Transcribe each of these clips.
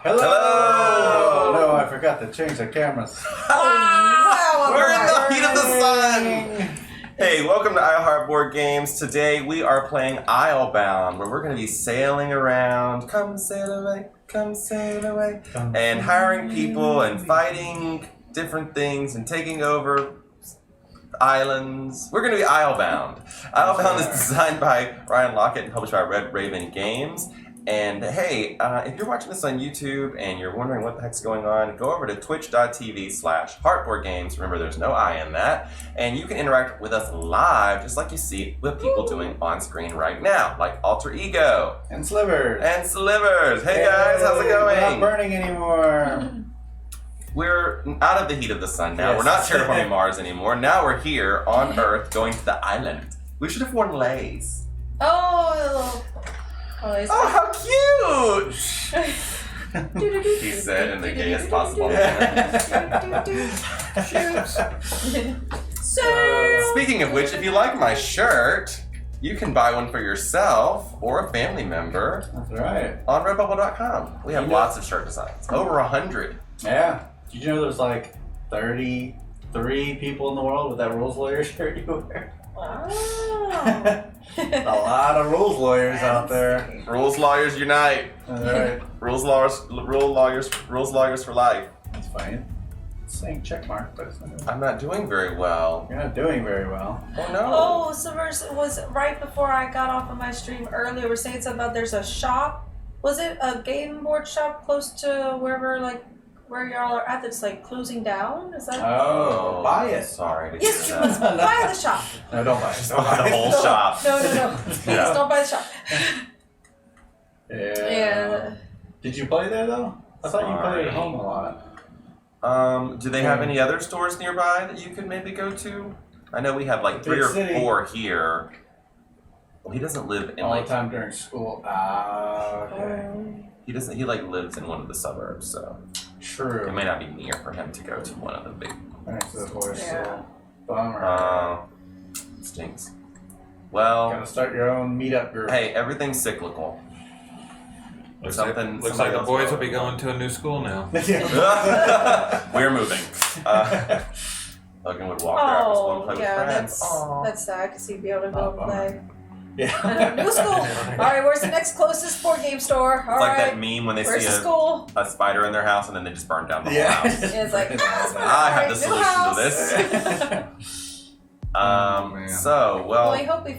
Hello! Hello! No, I forgot to change the cameras. Wow, we're in the heat of the sun! Hey, welcome to iHeartBoard Games. Today we are playing Islebound, where we're going to be sailing around. Come sail away, come sail away. And hiring people and fighting different things and taking over islands. We're going to be Islebound. Islebound is designed by Ryan Lockett and published by Red Raven Games. And hey, if you're watching this on YouTube and you're wondering what the heck's going on, go over to twitch.tv/heartboardgames. Remember, there's no I in that. And you can interact with us live, just like you see with people doing on screen right now, like Alter Ego. And Slivers. Hey guys, how's it going? We're not burning anymore. We're out of the heat of the sun now. Yes. We're not terraforming Mars anymore. Now we're here on Earth going to the island. We should have worn leis. Oh, how cute! He said in the gayest possible manner. So, speaking of which, if you like my shirt, you can buy one for yourself or a family member. That's right. On redbubble.com. We have lots of shirt designs. Over 100. Yeah. Did you know there's like 33 people in the world with that rules lawyer shirt you wear? wow. A lot of rules lawyers out there. Rules lawyers unite. That's right. Rules lawyers for life. That's fine. It's saying check mark, but it's not doing. I'm not doing very well. You're not doing very well. Oh no. Oh, Silvers was right before I got off of my stream earlier. We're saying something about there's a shop. Was it a game board shop close to wherever, like, where y'all are at that's like closing down? Is that? Oh, buy it. Sorry to Yes, hear you that. must buy the shop. No, don't buy it. Don't buy the whole shop. No. Please don't buy the shop. Yeah. Did you play there though? I thought you played at home a lot. Do they have any other stores nearby that you could maybe go to? I know we have like 3 or 4 here. Well, he doesn't live in all like the time during school. Ah, okay. he doesn't. He like lives in one of the suburbs, so True. it may not be near for him to go to one of the big. Thanks to the horse. Yeah. Bummer. Stinks. Well, Gotta start your own meetup group. hey, everything's cyclical. Looks like the boys will be going to a new school now. We're moving. Logan would walk there after school and play with friends. That's sad because he'd be able to go play. Yeah. New school. All right, where's the next closest board game store? All it's like right. that meme when they Where's see the school? a spider in their house and then they just burn down the whole house. Yeah, it's like, I have the solution to this. So, well, I hope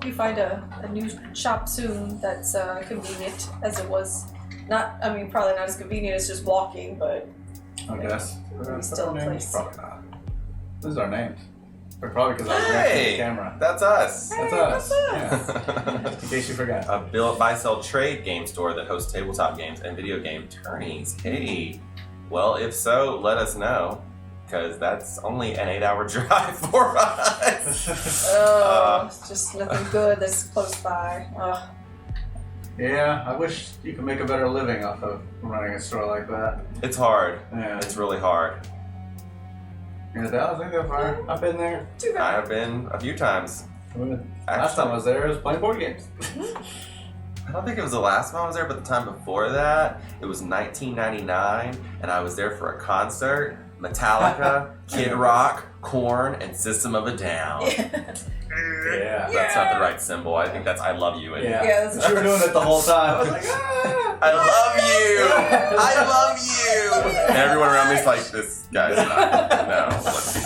you find a new shop soon that's convenient as it was. Probably not as convenient as just walking, but I guess. Still in place. Probably not. This is our names. But probably because I was hey, reacting to the camera. That's us. That's us. Yeah. In case you forgot. A build, buy, sell, trade game store that hosts tabletop games and video game tourneys. Hey, well, if so, let us know. Because that's only an 8-hour drive for us. it's just nothing good that's close by. Yeah, I wish you could make a better living off of running a store like that. It's hard. Yeah. It's really hard. Yeah, Dallas ain't that far. I've been there. I have been a few times. Last time I was there, I was playing board games. I don't think it was the last time I was there, but the time before that, it was 1999, and I was there for a concert. Metallica, Kid Rock, Korn, and System of a Down. Yeah. That's not the right symbol. I think that's I love you. Yeah. that's You were doing it the whole time. I was like, ah! I love you! And everyone around me is like, this guy's not. No, what's he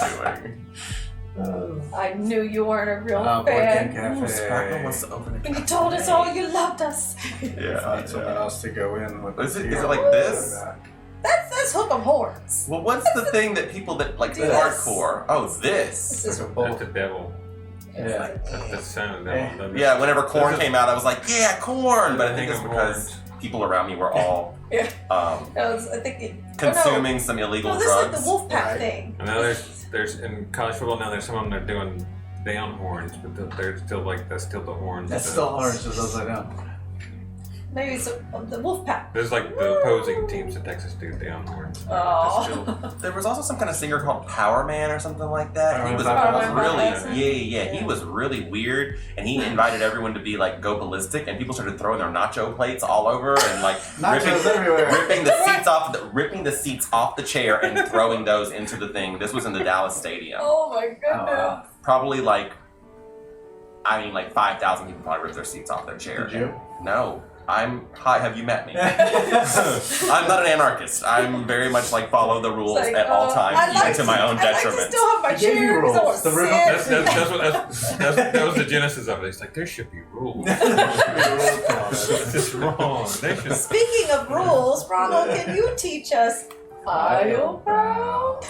doing? I knew you weren't a real Board Game fan. Sprackle wants Cafe. to open a And you cafe. told us all you loved us. Yeah. Find someone else to go in with. Is it like this? That's hook 'em horns. Well, what's the thing that people that like This. hardcore? Oh, this. This is That's the devil. Yeah. That's the son of the devil. Yeah, whenever Korn came out, I was like, yeah, Korn! But I think it's because people around me were all I think consuming some illegal this drugs. is the Wolfpack Right. thing. And now there's in college football now there's some of them that are doing down horns, but they're still like that's still the horns. That's still hard, just upside down. Maybe it's the wolf pack. There's like the opposing teams in Texas do down north. Oh. There was also some kind of singer called Power Man or something like that. He was Power really, he was really weird, and he invited everyone to be like go ballistic, and people started throwing their nacho plates all over and like ripping the seats off the chair and throwing those into the thing. This was in the Dallas Stadium. Oh my goodness. Probably like 5,000 people probably ripped their seats off their chair. Did you? No. Hi, have you met me? I'm not an anarchist. I'm very much like follow the rules at all times, even to my own detriment. I still have my chair because I want to sit. That was the genesis of it. It's like, there should be rules. This is wrong. Speaking of rules, Ronald, can you teach us Islebound?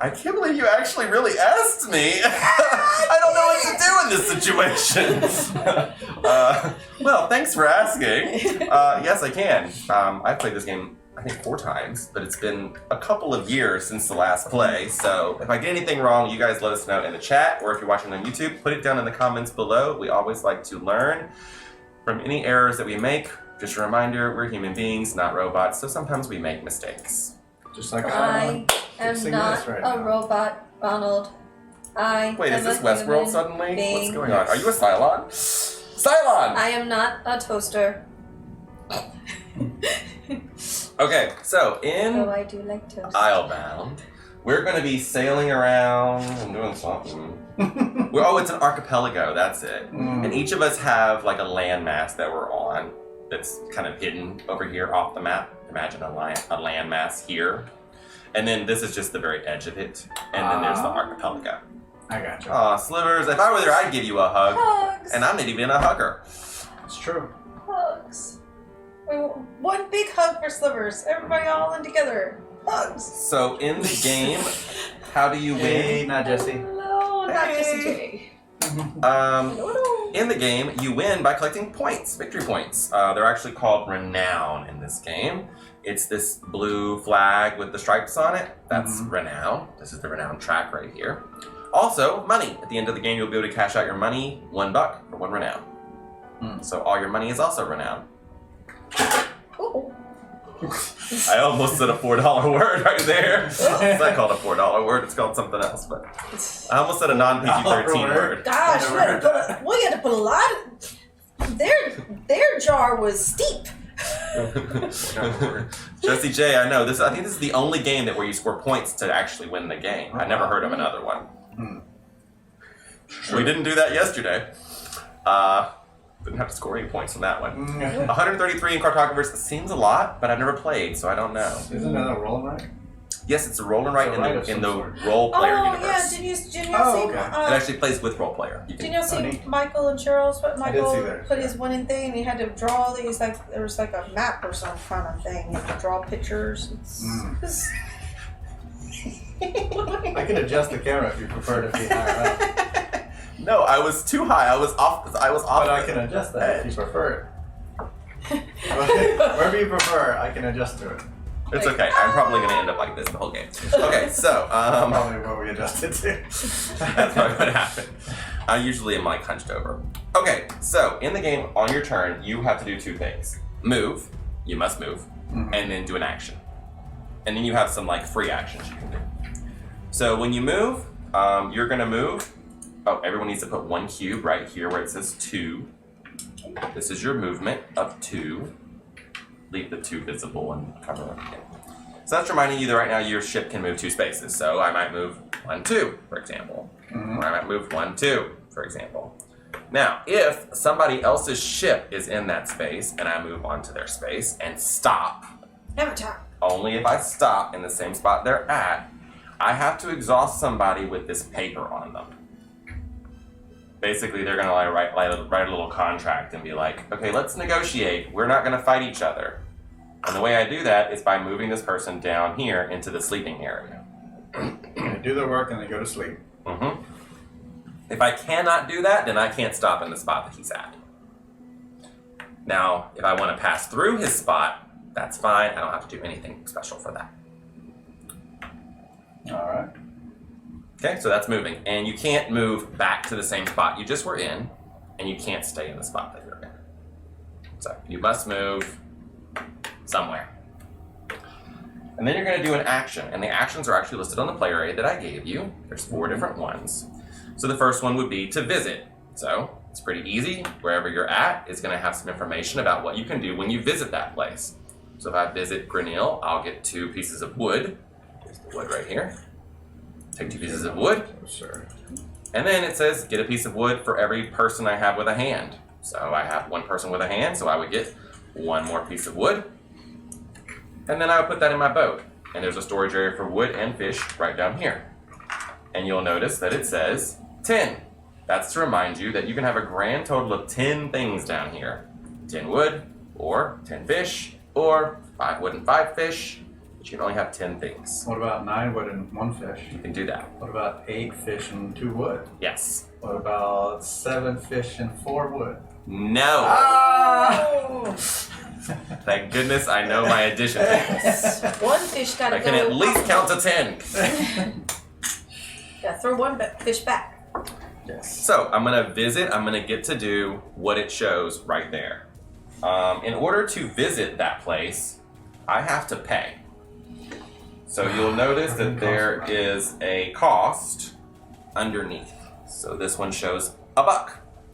I can't believe you actually really asked me. I don't know what to do in this situation. Well, thanks for asking. Yes, I can. I've played this game, I think, 4 times, but it's been a couple of years since the last play. So if I get anything wrong, you guys let us know in the chat, or if you're watching on YouTube, put it down in the comments below. We always like to learn from any errors that we make. Just a reminder, we're human beings, not robots, so sometimes we make mistakes. Just like I am not a robot, Ronald. Wait, is this Westworld suddenly? being. What's going on? Are you a Cylon? Cylon! I am not a toaster. Okay, so in Oh, I do like toast. Islebound, we're going to be sailing around and doing something. It's an archipelago, that's it. And each of us have like a landmass that we're on that's kind of hidden over here off the map. Imagine a landmass here. And then this is just the very edge of it. And then there's the archipelago. I got you. Aw, Slivers, if I were there, I'd give you a hug. Hugs. And I'm not even a hugger. It's true. Hugs. One big hug for Slivers. Everybody all in together. Hugs. So in the game, how do you win? Hey, not Jesse. Hello, not Jesse J. In the game, you win by collecting points, victory points. They're actually called renown in this game. It's this blue flag with the stripes on it. That's renown. This is the renown track right here. Also, money. At the end of the game, you'll be able to cash out your money, $1 for 1 renown. So all your money is also renown. Ooh. I almost said a $4 word right there. It's not called a $4 word. It's called something else. But I almost said a non-PG-13 word. Gosh, you had to put a lot of... Their jar was steep. Jesse J, I know. I think this is the only game where you score points to actually win the game. I never heard of another one. We didn't do that yesterday. Didn't have to score any points on that one. 133 in cartographers seems a lot, but I've never played, so I don't know. Isn't that a roll and write? Yes, it's a roll and write in the role player universe. Did you see? It actually plays with role player. Did you see Michael and Cheryl's? What Michael see that. put his winning thing, and he had to draw all these there was like a map or some kind of thing. You had to draw pictures. I can adjust the camera if you prefer to be higher up. No, I was too high. I was off. But I can adjust that if you prefer it. Wherever you prefer, I can adjust to it. It's okay. I'm probably going to end up like this the whole game. Okay, so probably where we adjusted to. That's probably what happened. I usually am like hunched over. Okay, so in the game, on your turn, you have to do 2 things. Move. You must move. And then do an action. And then you have some like free actions you can do. So when you move, you're going to move. Oh, everyone needs to put 1 cube right here where it says 2. This is your movement of 2. Leave the 2 visible and cover up again. So that's reminding you that right now your ship can move 2 spaces. So I might move 1, 2, for example. Or I might move 1, 2, for example. Now, if somebody else's ship is in that space and I move onto their space and stop, only if I stop in the same spot they're at, I have to exhaust somebody with this paper on them. Basically, they're going to write a little contract and be like, okay, let's negotiate. We're not going to fight each other. And the way I do that is by moving this person down here into the sleeping area. They do their work and they go to sleep. If I cannot do that, then I can't stop in the spot that he's at. Now, if I want to pass through his spot, that's fine. I don't have to do anything special for that. All right. Okay, so that's moving. And you can't move back to the same spot you just were in, and you can't stay in the spot that you're in. So you must move somewhere. And then you're going to do an action, and the actions are actually listed on the player aid that I gave you. There's 4 different ones. So the first one would be to visit. So it's pretty easy. Wherever you're at is going to have some information about what you can do when you visit that place. So if I visit Grenil, I'll get 2 pieces of wood. There's the wood right here. Take 2 pieces of wood. Sure. And then it says get a piece of wood for every person I have with a hand. So I have 1 person with a hand, so I would get 1 more piece of wood. And then I would put that in my boat. And there's a storage area for wood and fish right down here. And you'll notice that it says 10. That's to remind you that you can have a grand total of 10 things down here. 10 wood, or 10 fish, or 5 wood and 5 fish. But you can only have 10 things. What about 9 wood and 1 fish? You can do that. What about 8 fish and 2 wood? Yes. What about 7 fish and 4 wood? No. Ah! Thank goodness I know my addition tables. 1 fish gotta I go. can at least count to 10. Yeah, throw 1 fish back. Yes. So I'm going to visit. I'm going to get to do what it shows right there. In order to visit that place, I have to pay. So you'll notice that there is a cost underneath. So this one shows $1.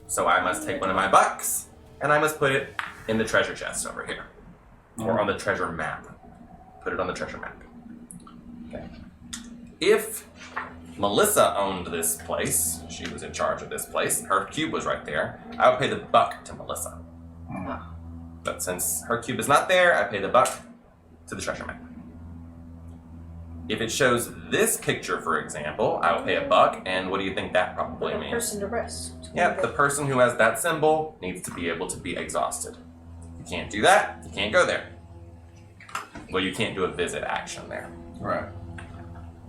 So I must take one of my bucks and I must put it in the treasure chest over here. Or on the treasure map. Put it on the treasure map. Okay. If Melissa owned this place, she was in charge of this place, her cube was right there, I would pay the $1 to Melissa. But since her cube is not there, I pay the $1 to the treasure map. If it shows this picture, for example, I will pay $1, and what do you think that probably Put a means? person to rest. Yep, the person who has that symbol needs to be able to be exhausted. You can't do that, you can't go there. Well, you can't do a visit action there. Right.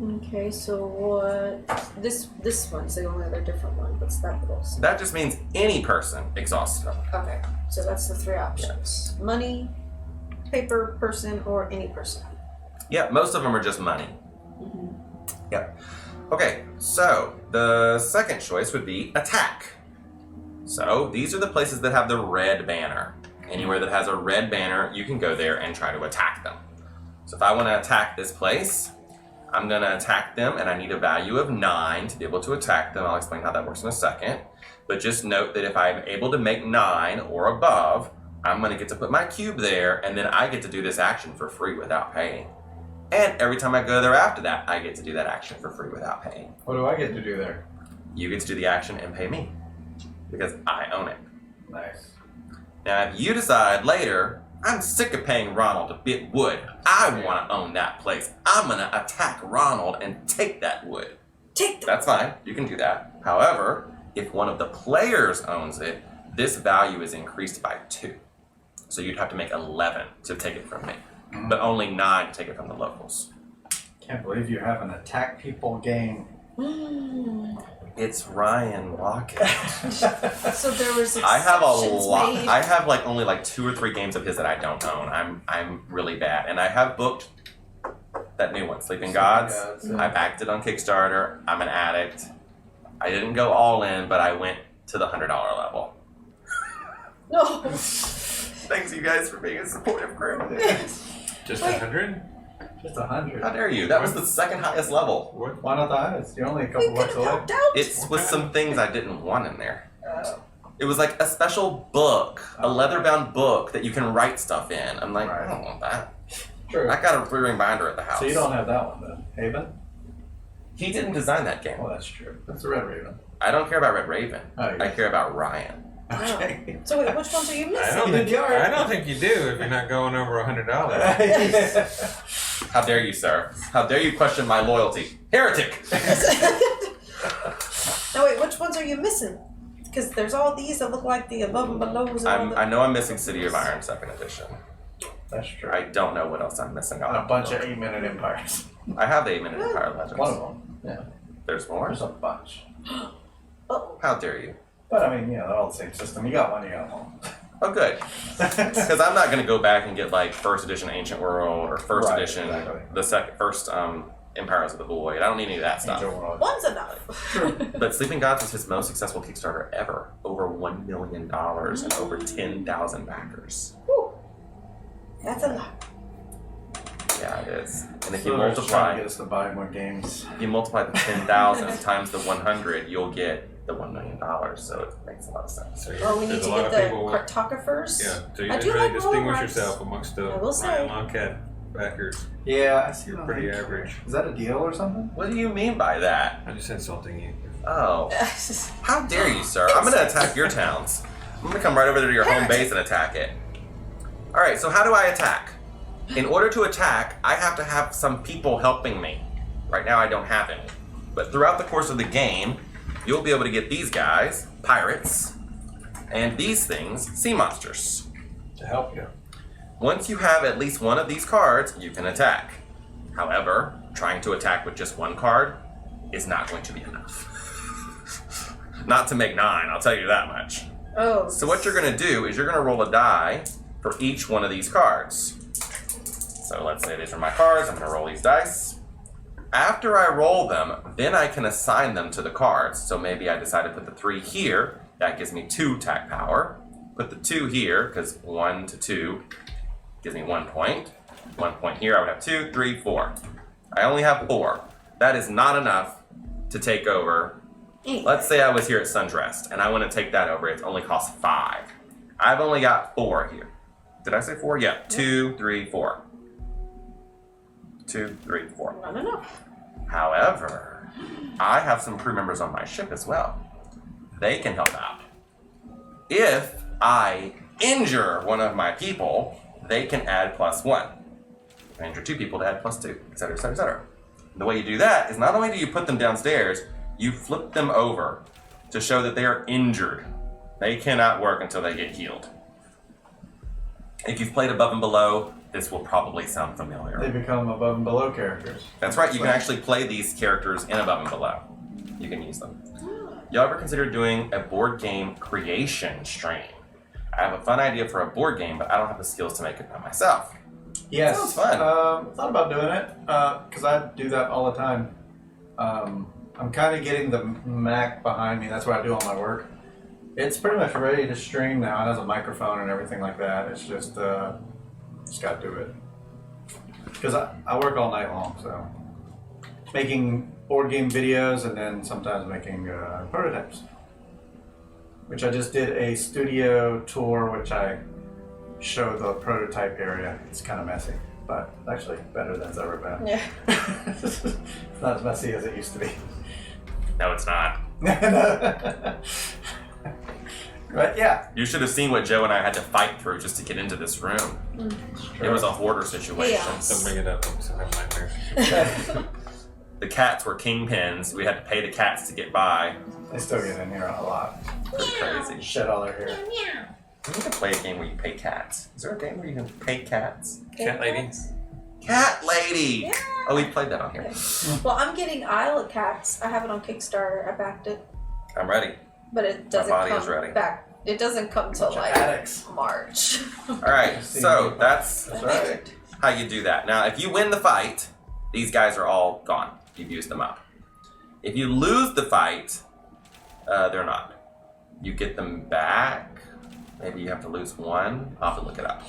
Okay, so what? This one's the only other different one. What's that little? That just means any person exhausted them. Okay, so that's the 3 options: money, paper, person, or any person. Yep, most of them are just money. Yep. Okay, so the second choice would be attack. So these are the places that have the red banner. Anywhere that has a red banner, you can go there and try to attack them. So if I want to attack this place, I'm going to attack them, and I need a value of 9 to be able to attack them. I'll explain how that works in a second. But just note that if I'm able to make 9 or above, I'm going to get to put my cube there, and then I get to do this action for free without paying. And every time I go there after that, I get to do that action for free without paying. What do I get to do there? You get to do the action and pay me, because I own it. Nice. Now, if you decide later, I'm sick of paying Ronald to bit wood, I want to own that place, I'm going to attack Ronald and take that wood. That's fine, you can do that. However, if one of the players owns it, this value is increased by 2. So you'd have to make 11 to take it from me, but only 9 to take it from the locals. Can't believe you have an attack people game. It's Ryan Lockett. So there was exceptions I have a lot. made. I have only 2 or 3 games of his that I don't own. I'm really bad, and I have booked that new one, Sleeping Gods. Yeah. I've acted on Kickstarter. I'm an addict. I didn't go all in, but I went to the $100 level. No. Thanks, you guys, for being a supportive group. Just Wait. 100? Just 100. How dare you? That was the second highest level. What? Why not the highest? You're only a We couple could bucks have away. helped out. It's with some things I didn't want in there. It was like a special book, a leather-bound book that you can write stuff in. I'm like, I don't want that. True. I got a 3-ring binder at the house. So you don't have that one then? Haven? He didn't design that game. Well, that's true. That's the Red Raven. I don't care about Red Raven. Oh, I care about Ryan. Okay. So wait, which ones are you I missing? don't, You did think, the art. I don't think you do if you're not going over $100. How dare you, sir? How dare you question my loyalty? Heretic! No wait, which ones are you missing? Because there's all these that look like the above and belows. And all I know I'm missing City of Iron 2nd edition. That's true. I don't know what else I'm missing. And a bunch of 8-minute empires. I have the 8-minute Empire Legends. One of them. Yeah. There's more? There's a bunch. Oh, How dare you? But I mean, they're all the same system. You got one, you got one. Oh, good. Because I'm not going to go back and get like 1st edition Ancient World or 1st Right, edition, exactly. the first Empires of the Void. I don't need any of that stuff. Angel World. one's enough. But Sleeping Gods was his most successful Kickstarter ever. Over over $1 million and over 10,000 backers. Whew. That's a lot. Yeah, it is. And if So you they're just multiply, trying to get us to buy more games. if you multiply the 10,000 times the 100, you'll get the $1 million. So it makes a lot of sense. So Oh, we need there's to a lot get of the people. cartographers. Yeah, so you I didn't do really like distinguish Rollerblades. yourself amongst the I will say. Ryan Longcat backers. Yeah, I see what Pretty I mean. average. Is that a deal or something? What do you mean by that? I'm just insulting you. Oh, how dare you, sir? I'm going to attack your towns. I'm going to come right over there to your home base and attack it. All right, so how do I attack? In order to attack, I have to have some people helping me. Right now, I don't have any. But throughout the course of the game, you'll be able to get these guys, pirates, and these things, sea monsters. To help you. Once you have at least one of these cards, you can attack. However, trying to attack with just one card is not going to be enough. Not to make 9, I'll tell you that much. Oh. So what you're going to do is you're going to roll a die for each one of these cards. So let's say these are my cards. I'm going to roll these dice. After I roll them, then I can assign them to the cards. So maybe I decide to put the 3 here. That gives me 2 attack power. Put the 2 here, because 1 to 2 gives me 1 point. 1 point here, I would have 2, 3, 4. I only have 4. That is not enough to take over. Let's say I was here at Sundressed, and I want to take that over. It only costs 5. I've only got 4 here. Did I say 4? Yeah, 2, 3, 4. 2, 3, 4. Not enough. However, I have some crew members on my ship as well. They can help out. If I injure one of my people, they can add +1. If I injure 2 people, to add +2, etc., etc., etc. The way you do that is not only do you put them downstairs, you flip them over to show that they are injured. They cannot work until they get healed. If you've played Above and Below, this will probably sound familiar. They become above and below characters. That's right, you can actually play these characters in Above and Below. You can use them. Y'all ever consider doing a board game creation stream? I have a fun idea for a board game, but I don't have the skills to make it by myself. Yes. Sounds fun. Thought about doing it, because I do that all the time. I'm kind of getting the Mac behind me. That's where I do all my work. It's pretty much ready to stream now. It has a microphone and everything like that. It's just got to do it. Because I work all night long, so. Making board game videos and then sometimes making prototypes. Which I just did a studio tour, which I show the prototype area. It's kind of messy, but it's actually better than it's ever been. Yeah. It's not as messy as it used to be. No, it's not. But yeah. You should have seen what Joe and I had to fight through just to get into this room. It was a hoarder situation. Chaos. Don't bring it up. I have nightmares. The cats were kingpins. We had to pay the cats to get by. They still get in here a lot. Pretty crazy. Shed all their hair. We need to play a game where you pay cats. Is there a game where you can pay cats? Cat lady. Cat Lady! Yeah. Oh, we played that on here. Well, I'm getting Isle of Cats. I have it on Kickstarter. I backed it, I'm ready. but it doesn't body come is ready. back. It doesn't come till Bunch of like addicts. March. Alright, so that's right. how you do that. Now, if you win the fight, these guys are all gone. You've used them up. If you lose the fight, they're not. You get them back. Maybe you have to lose 1. I'll have to look it up.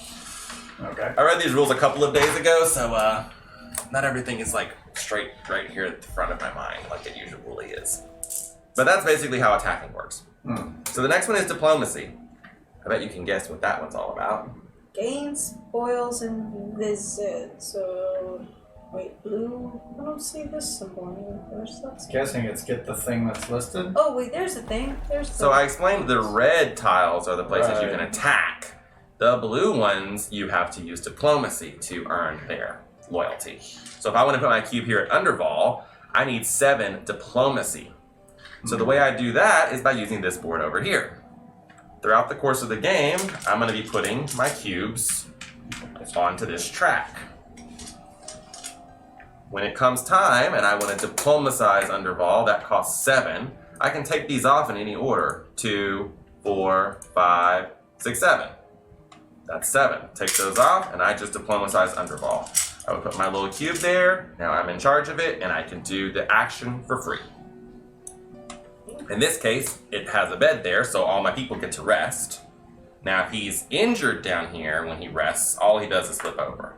Okay. I read these rules a couple of days ago, so not everything is like straight right here at the front of my mind like it usually is. But that's basically how attacking works. So the next one is diplomacy. I bet you can guess what that one's all about. Gains, spoils, and visit. So, wait, blue? I don't see this symbol. Where's that? Guessing it's get the thing that's listed. Oh, wait, there's the thing. There's the... So I explained the red tiles are the places you can Right. attack. The blue ones, you have to use diplomacy to earn their loyalty. So if I want to put my cube here at Underval, I need 7 diplomacy. So the way I do that is by using this board over here. Throughout the course of the game, I'm going to be putting my cubes onto this track. When it comes time and I want to diplomatize Underval, that costs 7. I can take these off in any order. 2, 4, 5, 6, 7. That's 7. Take those off, and I just diplomatize Underval. I would put my little cube there. Now I'm in charge of it, and I can do the action for free. In this case, it has a bed there, so all my people get to rest. Now, if he's injured down here when he rests, all he does is flip over.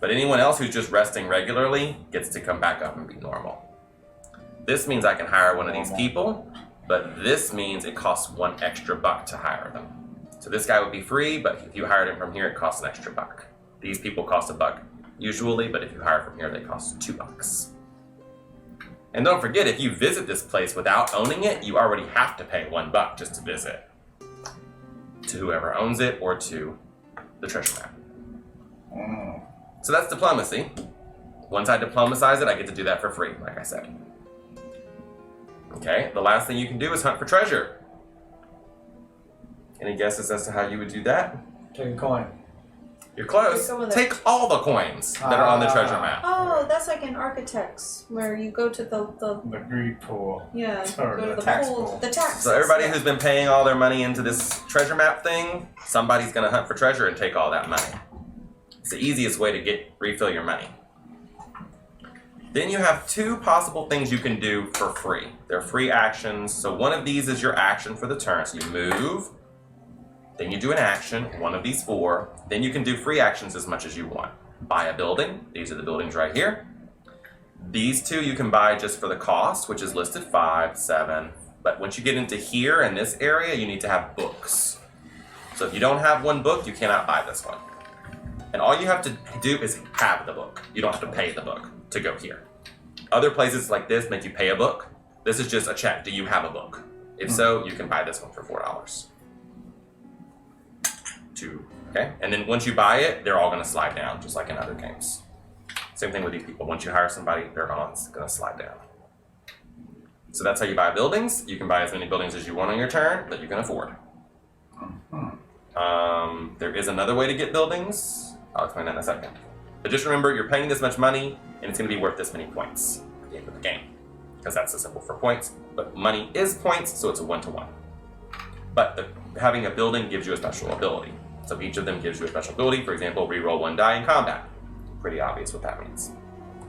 But anyone else who's just resting regularly gets to come back up and be normal. This means I can hire one of these people, but this means it costs $1 extra to hire them. So this guy would be free, but if you hired him from here, it costs an extra $1. These people cost $1 usually, but if you hire from here, they cost $2. And don't forget, if you visit this place without owning it, you already have to pay $1 just to visit. To whoever owns it or to the treasure map. So that's diplomacy. Once I diplomatize it, I get to do that for free, like I said. Okay, the last thing you can do is hunt for treasure. Any guesses as to how you would do that? Take a coin. You're close. Take all the coins that are on the treasure map. Oh, that's like in Architects, where you go to the greed pool. yeah, Or go to the the tax pool, pool. the tax. So everybody who's been paying all their money into this treasure map thing, somebody's gonna hunt for treasure and take all that money. It's the easiest way to refill your money. Then you have 2 possible things you can do for free. They're free actions. So one of these is your action for the turn. So you move, then you do an action, one of these 4. Then you can do free actions as much as you want. Buy a building. These are the buildings right here. These 2 you can buy just for the cost, which is listed 5, 7. But once you get into here in this area, you need to have books. So if you don't have 1 book, you cannot buy this one. And all you have to do is have the book. You don't have to pay the book to go here. Other places like this make you pay a book. This is just a check. Do you have a book? If so, you can buy this one for $4. Okay? And then once you buy it, they're all going to slide down, just like in other games. Same thing with these people. Once you hire somebody, they're going to slide down. So that's how you buy buildings. You can buy as many buildings as you want on your turn that you can afford. There is another way to get buildings. I'll explain that in a second. But just remember, you're paying this much money, and it's going to be worth this many points at the end of the game. Because that's the symbol for points. But money is points, so it's a 1-to-1. But having a building gives you a special ability. So each of them gives you a special ability. For example, reroll 1 die in combat. Pretty obvious what that means.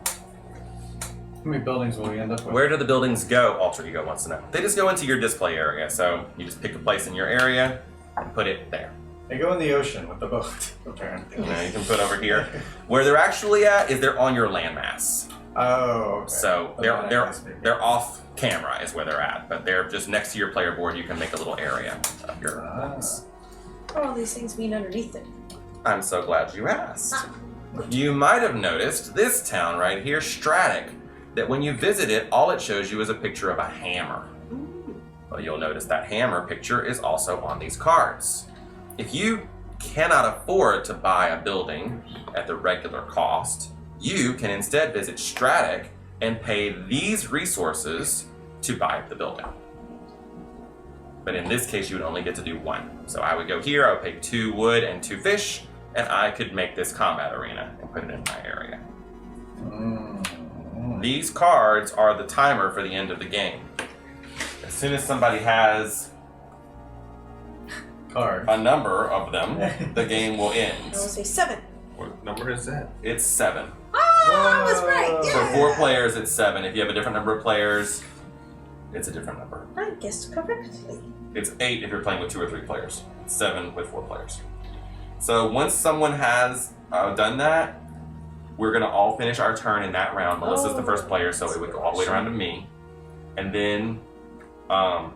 How many buildings will we end up with? Where do the buildings go? Alter Ego wants to know. They just go into your display area. So you just pick a place in your area and put it there. They go in the ocean with the boat, apparently. You know, you can put over here. Where they're actually at is they're on your landmass. Oh, okay. So they're off camera is where they're at, but they're just next to your player board. You can make a little area of your place. What do all these things mean underneath it? I'm so glad you asked. You might have noticed this town right here, Stratic, that when you visit it, all it shows you is a picture of a hammer. Well, you'll notice that hammer picture is also on these cards. If you cannot afford to buy a building at the regular cost, you can instead visit Stratic and pay these resources to buy the building. But in this case, you would only get to do 1. So I would go here, I would pay 2 wood and 2 fish, and I could make this combat arena and put it in my area. These cards are the timer for the end of the game. As soon as somebody has a number of them, the game will end. I will say 7. What number is that? It's 7. I was right. Yeah. For 4 players, it's 7. If you have a different number of players, it's a different number. I guessed correctly. It's 8 if you're playing with 2 or 3 players. 7 with 4 players. So once someone has done that, we're going to all finish our turn in that round. Melissa's the first player, so it would go all the way around to me. And then, Do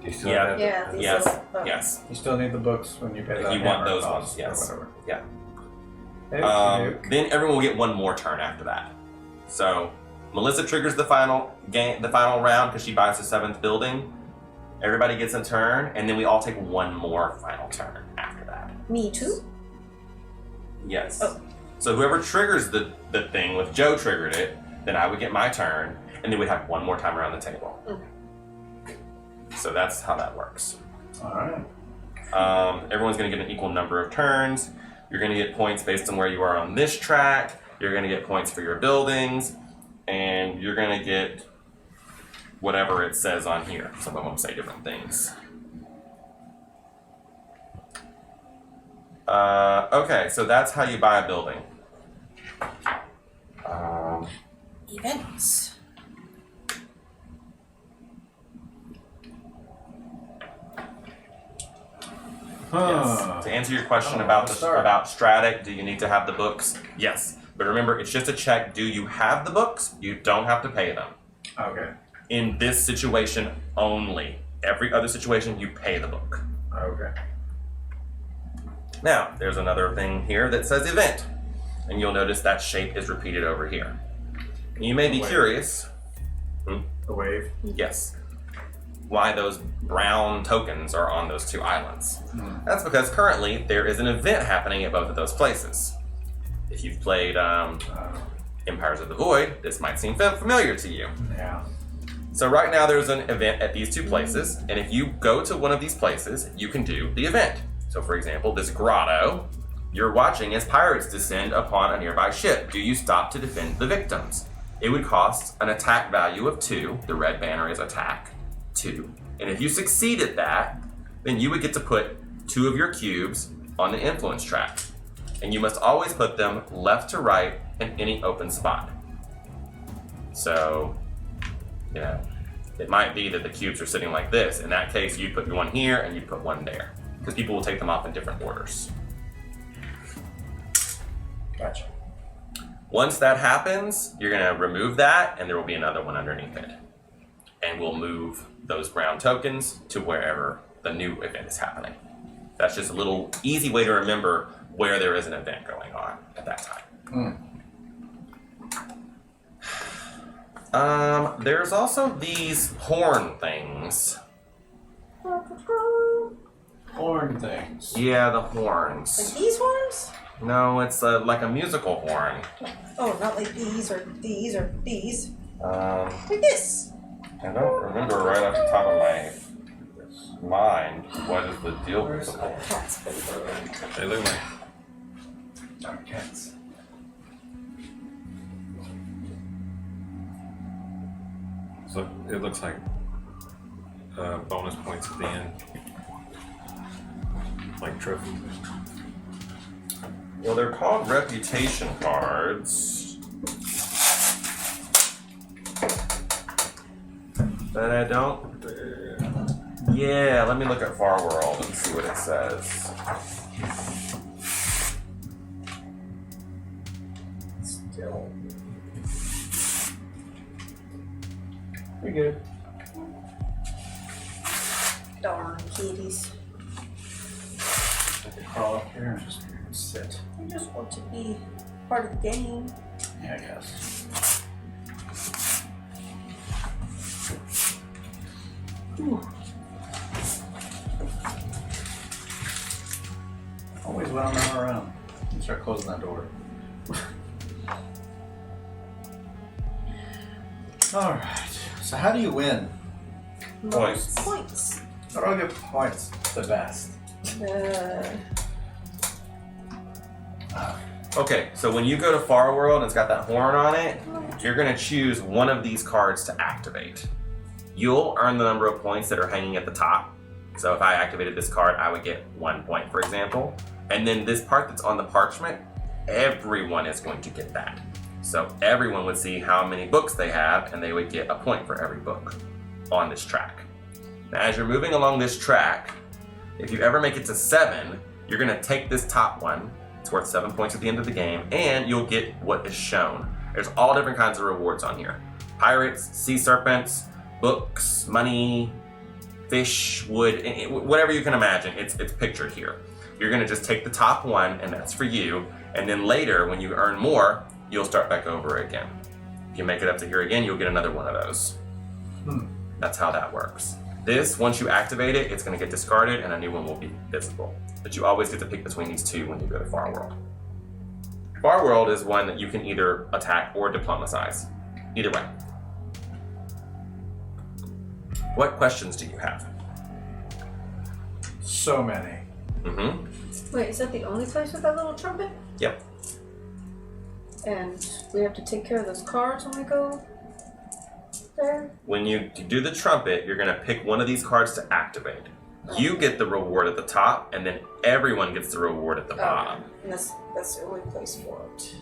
you still have yes. You still need the books when you pay that. You want those cost ones, yes. or whatever. Yeah. Then everyone will get 1 more turn after that. So Melissa triggers the final round because she buys the 7th building. Everybody gets a turn, and then we all take 1 more final turn after that. Me too? Yes. Oh. So whoever triggers the thing, with Joe triggered it, then I would get my turn, and then we'd have 1 more time around the table. Okay. So that's how that works. Alright. Everyone's going to get an equal number of turns. You're going to get points based on where you are on this track. You're going to get points for your buildings. And you're going to get whatever it says on here. Some of them say different things. Okay, so that's how you buy a building. Events. Yes. To answer your question about Stratic, do you need to have the books? Yes. But remember, it's just a check. Do you have the books? You don't have to pay them. Okay. In this situation only. Every other situation, you pay the book. Okay. Now, there's another thing here that says event. And you'll notice that shape is repeated over here. You may be curious. The wave? Yes. Why those brown tokens are on those two islands. That's because currently there is an event happening at both of those places. If you've played Empires of the Void, this might seem familiar to you. Yeah. So right now there's an event at these two places, and if you go to one of these places, you can do the event. So for example, this grotto, you're watching as pirates descend upon a nearby ship. Do you stop to defend the victims? It would cost an attack value of 2. The red banner is attack 2. And if you succeed at that, then you would get to put 2 of your cubes on the influence track. And you must always put them left to right in any open spot. So, it might be that the cubes are sitting like this. In that case, you'd put one here and you'd put one there. Because people will take them off in different orders. Gotcha. Once that happens, you're going to remove that, and there will be another one underneath it. And we'll move those brown tokens to wherever the new event is happening. That's just a little easy way to remember where there is an event going on at that time. There's also these horn things. Horn things. Yeah, the horns. Like these horns? No, it's like a musical horn. Oh, not like these or these or these. Like this. I don't remember right off the top of my mind what is the deal with the horn. Cats, baby. They look like Dark cats. so. It looks like bonus points at the end, like trophies. Well, they're called reputation cards. But I don't. Yeah, let me look at Far World and see what it says. Still. Pretty good. Darn kitties. I could crawl up here and just sit. I just want to be part of the game. Yeah, I guess. Whew. Always when I'm not around. You start closing that door. Alright. So how do you win? Points. Points. How do I get points the best? Okay, so when you go to Far World and it's got that horn on it, you're going to choose one of these cards to activate. You'll earn the number of points that are hanging at the top. So if I activated this card, I would get 1 point, for example. And then this part that's on the parchment, everyone is going to get that. So everyone would see how many books they have, and they would get a point for every book on this track. Now, as you're moving along this track, if you ever make it to 7, you're going to take this top one. It's worth 7 points at the end of the game, and you'll get what is shown. There's all different kinds of rewards on here. Pirates, sea serpents, books, money, fish, wood, whatever you can imagine, it's pictured here. You're going to just take the top one, and that's for you, and then later, when you earn more, you'll start back over again. If you make it up to here again, you'll get another one of those. That's how that works. This, once you activate it, it's going to get discarded, and a new one will be visible. But you always get to pick between these two when you go to Far World. Far World is one that you can either attack or diplomatize. Either way. What questions do you have? So many. Wait, is that the only place with that little trumpet? Yep. And we have to take care of those cards when we go there? When you do the trumpet, you're going to pick one of these cards to activate. You get the reward at the top, and then everyone gets the reward at the bottom. And that's the only place for it.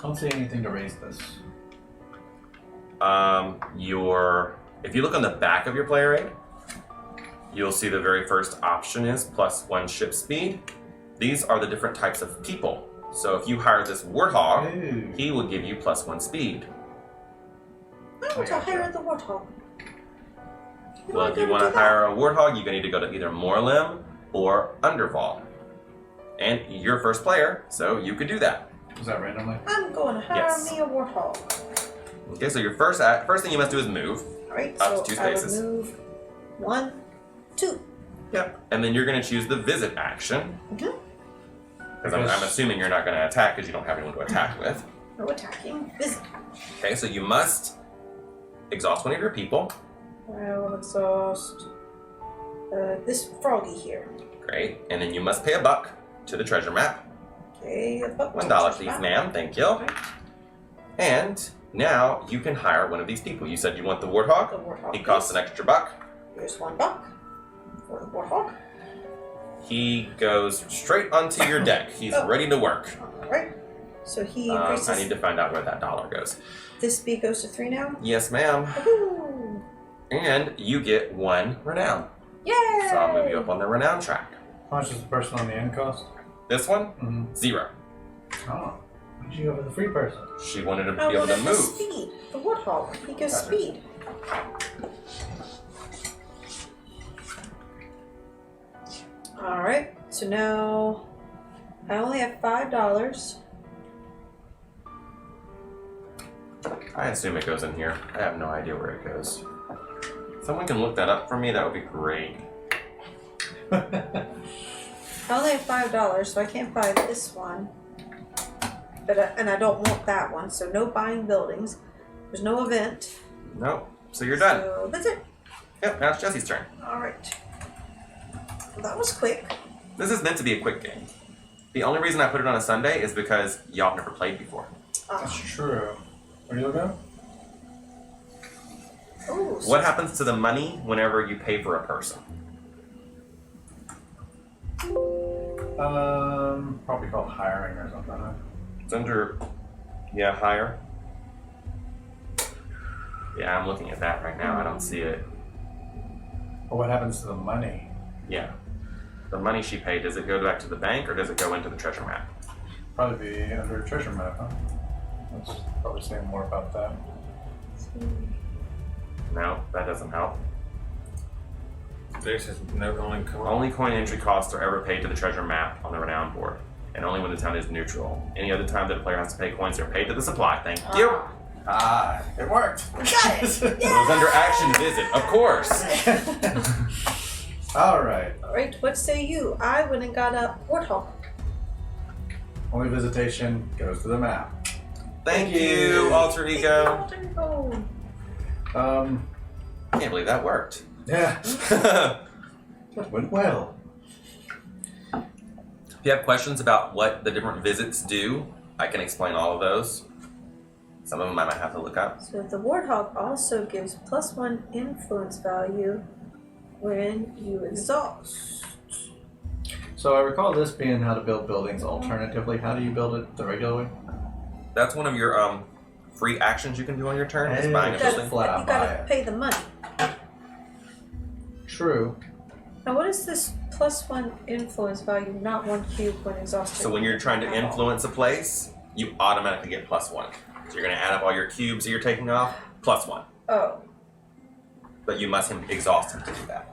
Don't see anything to raise this. If you look on the back of your player aid, you'll see the very first option is +1 ship speed. These are the different types of people. So if you hire this warthog, Ooh. he will give you +1 speed. I want to hire the warthog. Well, if you want to hire a warthog, you're going to need to go to either Moorlim or Underval. And you're first player, so you could do that. Is that randomly? I'm going to hire Yes. me a warthog. Okay, so your first thing you must do is move. Alright, Up so to 2 I spaces. will move 1, 2. Yep. And then you're going to choose the visit action. Mhm. Because I'm assuming you're not going to attack because you don't have anyone to attack with. No attacking. Visit. Okay, so you must exhaust one of your people. I will exhaust this froggy here. Great. And then you must pay $1 to the treasure map. Okay, about $1, please, ma'am. Thank you. Okay. And now you can hire one of these people. You said you want the warthog. The warthog. He costs an extra $1. Here's $1 for the warthog. He goes straight onto your deck. He's ready to work. Alright. So he increases. I need to find out where that dollar goes. This speed goes to 3 now. Yes, ma'am. Woohoo! And you get 1 renown. Yay! So I'll move you up on the renown track. How much does the person on the end cost? This one, Mm-hmm. 0. Oh. Why'd you go for the free person? She wanted to be Oh, able well, to that's move. the speed. The warthog. He gives Gotcha. speed. Alright, so now I only have $5. I assume it goes in here. I have no idea where it goes. Someone can look that up for me, that would be great. I only have $5, so I can't buy this one. But and I don't want that one, so no buying buildings. There's no event. Nope. So you're done. So that's it. Yep, now it's Jesse's turn. Alright. Well, that was quick. This is meant to be a quick game. The only reason I put it on a Sunday is because y'all have never played before. That's true. Where do you go? Oh, What happens to the money whenever you pay for a person? Probably called hiring or something. Huh? It's under, yeah, hire. Yeah, I'm looking at that right now. I don't see it. But what happens to the money? Yeah. The money she paid, does it go back to the bank or does it go into the treasure map? Probably be under a treasure map, huh? Let's probably say more about that. No, that doesn't help. There's just no only coin. Only coin entry costs are ever paid to the treasure map on the renown board, and only when the town is neutral. Any other time that a player has to pay coins, they're paid to the supply. Thank you. Ah, it worked. We got it! It was under action visit, of course. All right. Alright, what say you? I went and got a warthog. Only visitation goes to the map. Thank you, alter ego. Oh, I can't believe that worked. Yeah, that went well. If you have questions about what the different visits do, I can explain all of those. Some of them I might have to look up. So the warthog also gives +1 influence value when you exhaust. So I recall this being how to build buildings alternatively. How do you build it the regular way? That's one of your free actions you can do on your turn, is buying a You gotta, building. Flat out you gotta buy it. pay the money. True. Now what is this +1 influence value, not 1 cube when exhausted? So when you're trying to influence a place, you automatically get +1. So you're going to add up all your cubes that you're taking off, +1. Oh. But you must exhaust him to do that.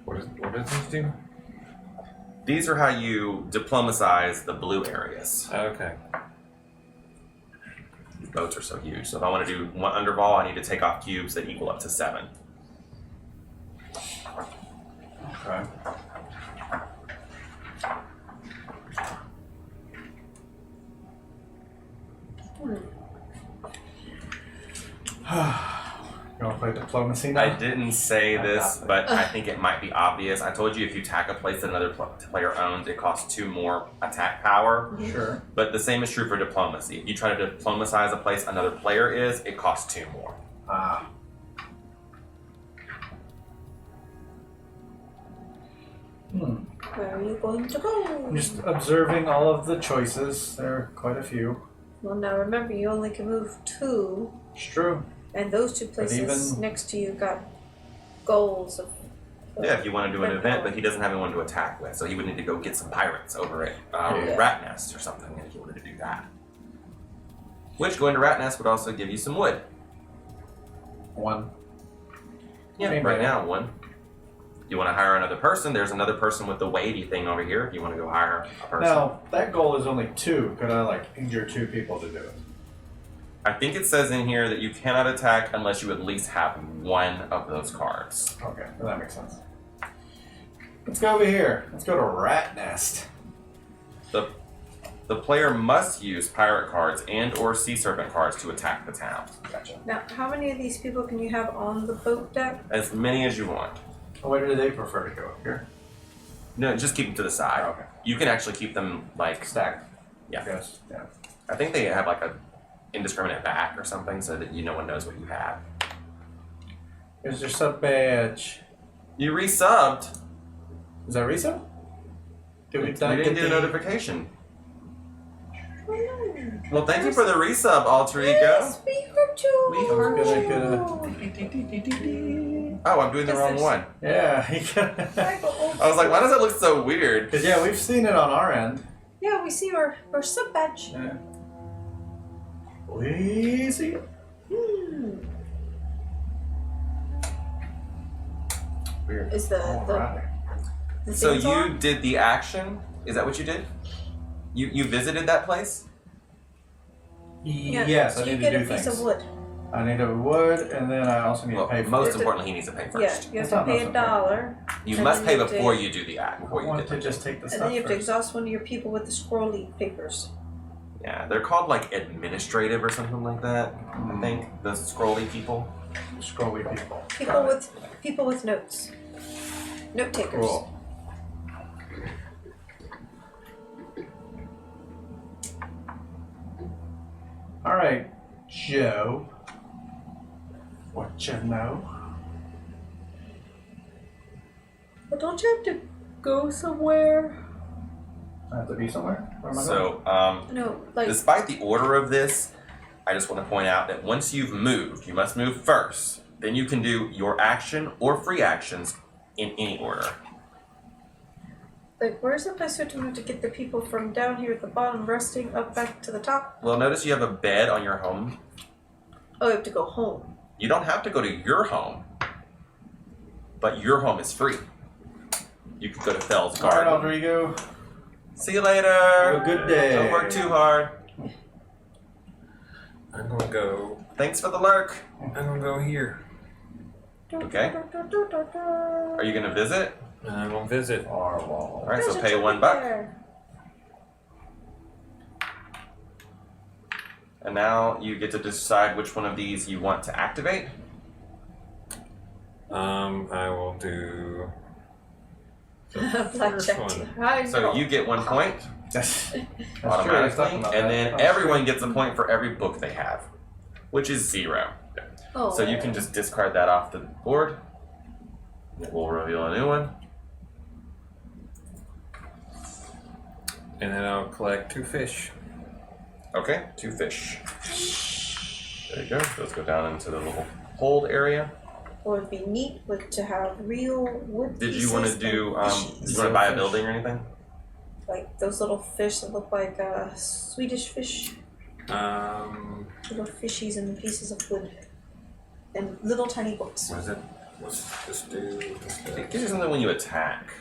What does this do? These are how you diplomatize the blue areas. Okay. These boats are so huge. So if I want to do one underball, I need to take off cubes that equal up to 7. Okay. You want to play diplomacy now? I didn't say this, but I think it might be obvious. I told you if you attack a place that another player owns, it costs 2 more attack power. Sure. But the same is true for diplomacy. If you try to diplomatize a place another player is, it costs 2 more. Ah. Where are you going to go? I'm just observing all of the choices. There are quite a few. Well, now remember, you only can move 2, It's true. and those 2 places even- next to you got goals of. Yeah, if you want to do an event, but he doesn't have anyone to attack with, so he would need to go get some pirates over at Yeah. Rat Nest or something if he wanted to do that. Which going to Rat Nest would also give you some wood. 1. Yeah, Maybe. right now 1. You want to hire another person? There's another person with the weighty thing over here. If you want to go hire a person. Now, that goal is only 2. Could I, like, injure 2 people to do it? I think it says in here that you cannot attack unless you at least have 1 of those cards. Okay, well, that makes sense. Let's go over here. Let's go to Rat Nest. The player must use pirate cards and or sea serpent cards to attack the town. Gotcha. Now, how many of these people can you have on the boat deck? As many as you want. Where do they prefer to go? Here? No, just keep them to the side. Okay. You can actually keep them like Stacked? Yeah. Yes. Yeah. I think they have like a indiscriminate back or something so that no one knows what you have. Here's your sub badge. You resubbed. Is that resub? Did we We didn't get a notification. Oh, no. Well, thank you for the resub, Alter Ego. Yes, we heard you. We heard Oh, I'm doing the wrong one. Yeah. I was like, why does that look so weird? Because, yeah, we've seen it on our end. Yeah, we see our sub badge. Yeah. We see it. Weird. Is the So things you on? did the action? Is that what you did? You visited that place? Yeah. Yes, I So you need get to do a piece things. of wood. I need a wood, and then I also need Well, to pay for most it. importantly, he needs to pay Yeah, first. you have That's to not pay most $1. You and must then pay you have before to- you do the act. Before I you want get to the just take the And stuff then you have to first. exhaust one of your people with the scrolly papers. Yeah, they're called like administrative or something like that. I think the scrolly people. Scrolly people. People with notes. Note takers. Cool. All right, Joe. What you know? But don't you have to go somewhere? I have to be somewhere. Where am I going? So, No, like despite the order of this, I just want to point out that once you've moved, you must move first. Then you can do your action or free actions in any order. where's the place to move to get the people from down here at the bottom resting up back to the top? Well, notice you have a bed on your home. Oh, you have to go home. You don't have to go to your home, but your home is free. You could go to Fell's All right, Garden. Rodrigo. See you later. Have a good day. Don't work too hard. I'm gonna go. Thanks for the lurk. I'm gonna go here. Okay. Are you going to visit? And I'm gonna visit. Arwal. All right, so There's a pay teddy $1. bear. And now you get to decide which one of these you want to activate. I will do the first Blackjack. one. I So know. you get 1 point That's true. I was automatically, talking about and that. then That's everyone true. gets a point for every book they have, which is 0. Oh. So you can just discard that off the board. We'll reveal a new one. And then I'll collect 2 fish. Okay, 2 fish. There you go. Those go down into the little hold area. Or it'd be neat to have real wood Did you pieces want to and do? fishies. You want to buy a building or anything? Like those little fish that look like Swedish fish. Little fishies and pieces of wood. And little tiny books. What is it? What's this do? It gives you something when you attack.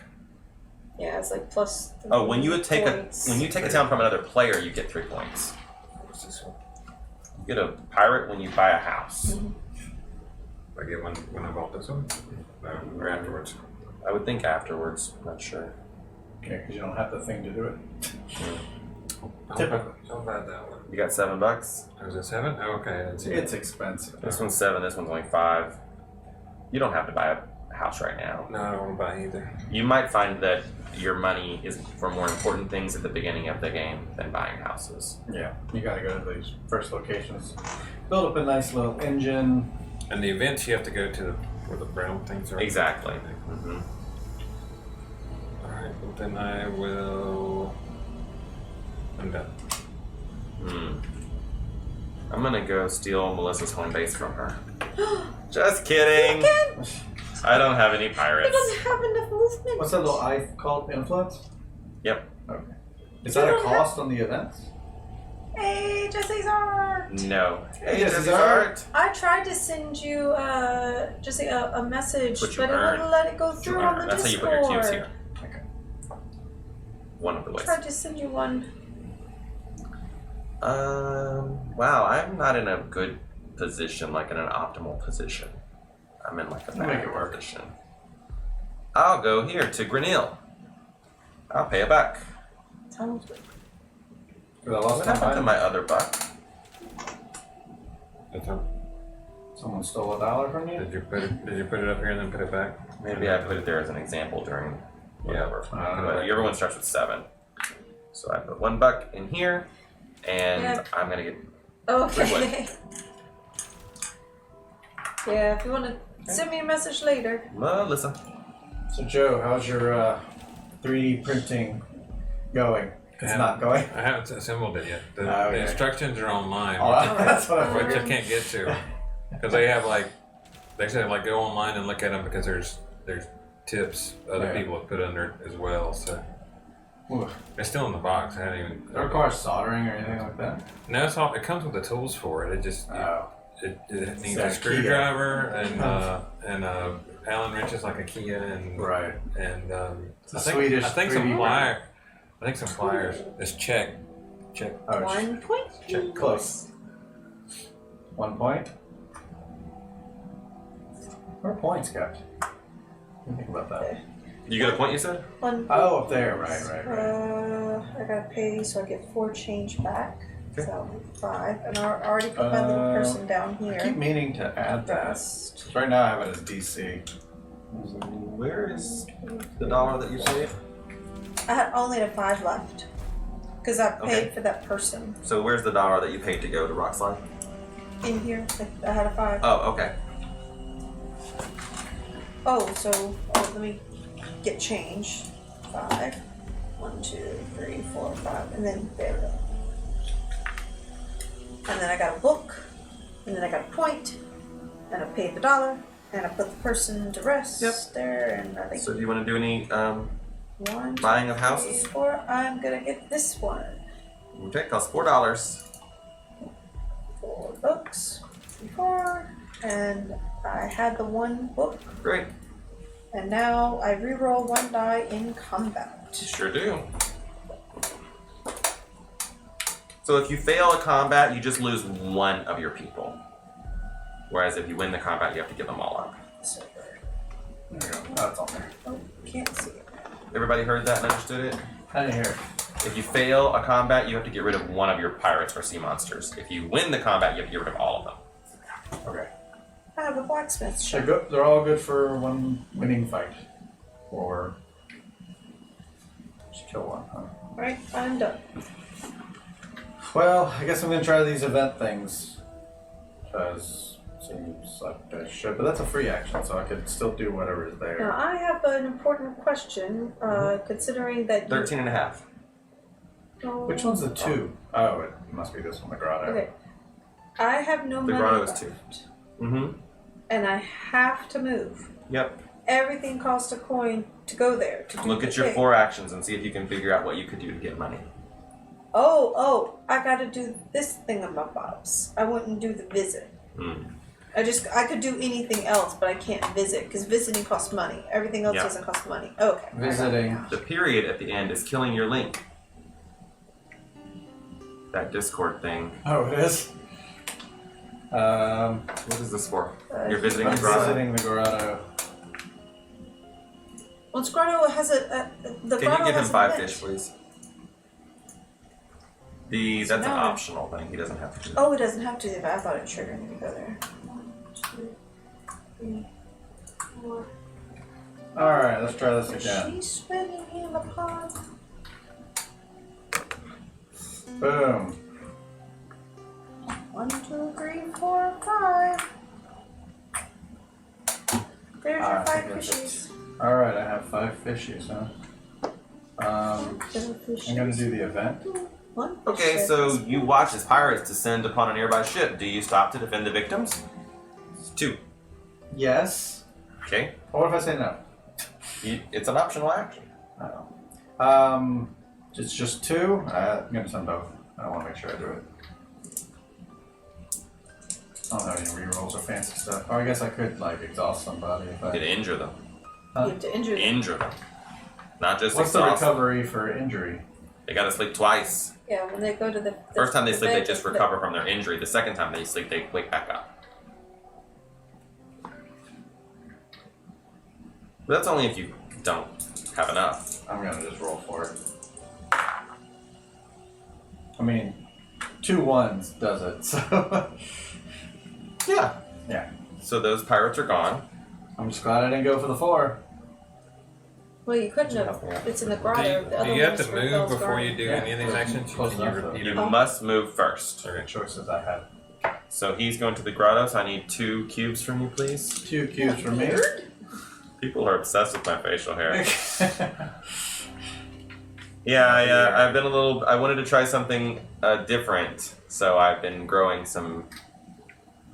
Yeah, it's like plus. Oh, when you take points. a town from another player, you get 3 points. What's this one? You get a pirate when you buy a house. I get one when I bought this one? Or afterwards? I would think afterwards. I'm not sure. Okay, because you don't have the thing to do it. I'll buy that one. You got $7. Oh, is it 7? Oh, okay, I didn't see It's it. expensive. This one's 7. This one's only 5. You don't have to buy a house right now. No, I don't want to buy either. You might find that your money is for more important things at the beginning of the game than buying houses. Yeah, you got to go to these first locations. Build up a nice little engine. And the events you have to go to where the brown things are. Exactly. Mm-hmm. Alright, well then I will. I'm done. I'm gonna go steal Melissa's home base from her. Just kidding. I don't have any He pirates. doesn't have enough movement. What's that little eye called? Influence? Yep. Okay. Is that a cost on the events? Hey, Jesse's art. No. Hey, Hey, Jesse's Jesse's art. I tried to send you Jesse a message, But you but it earned- wouldn't let it go through on the That's Discord. how you put your cubes here. One of the I ways. tried to send you one. Wow, I'm not in a good position, like in an optimal position. I'm in like a We'll make bad it work. position. I'll go here to Grenil. I'll pay a buck. Sounds good. Because I lost What my happened to mind. my other buck? That's all. Someone stole $1 from you? Did you put it up here and then put it back? Maybe I put it there as an example during whatever. Yeah. Everyone starts with 7. So I put $1 in here, and Yeah. I'm gonna get. Okay. Yeah, if you want to send me a message later. Melissa. So Joe, how's your 3D printing going? It's Yeah. not going. I haven't assembled it yet. The Okay. instructions are online, Oh, that's what I which I figured. can't get to because they have they said go online and look at them because there's tips other Yeah. people have put under it as well. So Ooh. it's still in the box. I haven't even. Does it require soldering or anything like that? No, it's all. It comes with the tools for it. It just Oh. it needs So a Kia. screwdriver and Allen wrenches like a Kia and Right. and It's a Swedish I think 3D some pliers. I think some pliers. It's check. Oh, 1 point. Check. close. 1 point? Where are points kept? Think about that. You got a point, you said? 1 Oh, up there. Right. I gotta pay so I get 4 change back. Okay. So 5. And I already put my little person down I here. keep meaning to add that. Rest. Right now I have it as DC. Where is the $1 that you saved? I had only a 5 left. Because I paid Okay. for that person So where's the $1 that you paid to go to Rockslide? in here. Like, I had a 5. Oh, okay. Let me get change. 5. 1, 2, 3, 4, 5. And then there we go. And then I got a book. And then I got a point. And I paid the $1. And I put the person to rest there. And I think So do you want to do any 1, buying 2, of houses? 3, 4. I'm gonna get this one. Okay, costs $4. 4 books. 4. And I had the 1 book. Great. And now I reroll 1 die in combat. Sure do. So if you fail a combat, you just lose 1 of your people. Whereas if you win the combat, you have to give them all up. So, There we go. Oh, that's on there. oh, can't see it. Everybody heard that and understood it? I didn't hear it. If you fail a combat, you have to get rid of 1 of your pirates or sea monsters. If you win the combat, you have to get rid of all of them. Okay. I have a blacksmith shop. They're all good for 1 winning fight. Or just kill 1, huh? Right, I'm done. Well, I guess I'm gonna try these event things. Because it seems like I should. But that's a free action, so I could still do whatever is Now there. I have an important question, considering that 13 and a half. Which one's the 2? Oh, it must be this one, the grotto. Okay. I have no The money grotto is left, 2. Mm-hmm. and I have to move. Yep. Everything costs a coin to go there. To do Look the at your thing. 4 actions and see if you can figure out what you could do to get money. Oh, I gotta do this thingamabobs. I wouldn't do the visit. Hmm. I could do anything else, but I can't visit, because visiting costs money. Everything else Yeah. doesn't cost money. Okay. Visiting. The period at the end is killing your link. That Discord thing. Oh, it is? What is this for? You're visiting I'm the grotto? visiting the grotto. Once Grotto has the Can Grotto you give him has 5 an event. fish, please? That's an now- optional thing. He doesn't have to do that. Oh, it doesn't have to, but I thought it triggered me to go there. 1, 2, 3, 4. Alright, let's try this again. She's swimming in the pond. Boom. 1, 2, 3, 4, 5. There's your I 5 think that's fishies. Alright, I have 5 fishies, huh? I'm gonna do the event. One Okay, fish. so you watch as pirates descend upon a nearby ship. Do you stop to defend the victims? 2. Yes. Okay. What if I say no? It's an optional action. I don't know. It's just 2. I'm gonna send both. I want to make sure I do it. I don't have any rerolls or fancy stuff. Or I guess I could like exhaust somebody if You I. could injure them. You have to injure them. Injure them. Not just What's the exhaust them. recovery for injury? They gotta sleep twice. Yeah, when they go to the First time they sleep, they bed, just recover from their injury. The second time they sleep, they wake back up. But that's only if you don't have enough. I'm gonna just roll for it. I mean, 2 1s does it, so. Yeah. Yeah. So those pirates are gone. I'm just glad I didn't go for the 4. Well, you couldn't have. It's in the Do grotto. The other you have one's to for move Bell's before Garden. you do Yeah. any of these actions? Close Can you enough, though. repeat You them? must move first. Okay. Choices I had. So he's going to the grotto, so I need 2 cubes from you, please. 2 cubes for me. People are obsessed with my facial hair. Yeah, I've been I wanted to try something different, so I've been growing some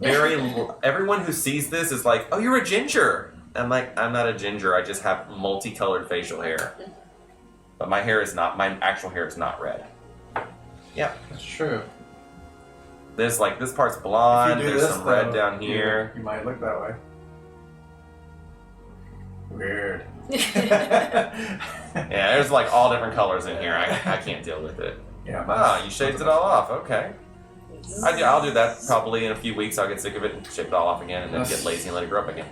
everyone who sees this is like, oh, you're a ginger. I'm like, I'm not a ginger, I just have multicolored facial hair. But my actual hair is not red. Yeah. That's true. This part's blonde, If you do there's this, some red though, down here. You might look that way. Weird. Yeah, there's like all different colors in here. I can't deal with it. Yeah. Ah, you shaved it all off, okay. I'll do that probably in a few weeks. I'll get sick of it and shave it all off again and then get lazy and let it grow up again.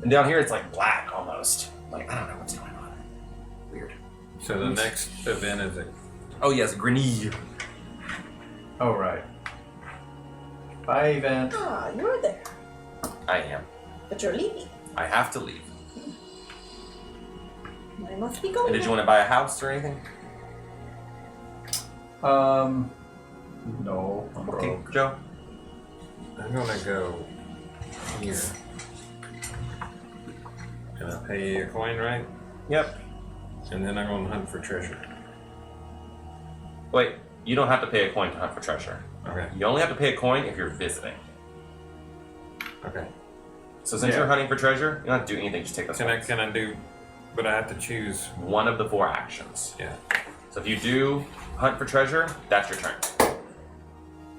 And down here it's like black almost. Like, I don't know what's going on. Weird. So the next event is Oh yes, Grenille. Oh, right. Bye, event. Ah, you're there, I am. but you're leaving. I have to leave. I must be going. And did you want to buy a house or anything? No. I'm Okay, broke. Joe. I'm gonna go here. And I'll pay you a coin, right? Yep. And then I'm gonna hunt for treasure. Wait, you don't have to pay a coin to hunt for treasure. Okay. You only have to pay a coin if you're visiting. Okay. So since Yeah. you're hunting for treasure, you don't have to do anything, just take those coins. Can I do? But I have to choose. One of the 4 actions. Yeah. So if you do hunt for treasure, that's your turn.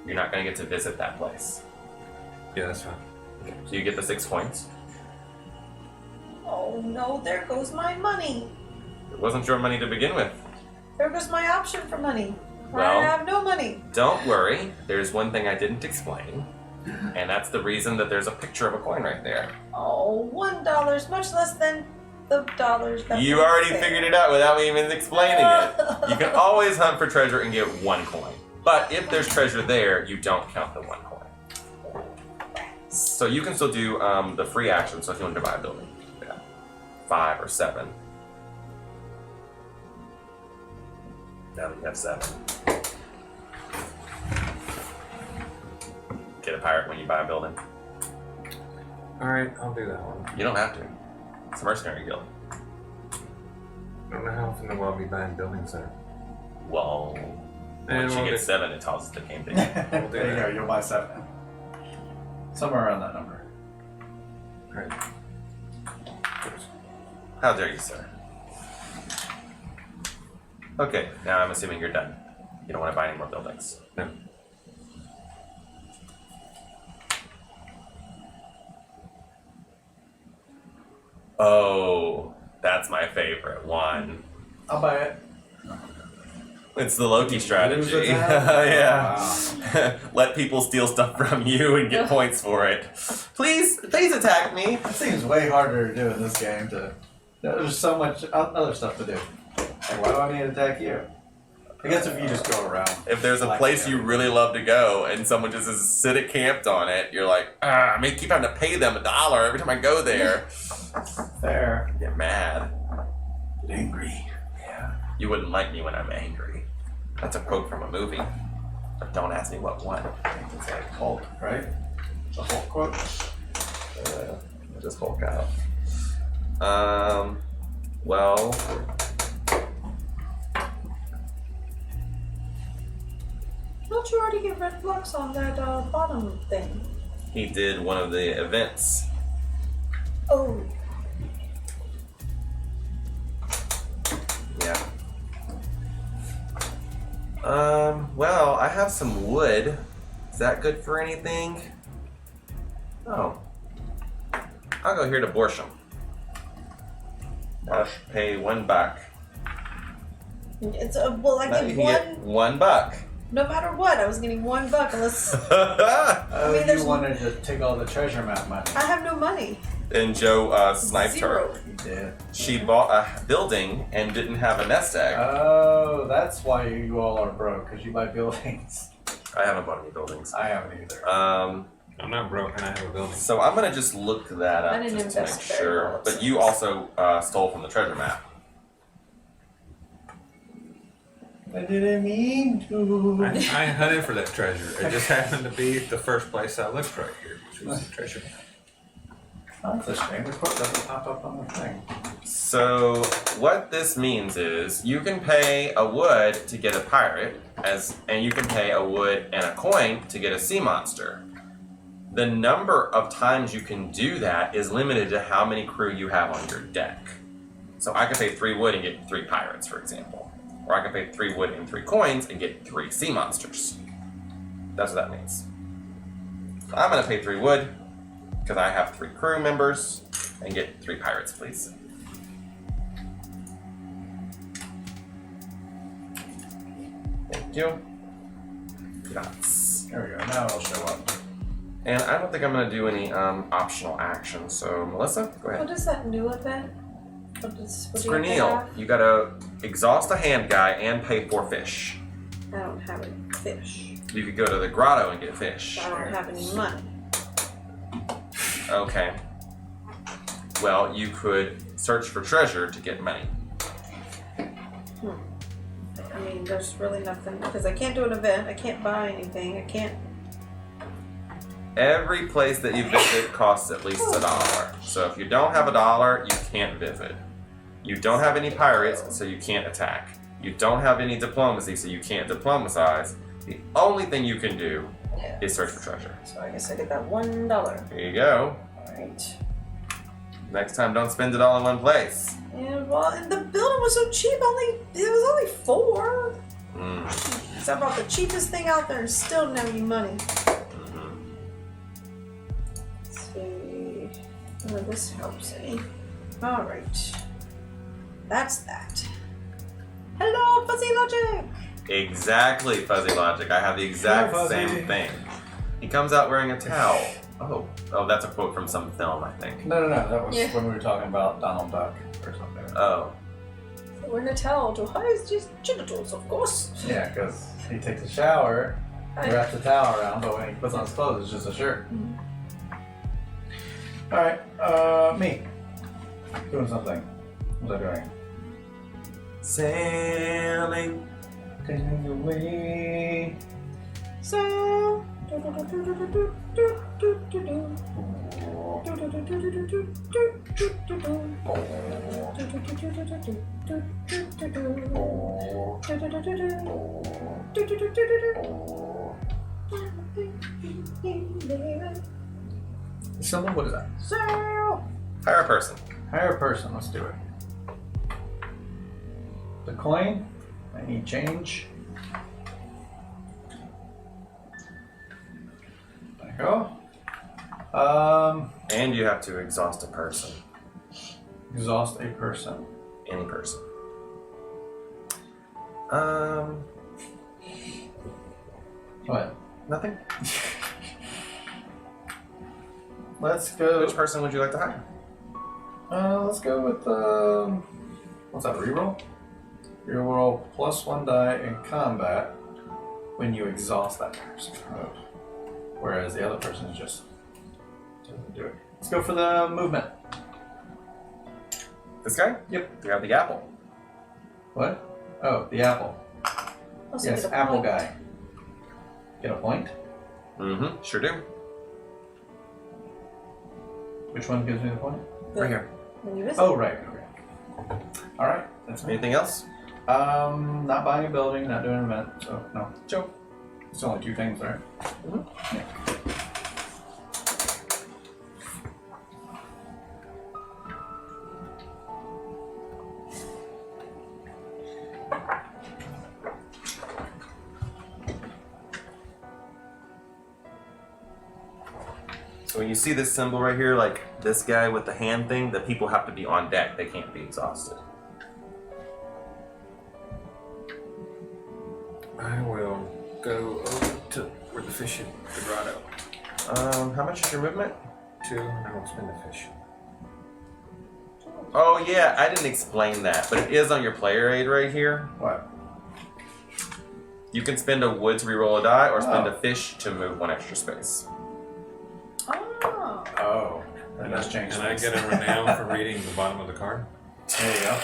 You're not going to get to visit that place. Yeah, that's fine. So you get the 6 coins. Oh no, there goes my money. It wasn't your money to begin with. There goes my option for money. Well- I have no money. Don't worry, there's one thing I didn't explain. And that's the reason that there's a picture of a coin right there. Oh, $1, much less than the dollars. That You we already pay. figured it out without me even explaining it. You can always hunt for treasure and get 1 coin. But if there's treasure there, you don't count the 1 coin. So you can still do the free action, so if you want to buy a building. Yeah. 5 or 7. Now that you have 7. Get a pirate when you buy a building. Alright, I'll do that one. You don't have to. It's a mercenary guild. I don't know how often will I be buying buildings there. Well, And once you we'll get do- 7, it tells us the game thing. There you go. You'll buy 7. Somewhere around that number. Alright. How dare you, sir? Okay, now I'm assuming you're done. You don't want to buy any more buildings. No. Oh, that's my favorite one. I'll buy it. It's the Loki strategy. Lose attack? Yeah. Let people steal stuff from you and get points for it. Please attack me. That seems way harder to do in this game. There's so much other stuff to do. Like, why do I need to attack you? I guess if you just go around. If there's a place you really love to go and someone just is sit at camped on it, you're like, I may keep having to pay them $1 every time I go there. Fair. Get mad. Get angry. Yeah. You wouldn't like me when I'm angry. That's a quote from a movie. But don't ask me what one. It's like Hulk, right? The Hulk quote. Just Hulk out. Well, Don't you already get red blocks on that bottom thing? he did one of the events. Oh. Yeah. Well, I have some wood. Is that good for anything? Oh. I'll go here to Borsham. I'll pay $1. It's a well, I Now get you can one. get $1. No matter what, I was getting $1 unless Oh, mean, there's- you wanted to take all the treasure map money. I have no money. And Joe sniped Zero. her. You did. She bought a building and didn't have a nest egg. Oh, that's why you all are broke, because you buy buildings. I haven't bought any buildings. I haven't either. I'm not broke and I have a building. So I'm gonna just look that I up didn't just to make invest very sure. well, But so- you also stole from the treasure map. I didn't mean to. I hunted for that treasure. It just happened to be the first place I looked right here, which was the treasure. Oh, that's a shame. The quote doesn't pop up on the thing. So what this means is you can pay a wood to get a pirate, and you can pay a wood and a coin to get a sea monster. The number of times you can do that is limited to how many crew you have on your deck. So I can pay 3 wood and get 3 pirates, for example. Or I can pay 3 wood and 3 coins and get 3 sea monsters. That's what that means. So I'm gonna pay 3 wood, because I have 3 crew members, and get 3 pirates, please. Thank you. Yes. There we go. Now it'll show up. And I don't think I'm gonna do any optional actions. So Melissa, go ahead. What is that new event? What do you have to Screneal, have? you gotta exhaust a hand guy and pay 4 fish. I don't have any fish. You could go to the grotto and get fish. I don't have any money. Okay. Well, you could search for treasure to get money. I mean, there's really nothing because I can't do an event. I can't buy anything. I can't. Every place that you visit costs at least $1. So if you don't have $1, you can't visit. You don't have any pirates, so you can't attack. You don't have any diplomacy, so you can't diplomatize. The only thing you can do is search for treasure. So I guess I get that $1. Here you go. Alright. Next time, don't spend it all in one place. And well, and the building was so cheap. It was only 4. So I bought the cheapest thing out there and still didn't have any money. Let's see. Oh, this helps me. Alright. That's that. Hello, Fuzzy Logic! Exactly, Fuzzy Logic. I have the exact Hello, Fuzzy. same thing. He comes out wearing a towel. Oh, that's a quote from some film, I think. No. That was Yeah. when we were talking about Donald Duck or something. Oh, We're gonna tell to hide his genitals, of course. Yeah, because he takes a shower, he wraps the towel around, but when he puts on his clothes, it's just a shirt. Alright, me. Doing something. What was I doing? sailing. Taking away. So. Someone, what is that? So. Hire a person. Hire a person, let's do it. The coin, I need change. There you go. And you have to exhaust a person. Exhaust a person. Any person. What? Nothing? Let's go. Which person would you like to hire? Let's go with what's that? Reroll. Reroll +1 die in combat when you exhaust that person. Whereas the other person is just doesn't do it. Let's go for the movement. This guy? Yep. You have the apple. What? Oh, the apple. Also Yes, get a apple point. guy. Get a point. Mm-hmm. Sure do. Which one gives me the point? Right here. When you visit. Oh, right. Okay. All right. That's me. Anything else? Not buying a building, not doing an event, so no. Joe. It's only 2 things, right? So when you see this symbol right here, like this guy with the hand thing, the people have to be on deck. They can't be exhausted. I will go over to where the fish in the grotto. How much is your movement? 2, and I will spend the fish. Oh yeah, I didn't explain that, but it is on your player aid right here. What? You can spend a wood to reroll a die, or spend Oh. a fish to move 1 extra space. Oh. Oh, that does change And I things. get a renown for reading the bottom of the card. There you go.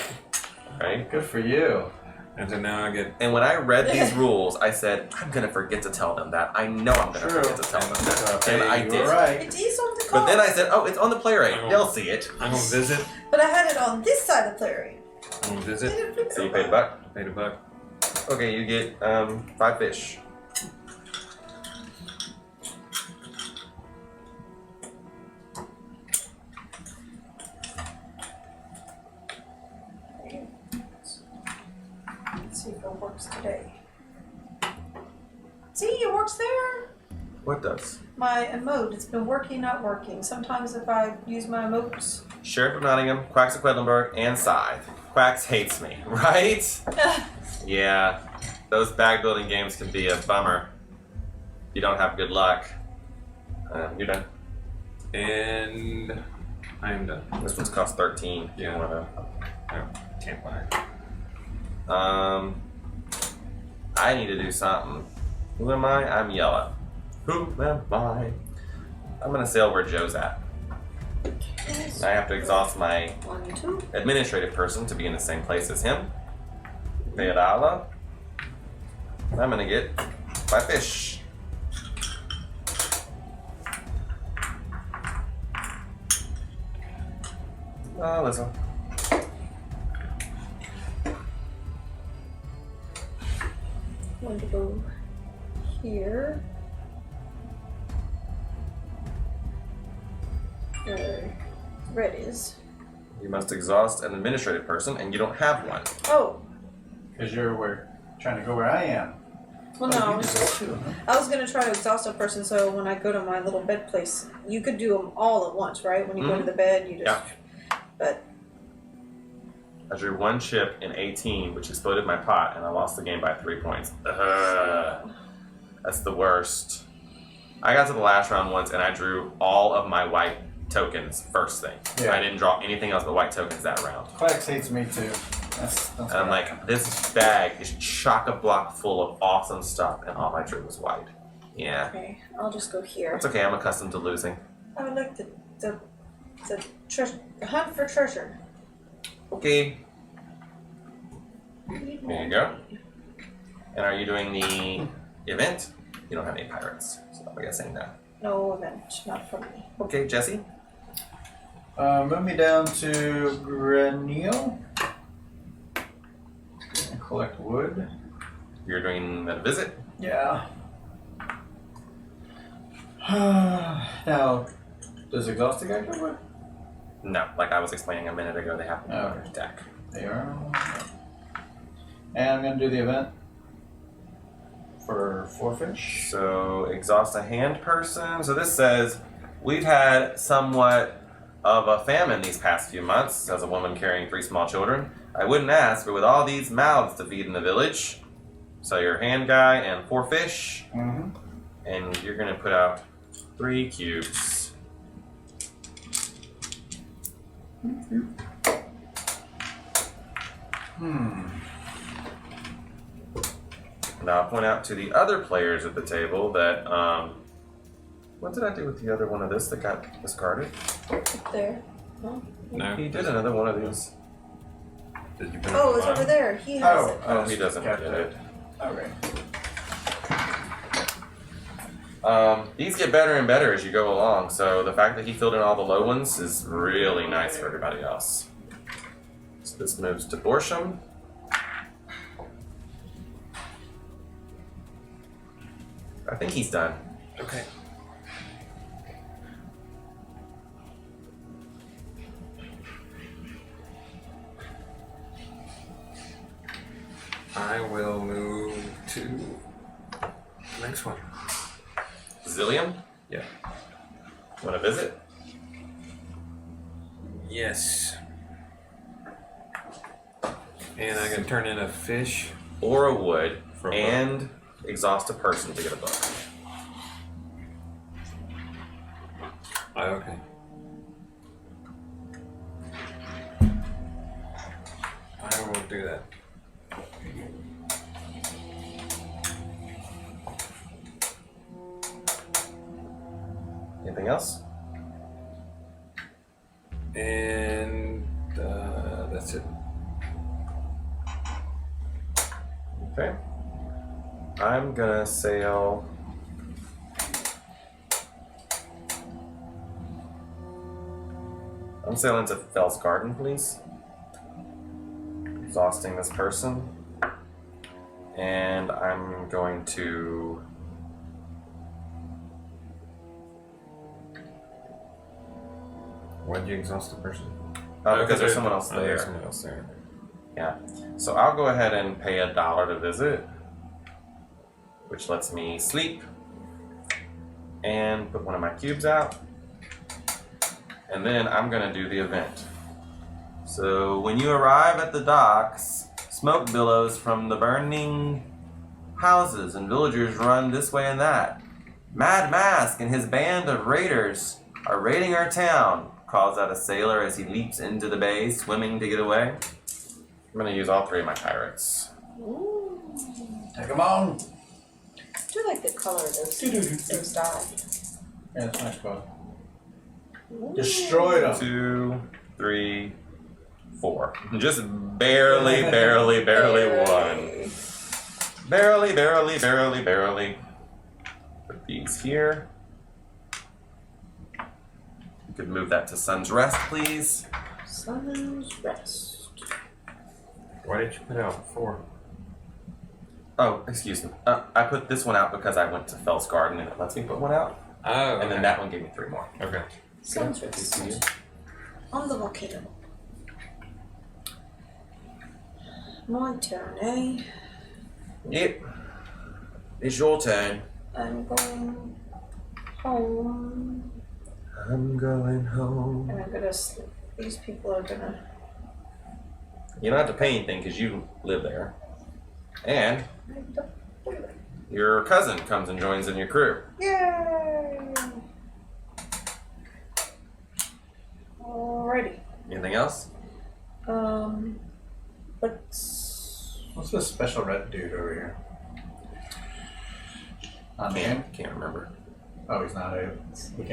Right? Good for you. And so now I get. And when I read these rules, I said, I'm gonna forget to tell them that. I know I'm gonna True. forget to tell them that. Hey, And I you did. were right. It is on the But card. then I said, oh, it's on the player aid. Oh. They'll see it. I'm gonna visit. But I had it on this side of Clary. I'm gonna visit. So you paid a buck. Paid $1. Okay, you get 5 fish. Let's see if it works today. See, it works there. What does? My emote, it's been working, not working. Sometimes if I use my emotes. Sheriff of Nottingham, Quacks of Quedlinburg, and Scythe. Quacks hates me, right? Yeah, those bag building games can be a bummer. You don't have good luck. You're done. And I'm done. This one's cost 13. Yeah. You wanna- Can't buy. I need to do something. Who am I? I'm Yellow. Who am I? I'm gonna sail where Joe's at. I have to exhaust my 1, 2. administrative person to be in the same place as him. Peadala. I'm gonna get 5 fish. Oh, listen. Going to go here. Where red is. You must exhaust an administrative person, and you don't have one. Oh, Because you're trying to go where I am. well Oh, no, I you was did just that too, huh? I was gonna try to exhaust a person so when I go to my little bed place, you could do them all at once, right? When you go to the bed, you just. Yeah. But I drew 1 chip in 18, which exploded my pot, and I lost the game by 3 points. Ugh. That's the worst. I got to the last round once, and I drew all of my white tokens first thing. Yeah. I didn't draw anything else but white tokens that round. Quacks hates me too. That's And I'm like, this bag is chock-a-block full of awesome stuff, and all I drew was white. Yeah. okay, I'll just go here. It's okay, I'm accustomed to losing. I would like the treasure, hunt for treasure. Okay, there you go. And are you doing the event? You don't have any pirates, so I'm guessing no. No event, not for me. Okay, Jesse? Move me down to Granil. And collect wood. You're doing a visit? Yeah. Now, does exhausted guy get wood? No, like I was explaining a minute ago, they have to be on Okay. their deck. They are. And I'm gonna do the event for 4 fish. So, exhaust a hand person. So this says, we've had somewhat of a famine these past few months, as a woman carrying 3 small children. I wouldn't ask, but with all these mouths to feed in the village, so your hand guy and 4 fish, Mm-hmm. and you're gonna put out 3 cubes. Now I'll point out to the other players at the table that, what did I do with the other one of this that got discarded? There. Oh, No. He did another one of these. Did you put oh it it's on? over there. He has it. Oh, he doesn't kept get it. Okay. These get better and better as you go along, so the fact that he filled in all the low ones is really nice for everybody else. So this moves to Borsham. I think he's done. Okay. I will move to the next one. Zillium? Yeah. Want to visit? Yes. And I can turn in a fish. Or a wood For a book. and exhaust a person to get a book. Oh, okay. I will do that. Anything else? And that's it. Okay. I'm gonna sail. I'm sailing to Fell's Garden, please. Exhausting this person. And I'm going to. Why did you exhaust the person? Because there's someone else Oh, there's there. someone else there. Yeah. So I'll go ahead and pay $1 to visit, which lets me sleep and put one of my cubes out. And then I'm gonna do the event. So when you arrive at the docks, smoke billows from the burning houses and villagers run this way and that. Mad Mask and his band of raiders are raiding our town, calls out a sailor as he leaps into the bay, swimming to get away. I'm gonna use all 3 of my pirates. Ooh. Take them on. I do like the color of those dyes. Yeah, it's nice, bud. Destroyed them. 2, 3, 4. Just barely won. Barely. Put these here. You could move that to Sun's Rest, please. Sun's Rest. Why did you put out 4? Oh, excuse me. I put this one out because I went to Fell's Garden and it lets me put one out. Oh, And then that one gave me 3 more. Okay. Sun's Okay. Rest. On the volcano. My turn, eh? Yep. It's your turn. I'm going home. I'm going home. And I'm gonna sleep. These people are gonna. You don't have to pay anything because you live there. And your cousin comes and joins in your crew. Yay! Alrighty. Anything else? But What's this special red dude over here? On the end? Can't remember. Oh, he's not a.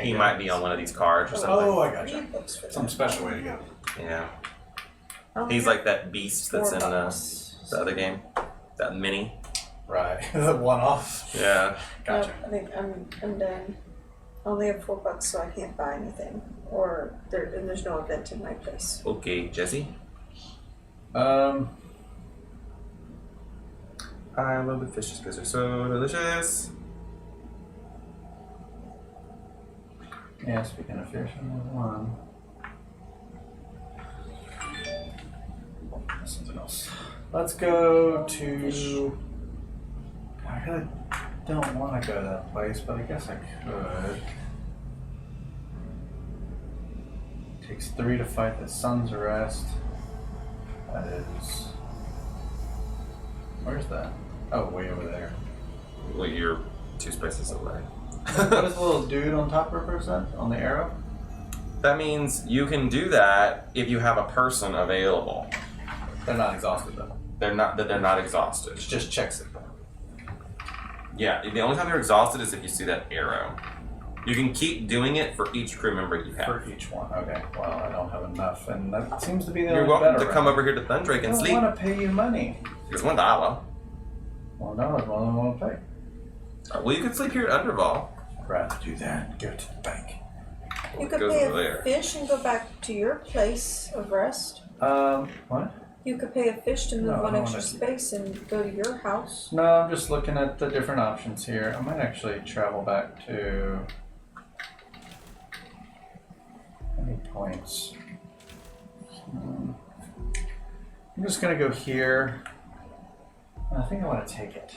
He might be on one of these cards or something. Oh, I gotcha. read books for Some that. special way to go. Yeah. I'll He's get like that beast that's in $4. the other game. That mini. Right. The one off. Yeah. Gotcha. No, I think I'm done. I only have $4, so I can't buy anything, or there's no event in my place. Okay, Jesse. I love the fishes because they're so delicious. Yeah, speaking of fish, I have one. Something else. Let's go to. I really don't want to go to that place, but I guess I could. Takes 3 to fight the Sun's Rest. That is. Where's that? Oh, way over there. Well, you're 2 spaces away. What is the little dude on top represent? On the arrow? That means you can do that if you have a person available. They're not exhausted though. They're not exhausted. It just checks it. Yeah, the only time you're exhausted is if you see that arrow. You can keep doing it for each crew member you have. For each one. Okay. Well, I don't have enough, and that seems to be the You're only welcome better to come route. over here to Thundrake I and don't sleep. want to pay you money. Here's $1. Well, no, it's more than I want to pay. Well, you could sleep here at Underval. I'd rather do that and go to the bank. You It could goes pay over a there. fish and go back to your place of rest. What? You could pay a fish to move No, I one don't extra wanna do space and go to your house. No, I'm just looking at the different options here. I might actually travel back to. Any points? I'm just gonna go here. I think I want to take it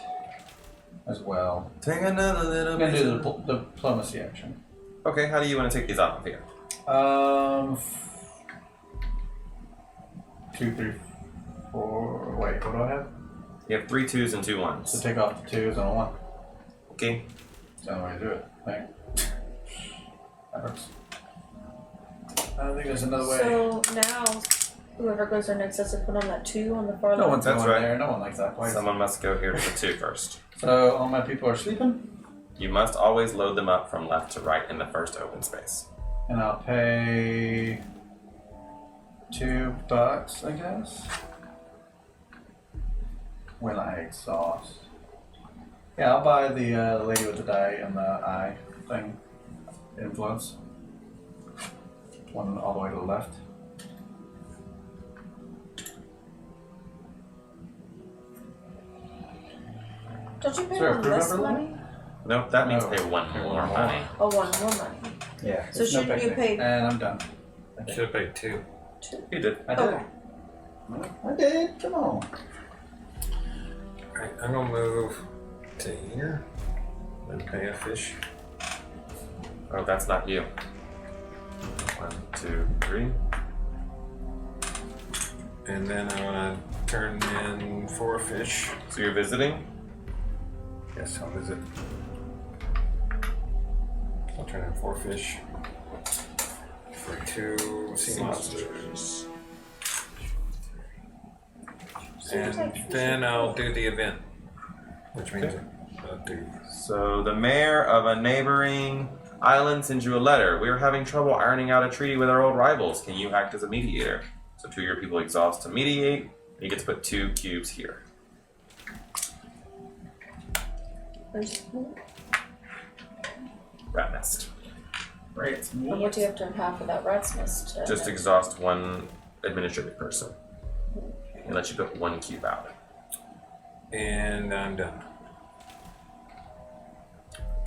as well. Take another little I'm gonna bit. do the diplomacy action. Okay, how do you want to take these off of here? 2, 3, 4. Wait, what do I have? You have 3 2s and 2 1s. So take off the 2s and a 1. Okay. That's the only way to do it. Right? That hurts. I don't think there's another way. So now, whoever goes there next has to put on that 2 on the far No left. one's That's going right. there. No one likes that place. Someone must go here to the 2 first. So all my people are sleeping, You must always load them up from left to right in the first open space. and I'll pay $2, I guess. When I exhaust. Yeah, I'll buy the lady with the die and the eye thing. Influence. One all the way to the left. Don't you pay Sure, one remember less that? money? Nope, that means No. pay 1 more money. Oh, 1 more money. Yeah. So shouldn't you pay- And I'm done. Should have paid 2. 2. You did. I did. Okay. I did. Come on. Alright, I'm gonna move to here and pay a fish. Oh, that's not you. 1, 2, 3. And then I'm gonna turn in 4 fish. So you're visiting? Yes, I'll visit. I'll turn in 4 fish for 2 sea monsters. And then I'll do the event, which means I'll do. So the mayor of a neighboring island sends you a letter. We are having trouble ironing out a treaty with our old rivals. Can you act as a mediator? So 2 of your people exhaust to mediate. You get to put 2 cubes here. Rat nest. Right. And what do you have to have half of that rat's nest? Just exhaust 1 administrative person. And let you put 1 cube out. And I'm done.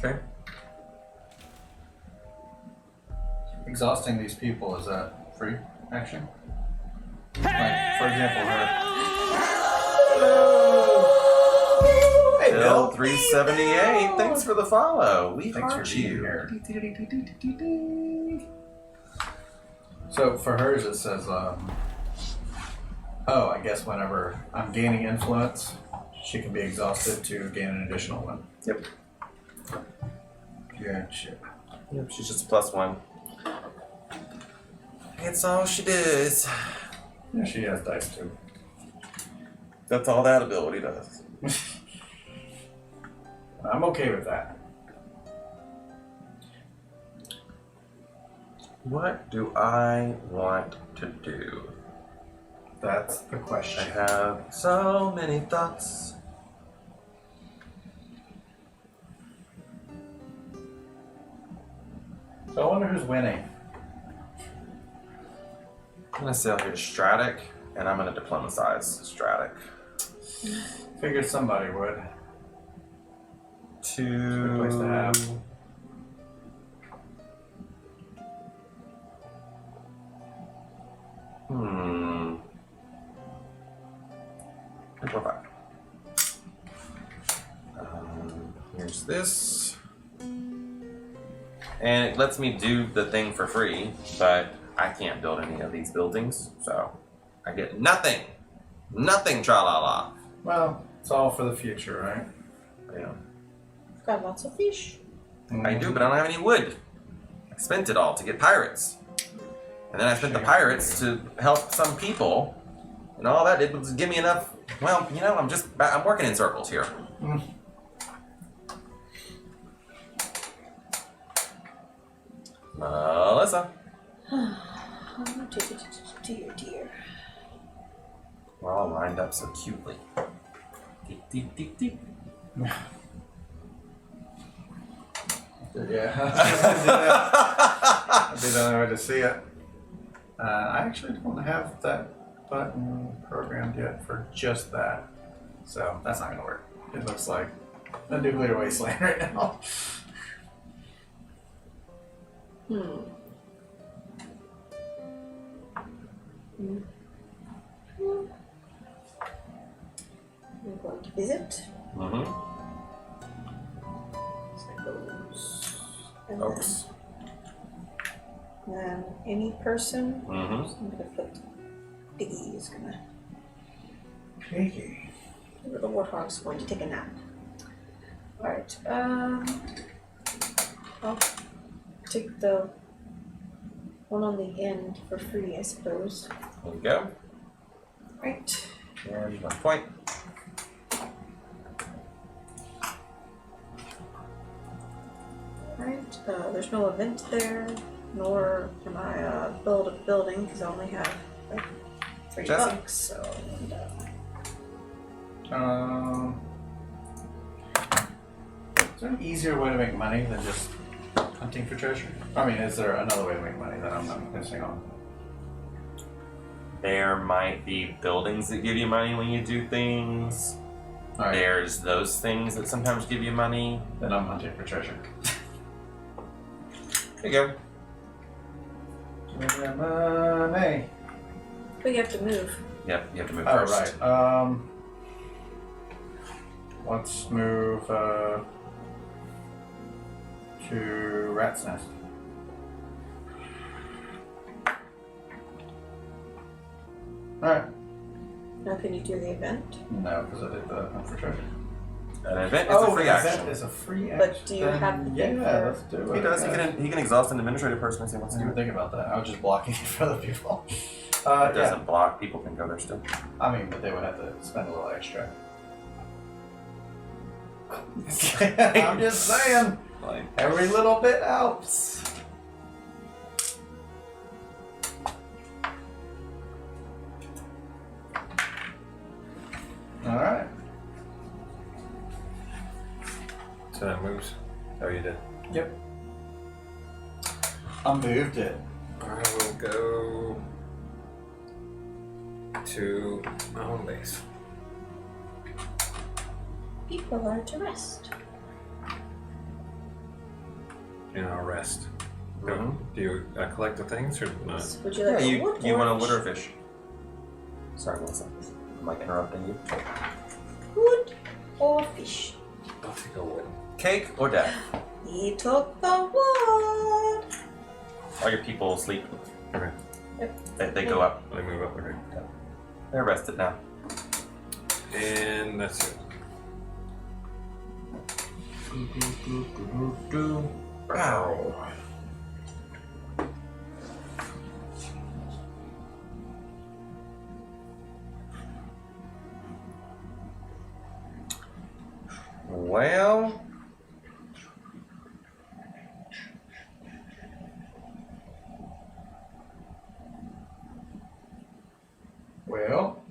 Okay. Exhausting these people, is that free action? Like, for example, her. Hey, Bill 378, thanks for the follow. We Thanks for heart being you. here. So for hers, it says, oh, I guess whenever I'm gaining influence, she can be exhausted to gain an additional one. Yep. Good shit. Yep, she's just a +1. It's all she does. Yeah, she has dice too. That's all that ability does. I'm okay with that. What do I want to do? That's the I question. have so many thoughts. So I wonder who's winning. I'm gonna sail here to Stratic, and I'm gonna diplomatize Stratic. Figured somebody would. Two. Good place to have. Hmm. 2, 4, 5. Here's this. And it lets me do the thing for free, but I can't build any of these buildings, so I get nothing. Nothing, tra-la-la. Well, it's all for the future, right? Yeah. I've got lots of fish. I do, but I don't have any wood. I spent it all to get pirates. And then I spent the pirates to help some people. And all that did was give me enough. Well, you know, I'm working in circles here. Mm. Melissa. Dear, dear. We're all lined up so cutely. Deep, deep, deep, deep. Yeah. I'd be the only way to see it. I actually don't have that button programmed yet for just that. So that's not going to work. It looks like a nuclear wasteland right now. We're going to visit. Mm-hmm. So it goes. And Oops. then any person. Mm-hmm. So I'm gonna put Piggy is gonna. Piggy. The little warthog's going to take a nap. Alright, I'll take the one on the end for free, I suppose. There you go. Right. There's 1 point. Right, there's no event there, nor can I build a building because I only have like $3, Jesse? so. Is there an easier way to make money than just hunting for treasure? I mean, is there another way to make money that I'm not missing on? There might be buildings that give you money when you do things. Alright, There's those things that sometimes give you money. then I'm hunting for treasure. There you go. Money. But you have to move. Yep, you have to move Oh, first. right. Let's move to Rat's Nest. Alright. Now can you do the event? No, because I did the hunt for treasure. An event is a free the action. event is a free action. But do you have the thing Yeah, for- let's do it. He does. He can exhaust an administrative person if he wants I to do didn't it. think about that. I was just blocking it for other people. It Yeah. doesn't block. People can go there still. I mean, but they would have to spend a little extra. I'm just saying, Like, every little bit helps. All right. So that moves. Oh, you did. Yep. I moved it. I will go to my home base. People are to rest. And I'll rest. Mhm. Do you collect the things or not? Would you yeah, like a you wood want a torch? wood or fish? Sorry, Melissa. I'm like interrupting you. Wood or fish? I'll take a wood. Cake or death? He took the wood. All your people sleep. Okay. They go up. Let me move up. Okay. They're rested now. And that's it. Wow. Well, Well,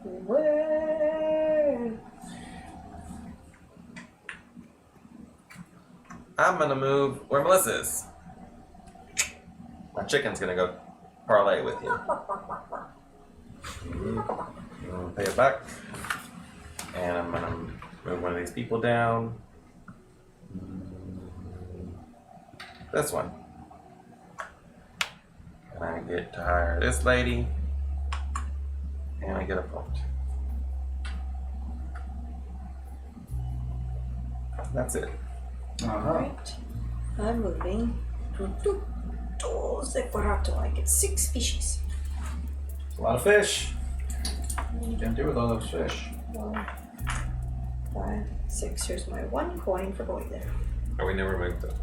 Where? I'm gonna move where Melissa is. My chicken's gonna go parlay with you. Pay it back. And I'm gonna move one of these people down. This one. And I get to hire this lady. And I get a point. That's it. Alright. I'm moving to Separato. I get 6 fishes. a lot of fish. What you can do with all those fish? 1, 5, 6. Here's my 1 coin for going there. Oh, we never moved though.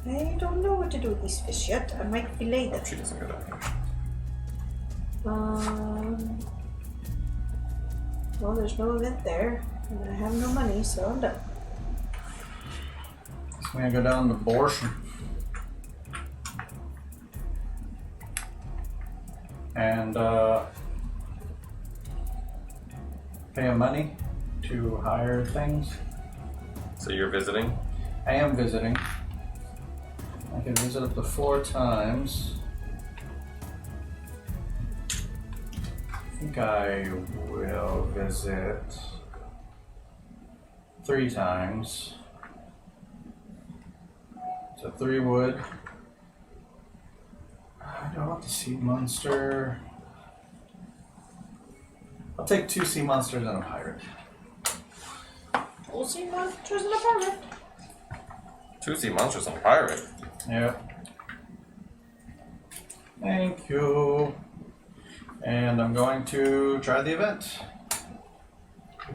I don't know what to do with these fish yet. I might fillet them. Oh, she doesn't go down here. Well, there's no event there, and I have no money, so I'm done. So I'm gonna go down to Borscht and pay him money to hire things. So you're visiting? I am visiting. I can visit up to 4 times. I think I will visit 3 times. So 3 wood. Do I want the sea monster? I'll take 2 sea monsters and a pirate. We'll see monsters in a pirate. 2 sea monsters and a pirate. Yep. Thank you. And I'm going to try the event.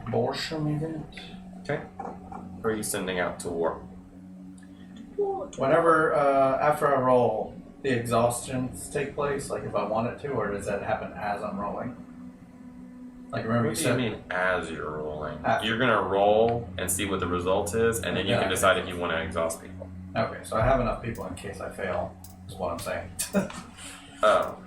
Abortion event. Okay. Who are you sending out to war? Whenever, after I roll, the exhaustions take place, like if I want it to, or does that happen as I'm rolling? Like remember What you do you said mean as you're rolling? After. You're gonna roll and see what the result is, and then you Yeah. can decide if you want to exhaust people. Okay, so I have enough people in case I fail, is what I'm saying. Oh.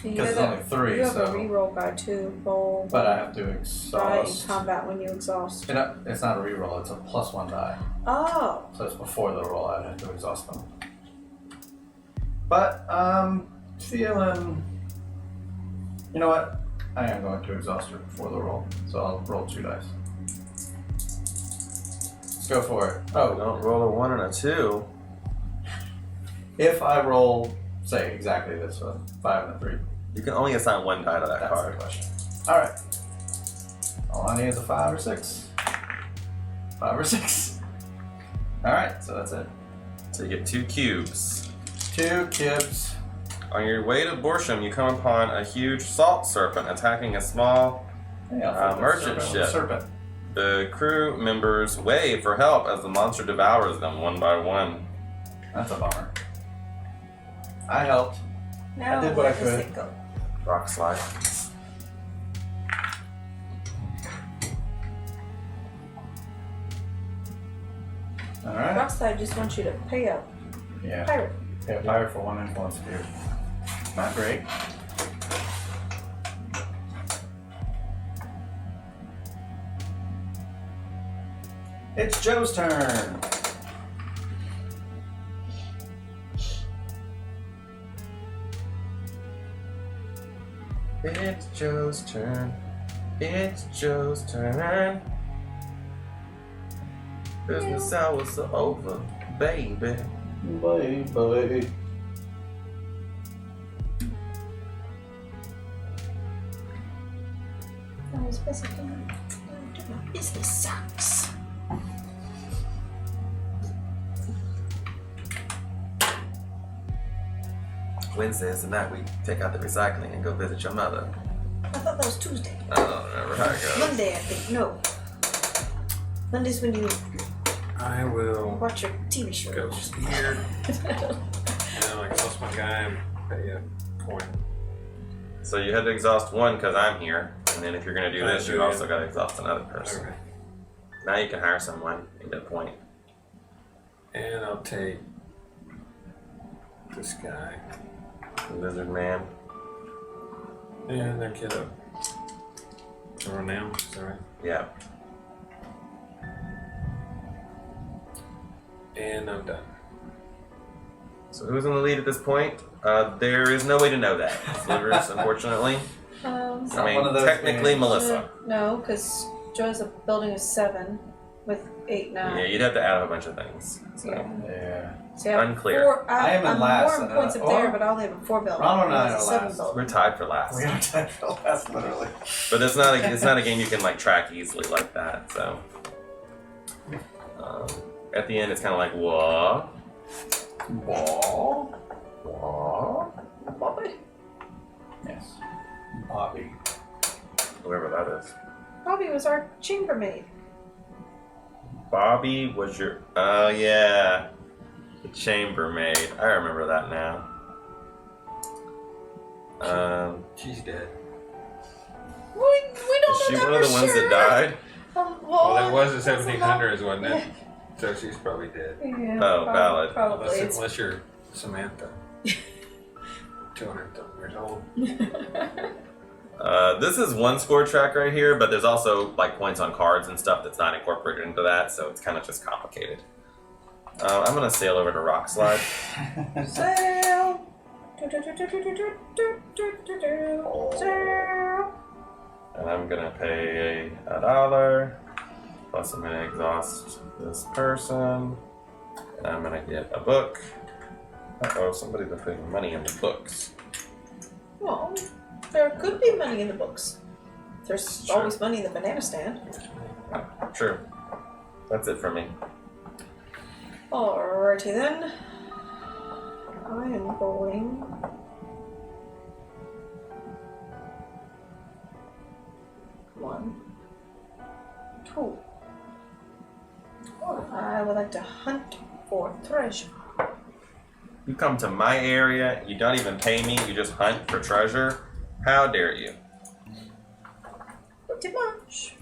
Because it's only 3, You have so. a reroll guy too. Roll. But I have to Die in exhaust. combat when you exhaust. It's not a reroll, it's a +1 die. Oh. So it's before the roll, I'd have to exhaust them. But I'm feeling. You know what? I am going to exhaust her before the roll, so I'll roll 2 dice. Let's go for it. Oh, Don't roll a 1 and a 2. if I roll, say exactly this one, 5 and a 3, You can only assign 1 die to that that's card. the question. Alright. All I need is a 5 or 6. 5 or 6. Alright, so that's it. So you get 2 cubes. 2 cubes. On your way to Borsham, you come upon a huge salt serpent attacking a small Hey, I'll flip the merchant serpent with a ship. serpent. The crew members wave for help as the monster devours them one by one. That's a bummer. I helped. Now did what I where does could. it go? Rock slide. Alright. Rockside just wants you to pay a Yeah. pirate. Pay a pirate for 1 influence cube. Not great. It's Joe's turn. It's Joe's turn. It's Joe's turn. Business hours are over, baby. Bye. I was basically business sucks. Wednesday is the night we take out the recycling and go visit your mother. I thought that was Tuesday. I don't remember how it goes. Monday, I think. No. Monday's when you I will watch your TV show. go here. And I toss my guy and pay a coin. So you had to exhaust 1 because I'm here, and then if you're gonna do this, you also gotta exhaust another person. Okay. Now you can hire someone and get a point. And I'll take this guy. Lizard man. And then get a renown, is that right? Yeah. And I'm done. So who's in the lead at this point? There is no way to know that. Slivers, unfortunately. It's I not mean, one of those technically games. Melissa. No, because Joe's a building of 7 with 8, 9. Yeah, you'd have to add a bunch of things. So. Yeah. So I have Unclear. 4, I am in I'm last, more in and, points up or- there, but I only have a 4 building. Ronald and I It's a are 7 last. building. We're tied for last. We are tied for last, literally. But it's not a game you can like track easily like that. So at the end, it's kind of like what? Ball. What? Bobby. Yes. Bobby. Whoever that is. Bobby was our chambermaid. Bobby was your. Oh yeah, the chambermaid. I remember that now. She's dead. We don't Is she know one of the for ones sure. that died? Well, it was the that's a lot- 1700s, wasn't it? So she's probably dead. Yeah, Oh, valid. Probably. Unless you're Samantha. 200 years old. This is one score track right here, but there's also like points on cards and stuff that's not incorporated into that, so it's kind of just complicated. I'm gonna sail over to Rock Slide. Sail. Sail. And I'm gonna pay $1. Plus I'm gonna exhaust this person. And I'm gonna get a book. Uh-oh, somebody's been putting money into books. Well, there could be money in the books. There's Sure. always money in the banana stand. True. That's it for me. Alrighty then. I am going. One, two. I would like to hunt for treasure. You come to my area, you don't even pay me, you just hunt for treasure? How dare you? Pretty much.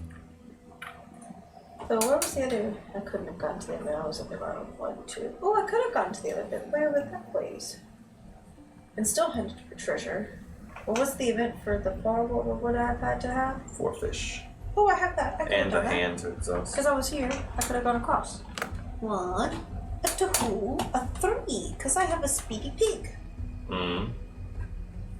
So where was the other? I couldn't have gotten to the other. I was at around 1, 2. Oh, I could have gotten to the other bit. Where was that place? And still hunted for treasure. What was the event for the bar? What would I have had to have? 4 fish. Oh, I have that. I could have And done a that. hand to exhaust. Because I was here, I could have gone across. 1, a 2, a 3. Because I have a speedy pig. Mm.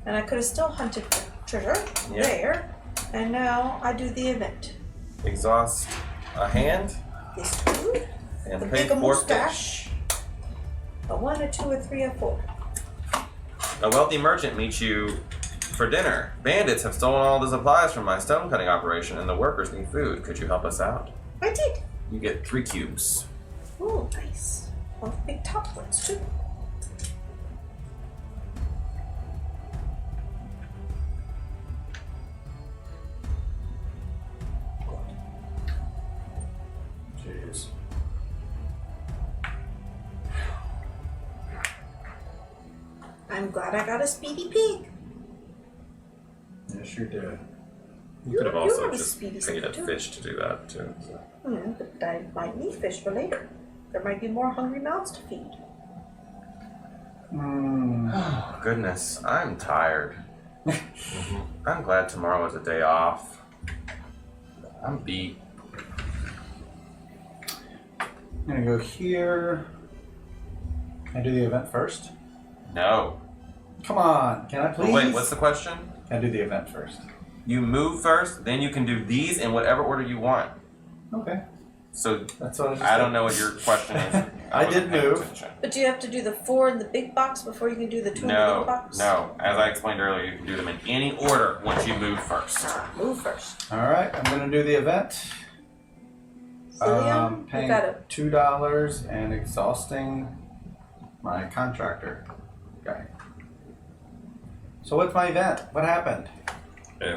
And I could have still hunted for treasure Yeah. there. And now I do the event. Exhaust a hand This 2. and The pay big 4 mustache. fish. A 1, a 2, a 3, a 4. A wealthy merchant meets you for dinner. Bandits have stolen all the supplies from my stone cutting operation and the workers need food. Could you help us out? I did. You get 3 cubes. Oh, nice. Well, the big top ones too. Jeez. I'm glad I got a speedy pig. Yes, you did. You could have You also have a just speedy paid a too. fish to do that too. So. But I might need fish for later. There might be more hungry mouths to feed. Oh, goodness, I'm tired. I'm glad tomorrow is a day off. I'm beat. I'm gonna go here. Can I do the event first? No. Come on, can I please? Oh, wait, what's the question? Can I do the event first? You move first, then you can do these in whatever order you want. Okay, So that's what I just I don't did. know what your question is. I wasn't did paying move. attention. But do you have to do the 4 in the big box before you can do the 2 in the little No, box? no. As I explained earlier, you can do them in any order once you move first. Ah, move first. All right, I'm gonna do the event. Cillian, you Paying got it. $2 and exhausting my contractor guy. So what's my event? What happened?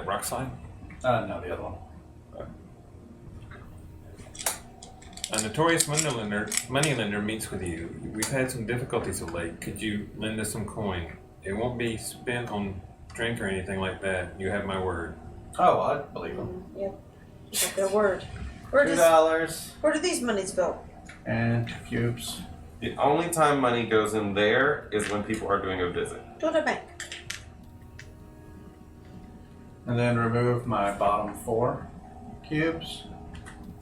Rock slide. No, the other one. A notorious moneylender meets with you. We've had some difficulties of late. Could you lend us some coin? It won't be spent on drink or anything like that. You have my word. Oh, I believe him. Yep. You got their word. Where do these monies go? And 2 cubes. The only time money goes in there is when people are doing a visit. To the bank. And then remove my bottom 4 cubes.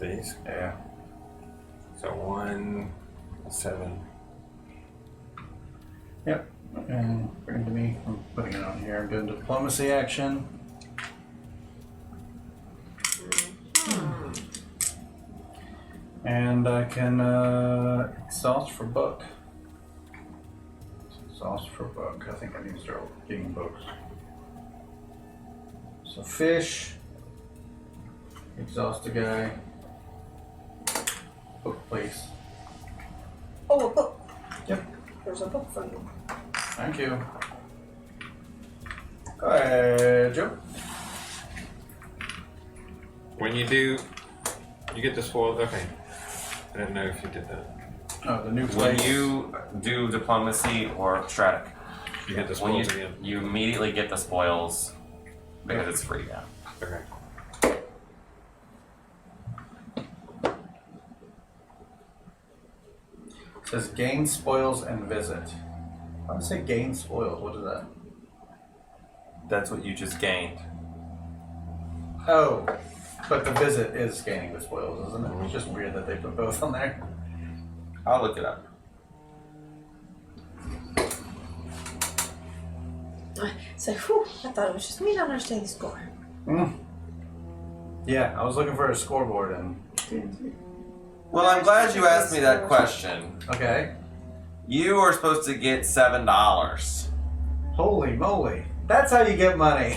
These. Yeah. So 1, 7. Yep. And bring it to me. I'm putting it on here. I'm doing diplomacy action. And I can exhaust for book. Exhaust for book. I think I need to start getting books. So fish. Exhaust a guy. Book, please. Oh, a book. Yep. There's a book for you. Thank you. Go ahead, Joe. When you do, you get the spoiled. Okay. I didn't know if you did that. Oh, the new When place. you do diplomacy or strategy, You get the when spoils again. you immediately get the spoils because it's free now. Okay. It says gain spoils and visit. Why does it say gain spoils? What is that? That's what you just gained. Oh, but the visit is gaining the spoils, isn't it? It's just weird that they put both on there. I'll look it up. So, whew, I thought it was just me not understanding the score. Yeah, I was looking for a scoreboard and. Well, I'm glad you asked me that question. Okay. You are supposed to get $7. Holy moly. That's how you get money.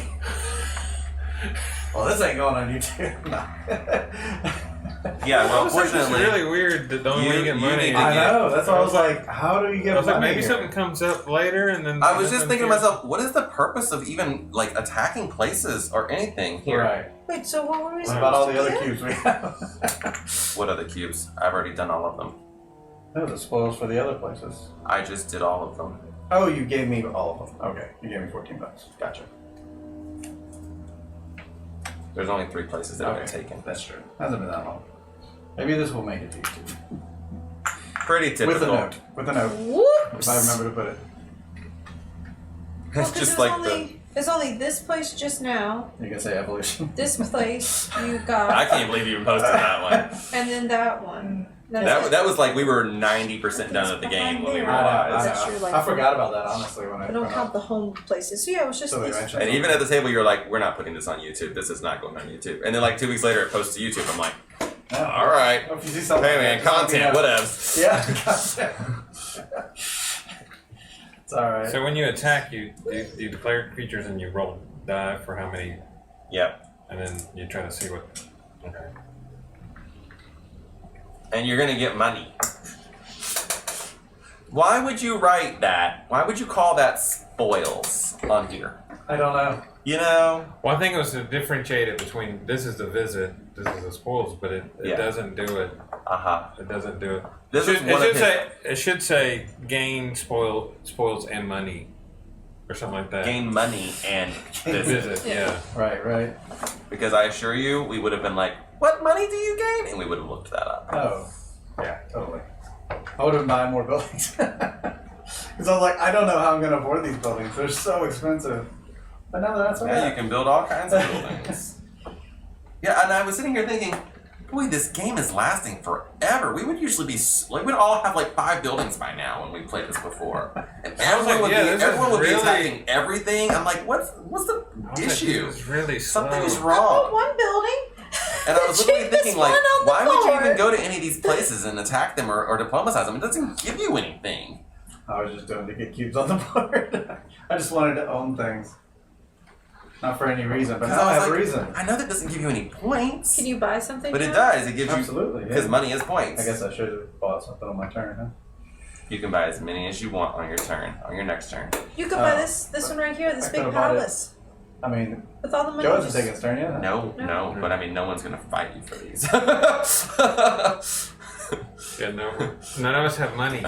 Well, this ain't going on YouTube. Yeah, well, It's fortunately, really weird that the only way you get you money. need to I get- know. That's why I was like, how do you get I was money? like, maybe here? something comes up later, and then I was just thinking to myself, what is the purpose of even like attacking places or anything here? Right. Wait, so what were we What supposed about all to the other get? cubes we have? What other cubes? I've already done all of them. No, the spoils for the other places. I just did all of them. Oh, you gave me all of them. Okay, you gave me $14. Gotcha. There's only 3 places that have been Okay. taken. That's true. Hasn't been that long. Maybe this will make it to YouTube. Pretty typical. With a note. With a note. Whoops! If I remember to put it. Well, It's 'cause just there's like only, there's only this place just now, You can say evolution. this place you I got, can't believe you posted that one. and then that one. That's it. That was like we were 90% done with the game when we I realized. That's true, like- I forgot about that, honestly, when I I don't count the home places. So yeah, it was just So they this. mentioned And even at the table, you're like, we're not putting this on YouTube. This is not going on YouTube. And then like 2 weeks later, it posts to YouTube. I'm like, all right. If you see something, Hey man, just let me content, know. whatevs. Yeah, gotcha. It's alright. So when you attack, you declare creatures and you roll die for how many, Yep. and then you try to see what. Okay. And you're gonna get money. Why would you write that? Why would you call that spoils on here? I don't know. You know? Well, I think it was to differentiate it between this is the visit, this is the spoils, but it Yeah. doesn't do it. Uh-huh. It doesn't do it. This it is should, one of his it should say gain spoils and money, or something like that. gain money and visit. Visit, yeah. Right. Because I assure you, we would have been like, what money do you gain? And we would have looked that up. Oh. Yeah, totally. I would have bought more buildings. Because I was like, I don't know how I'm going to afford these buildings. They're so expensive. But now that's okay. Yeah, you can build all kinds of buildings. Yeah, and I was sitting here thinking, boy, this game is lasting forever. We would usually be like, we'd all have like 5 buildings by now when we played this before, and everyone would yeah, be this is everyone would be really- attacking everything. I'm like, what's the issue? It's really slow. Something is Oh, wrong. one building. And I was literally Cheapest thinking, like, one on the why would you floor. even go to any of these places and attack them or diplomatize them? It doesn't give you anything. I was just doing to get cubes on the board. I just wanted to own things. Not for any reason, but 'Cause now I was have a like, reason. I know that doesn't give you any points, Can you buy something? but it now? does. It gives you Absolutely. because Yeah. money is points. I guess I should have bought something on my turn, huh? You can buy as many as you want on your turn, on your next turn. You could buy Oh. this one right here, this I big could've bought it. palace I mean, with all the money. Joe hasn't taken his turn yet. No, No. no, but I mean, no one's gonna fight you for these. Yeah, no, none of us have money.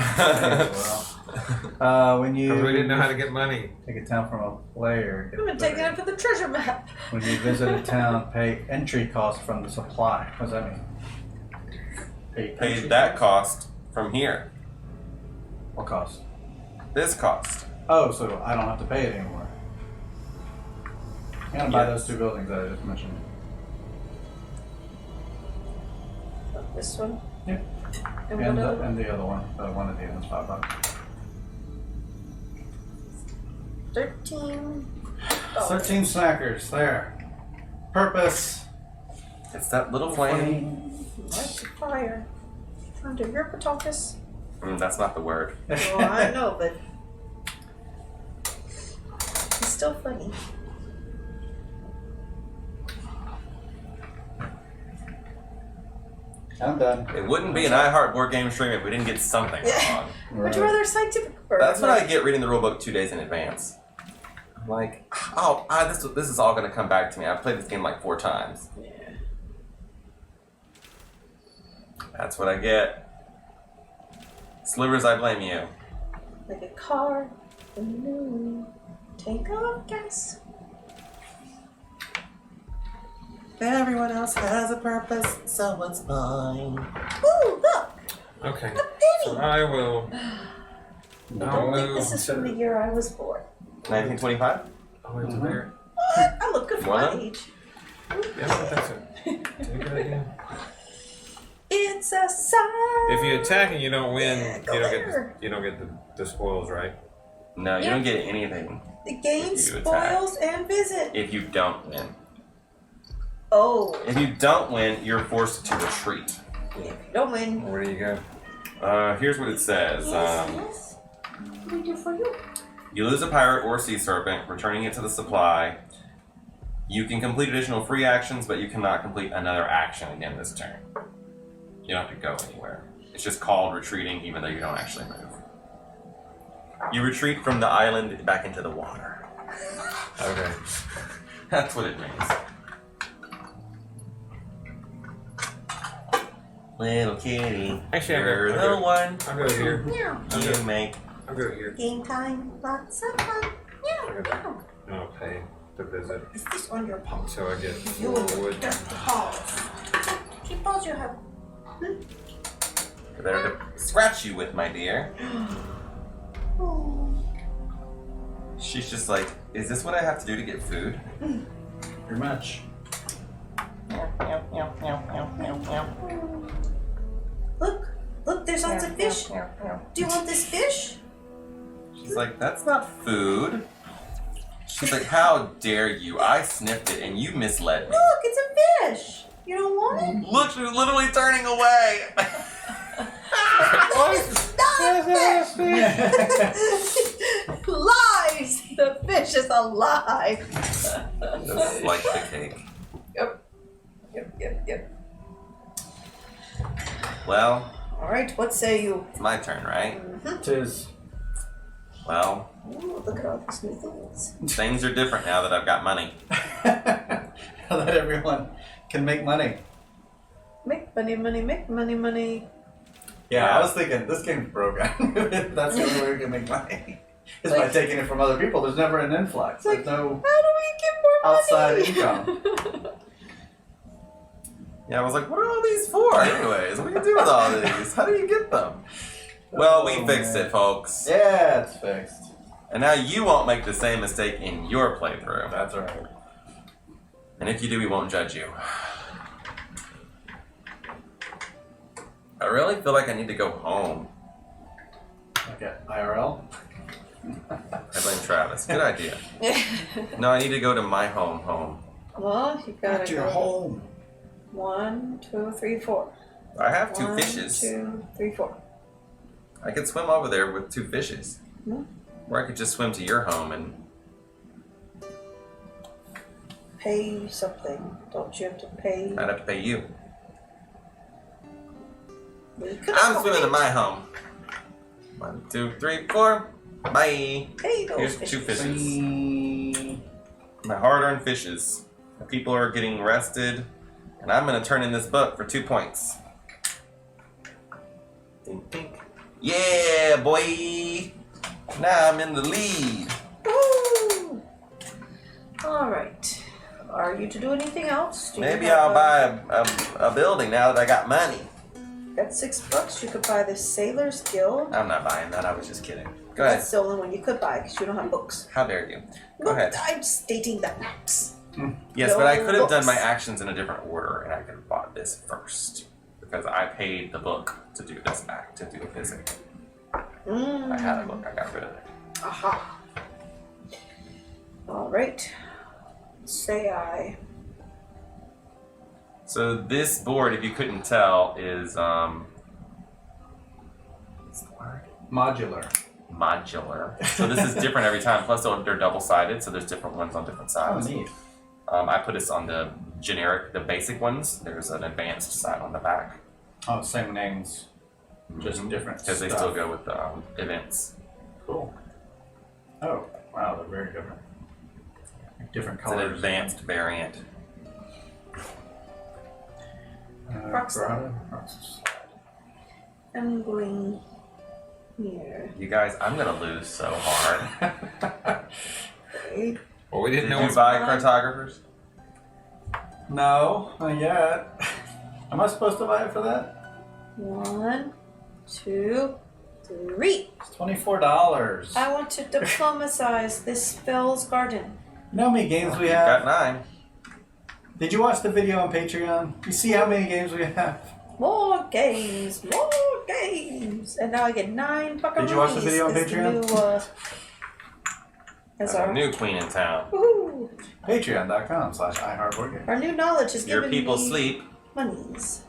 Well, when you Because we didn't know how to get money. take a town from a player, I'm gonna take it up to the treasure map. when you visit a town, pay entry costs from the supply. What does that mean? Pay Pay entry that costs? cost from here. What cost? This cost. Oh, so I don't have to pay it anymore. I'm gonna buy Yes. those 2 buildings that I just mentioned. This one. Yeah. And And what other the, one? and the other one. The one at the end is $5. 13. 13 snackers. There. Purpose. It's that little flame. Light the fire. Under your potatoes. That's not the word. Well, I know, but it's still funny. I'm done. It wouldn't be an iHeart board game stream if we didn't get something wrong. Would you rather scientific? Or That's what I like- get reading the rulebook 2 days in advance. I'm like, oh, this is all gonna come back to me. I've played this game like 4 times. Yeah. That's what I get. Slivers, I blame you. Like a car. Ooh. Take off gas. Everyone else has a purpose, so it's mine. Ooh, look! Okay. A So penny! I will. I I'll don't think move this is from the to. year I was born. 1925? Oh, it's there. What? I look good for my What? age. Yeah, that's it. Take it again. It's a sign. If you attack and you don't win, Yeah, go you don't there. get the spoils, right? No, you Yeah. don't get anything The game If you attack. spoils and visit. if you don't win. Oh, If you don't win, you're forced to retreat. if you don't win. Where do you go? Here's what it says. Yes. What do we do for you? You lose a pirate or sea serpent, returning it to the supply. You can complete additional free actions, but you cannot complete another action again this turn. You don't have to go anywhere. It's just called retreating, even though you don't actually move. You retreat from the island back into the water. Okay. That's what it means. Little kitty, Actually, you're the one. I'll go here. You make. I'll go here. Game time, lots of fun. I'll pay to visit. Is this on your paw? So I get You 4 wood. just paws. Keep paws you have. They're there to scratch you with, my dear. Oh. She's just like, is this what I have to do to get food? Pretty much. Look, there's lots of fish. Do you want this fish? She's like, that's not food. She's like, how dare you? I sniffed it and you misled me. Look, it's a fish. You don't want it? Look, she's literally turning away. It's not fish. Lies. The fish is alive. Just like the cake. Yep. Well, All right, what say you? it's my turn, right? Tis. Well, Ooh, look at all these new things. things are different now that I've got money. That everyone can make money. Make money, make money. Yeah, I was thinking this game's broken. That's the only way we can make money. Is by Like- taking it from other people. There's never an influx. Like- There's no How do we get more outside money? income. Yeah, I was like, what are all these for anyways? What do you do with all these? How do you get them? Well, we fixed it, folks. Yeah, it's fixed. And now you won't make the same mistake in your playthrough. That's alright. And if you do, we won't judge you. I really feel like I need to go home. Okay, IRL. I blame Travis. Good idea. No, I need to go to my home. Well, you gotta Back to your go. home. 1, 2, 3, 4. I have 2 1, fishes. 2, 3, 4. I could swim over there with 2 fishes. Hmm? Or I could just swim to your home and... Pay something. Don't you have to pay? I'd have to pay you. I'm I'm swimming to my home. 1, 2, 3, 4. Bye. Pay those Here's fish. 2 fishes. Bing. My hard-earned fishes. The people are getting rested, and I'm gonna turn in this book for 2 points. Think, think. Yeah, boy! Now I'm in the lead. Woo! All right. Are you to do anything else? Do you Maybe have I'll buy a building now that I got money. At $6, you could buy the Sailor's Guild. I'm not buying that. I was just kidding. Go ahead. That's the only one you could buy because you don't have books. How dare you? Go Look, ahead. I'm stating the facts. Yes, but I No could have done my books. actions in a different order, and I could have bought this first because I paid the book to do this act, to do a visit. I had a book. I got rid of it. Aha. All right. Say I. So this board, if you couldn't tell, is what's the word? Modular. Modular. So this is different every time. Plus, they're double-sided, so there's different ones on different Oh, sides. neat. I put this on the generic, the basic ones. There's an advanced side on the back. Oh, same names, just different Because they stuff. still go with the events. Cool. Oh, wow, they're very different. Different It's an colors. advanced variant. Roxanne. Roxanne. I'm going here. You guys, I'm gonna lose so hard. Okay. Well, we didn't Did know you what buy cartographers? No, not yet. Am I supposed to buy it for that? 1, 2, 3. It's $24. I want to diplomatize this Phil's garden. You know how many games we You've have? got 9. Did you watch the video on Patreon? You see how many games we have? More games, more games. And now I get 9 buckaroonies. Did you watch the video on as the Patreon? New, as I'm a our, new queen in town. woohoo, Patreon.com/iHeartBoardGame. our new knowledge is Your giving people me sleep. monies.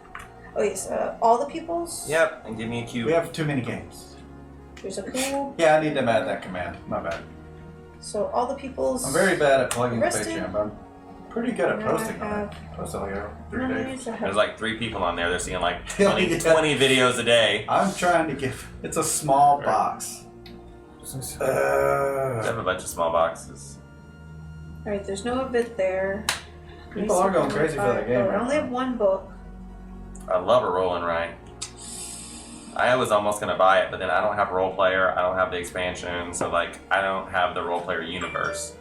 Oh yes, all the peoples? Yep, and give me a cube. We have too many games. There's a pool. Yeah, I need to add that command. My bad. So all the peoples. I'm very bad at plugging the Rested. Patreon, but I'm pretty good at Now I posting on it. Posted like every 3 days. There's like 3 people on there. They're seeing like Yeah. 20 videos a day. I'm trying to give. It's a small box. I have a bunch of small boxes. Alright, there's no event there. People are going crazy for that game. I only have one book. I love a roll and write. I was almost gonna buy it, but then I don't have role player. I don't have the expansion, so like I don't have the role player universe.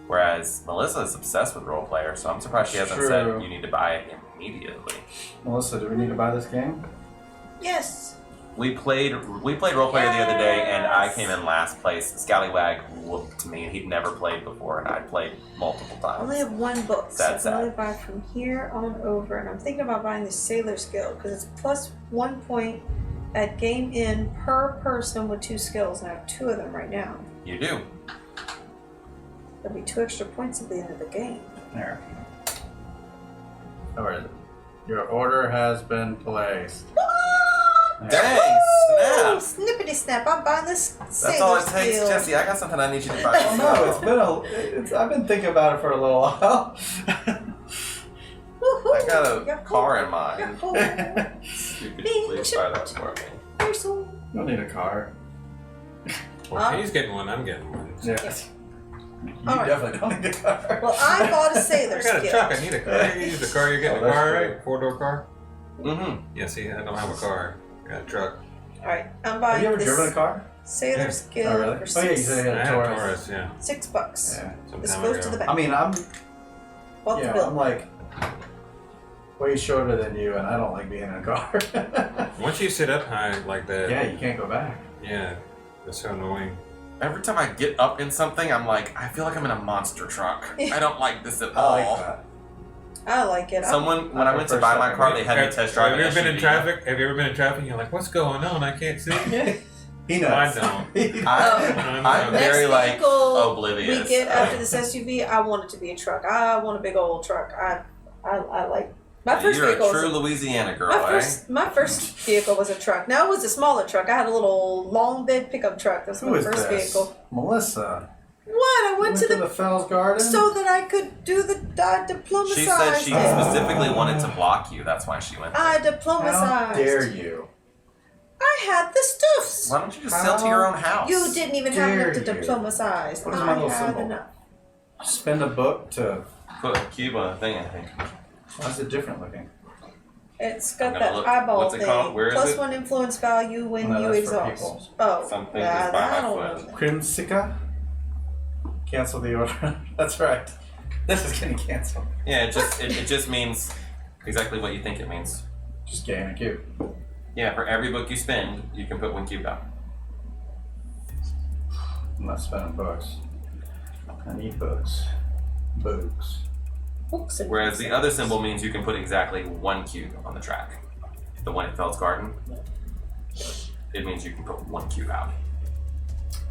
Whereas Melissa is obsessed with role player, so I'm surprised she hasn't said True. you need to buy it immediately. Melissa, do we need to buy this game? Yes. We played role player the other day, and I came in last place. Scallywag whooped me. He'd never played before, and I played multiple I only times. have one book, Sad, so I can only buy from here on over. And I'm thinking about buying the Sailor's Guild because it's plus 1 point at game in per person with 2 skills, and I have 2 of them right now. You do. There'll be 2 extra points at the end of the game. There. Where is it? Your order has been placed. Dang, Woo! snaps! Snippity snap! I'm buying this Sailor's That's all it takes, Guild. Jesse. I got something I need you to buy. Oh no, I've been thinking about it for a little while. Woohoo! I got a Yahoo! car in mind. Yahoo! You could please buy that for me. Whistle. You don't need a car. Well, if he's getting one, I'm getting one. Yes. You Alright. definitely don't need a car. Well, I bought a I Sailor's got a Guild. truck. I need a car. You use the car. You're getting Oh, a that's car, great. right? 4-door car. Mm-hmm. Yeah. See, I don't have a car. I got a truck. Alright, I'm Have buying you ever this driven a car? Sailor's Guild Oh really? for Oh yeah, you said you I had a had a Taurus. Taurus. Yeah. $6. Yeah. Some This time goes ago. to the bank. I mean, I'm Bought the I'm bill. like way shorter than you, and I don't like being in a car. Once you sit up high like that, Yeah, you can't go back. yeah, that's so annoying. Every time I get up in something, I'm like, I feel like I'm in a monster truck. I don't like this at I all. like that. I like it. Someone, when I went to buy my car, they had me test drive Have you an ever been in SUV. traffic? Have you ever been in traffic? And you're like, what's going on? I can't see. He knows. I don't. I'm Next very like vehicle oblivious. we get after this SUV, I want it to be a truck. I want a big old truck. I like my first You're vehicle. a true Was Louisiana girl, my first vehicle was a truck. Now it was a smaller truck. I had a little long bed pickup truck. That's Who my is first this? vehicle. Melissa. What? I went to the the Fells Garden. so that I could do the diplomatized. She said she it. specifically wanted to block you. That's why she went there. I How diplomatized. dare you? I had the stuffs. Why don't you just sell to your own house? You didn't even have enough to Dare you. diplomatize. What is I my little had symbol? enough. Spend a book to. Put a cube on a thing, I think. Why is it different looking? It's I'm got gonna that look. eyeball What's it thing. called? Where is Plus it? 1 influence value when No, you that's for exhaust. people. Oh, Something yeah, is by I my don't foot. know. Crimsica? Cancel the order. That's right. This is getting canceled. Yeah, it just means exactly what you think it means. Just gain a cube. Yeah, for every book you spend, you can put 1 cube down. I'm not spending books. I need books. Books. Books and Whereas the other symbol means you can put exactly 1 cube on the track. The one at Feld's Garden, it means you can put 1 cube out.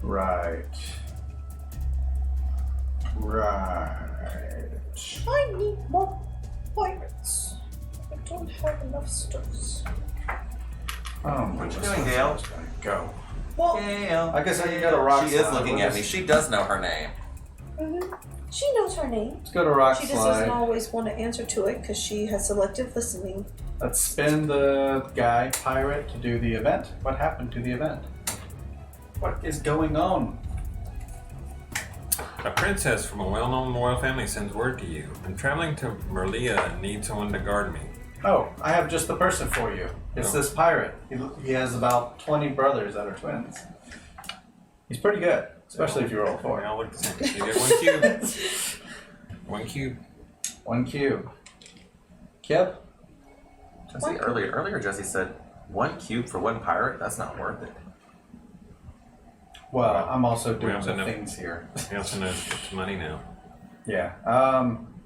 Right. Right. I need more pirates. I don't have enough stuffs. What you doing, Gail? Go. Well, Gail. I guess I can go to Rock She is Slide. looking at me. She does know her name. she knows her name. Let's go to Rock She just doesn't Slide. always want to answer to it because she has selective listening. Let's spin the guy, pirate, to do the event. What happened to the event? What is going on? A princess from a well-known royal family sends word to you. I'm traveling to Merlia and need someone to guard me. Oh, I have just the person for you. It's Oh. this pirate. He has about 20 brothers that are twins. He's pretty good, especially if you roll a They 4. all look the same. You get 1 cube. 1 cube. 1 cube. Kip? Jesse, earlier Jesse said 1 cube for 1 pirate? That's not worth it. Well, I'm also We doing also the know- things here. He also knows it's money now. Yeah.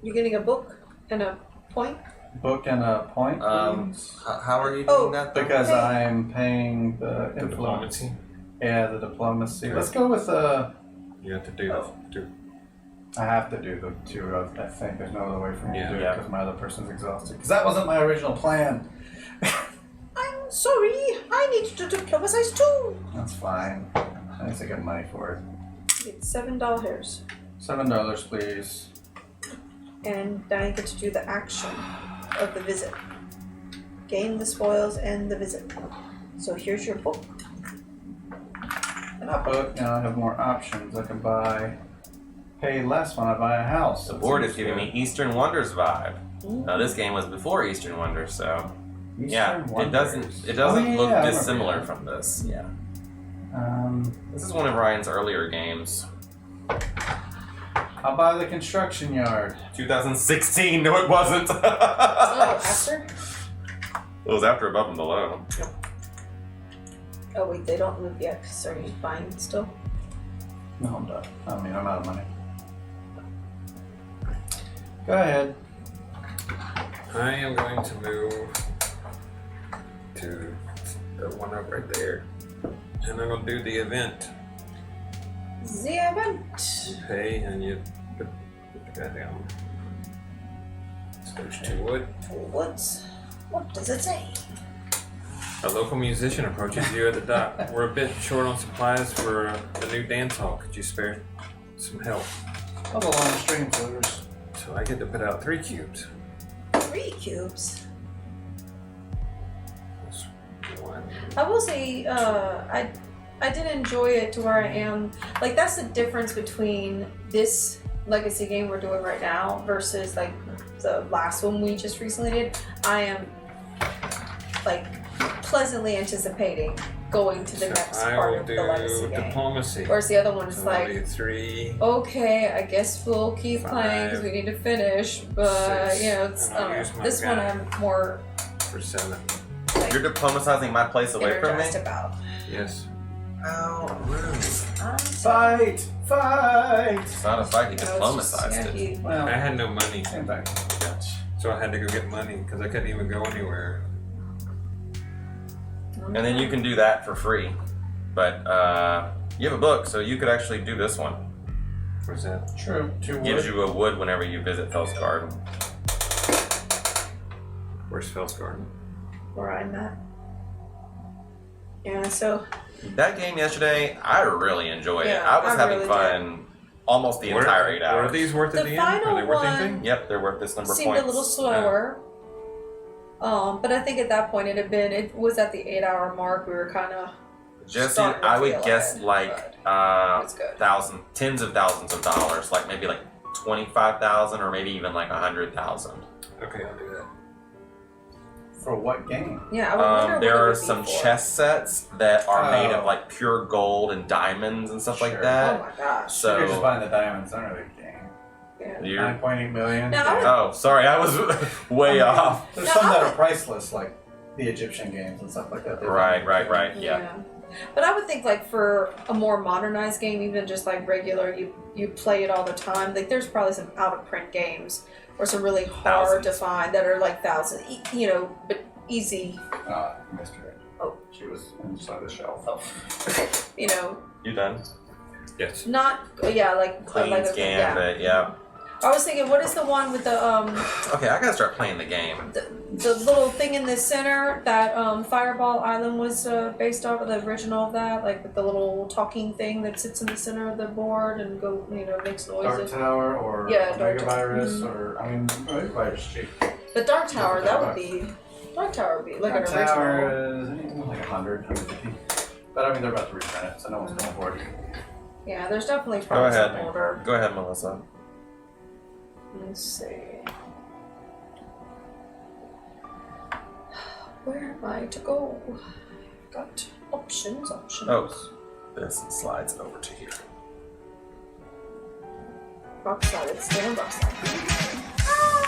You're getting a book and a point? Book and a point, please. How are you doing Oh, that? though? Because Hey. I'm paying the The influence. diplomacy. Yeah, the diplomacy. Yeah. Let's go with You have to do Oh. do. I have to do the 2 I think. There's no other way for me to do Yeah. it because my other person's exhausted. Because that wasn't my original plan. I'm sorry. I need to diplomatize too. That's fine. I need to get money for it. It's $7. $7, please. and I get to do the action of the visit. Gain the spoils and the visit. So here's your book. Book, now I have more options. I can pay less when I buy a house. The board is giving me Eastern Wonders vibe. Now this game was before Eastern Wonders, so yeah, it doesn't look dissimilar from this. Yeah. This is one of Ryan's earlier games. I'll buy the construction yard. 2016. No, it wasn't. Oh, after? It was after Above and Below. Oh wait, they don't move yet. So are you buying still? No, I'm done. I mean, I'm out of money. Go ahead. I am going to move to the one up right there. And I'm going to do the event. The event. You pay and you put the guy down. Switch to wood. What does it say? A local musician approaches you at the dock. We're a bit short on supplies for the new dance hall. Could you spare some help? I'll go on stream floaters. So I get to put out 3 cubes. 3 cubes. That's 1. I will say, I did enjoy it to where I am. Like, that's the difference between this legacy game we're doing right now versus like the last one we just recently did. I am like pleasantly anticipating going to the next part of the legacy game. Diplomacy. Whereas the other one is So like, that'll be 3. Okay, I guess we'll keep 5, playing because we need to finish. But 6, you know, it's, and I'll use my this one guy. I'm more For 7. like, You're diplomatizing my place away from me? energized about. Yes. How rude. Fight! Fight! It's not a fight, he diplomatized it. Well, I had no money, same thing. so I had to go get money because I couldn't even go anywhere. And then you can do that for free. But you have a book, so you could actually do this one. Where's that? True. 2 Gives wood. you a wood whenever you visit Fell's Garden. Where's Fell's Garden? Where I'm at. Yeah, so That game yesterday, I really enjoyed it. Yeah, I was I having really fun almost the entire 8 hours. Are these worth The at the end? Are final they worth one- anything? Yep, they're worth this number of seemed points. a little slower. But I think at that point it was at the 8-hour mark. We were kind of Jesse, starting to I would feel guess it, like but it's good. tens of thousands of dollars, like maybe like 25,000 or maybe even like 100,000. Okay, I'll do that. For what game? Yeah, I would wonder what it There are would be some for. chess sets that are made Oh. of like pure gold and diamonds and stuff like Sure. Oh that. my gosh. So You're just buying the diamonds, they're not a big game. Yeah. you're, 9.8 million. Now, I would- oh, sorry, I was way off. There's Now, some I that would- are priceless, like the Egyptian games and stuff like that. They're Right, very right, good. right. Yeah. But I would think like for a more modernized game, even just like regular, you play it all the time. Like there's probably some out of print games or some really hard to find that are like thousands, but easy. Ah, I missed her. Oh. She was inside the shelf. You done? Yes. Not like Queen's Gambit, yeah. I was thinking, what is the one with the Okay, I gotta start playing the game. the little thing in the center that Fireball Island was based off of the original of that, like with the little talking thing that sits in the center of the board and makes Dark noises. Tower or Yeah, Dark Mega Tower. Virus or Mega Virus is cheap. But Dark Tower, Dark Tower would be like Dark an original. Tower is anything like 100, 150. But I mean, they're about to reprint it, so no one's going for it. Yeah, there's definitely Go probably some ahead. older. Go ahead, Melissa. Let's see. Where am I to go? Got options. Oh. This slides over to here. Rock slide. It's still a rock slide.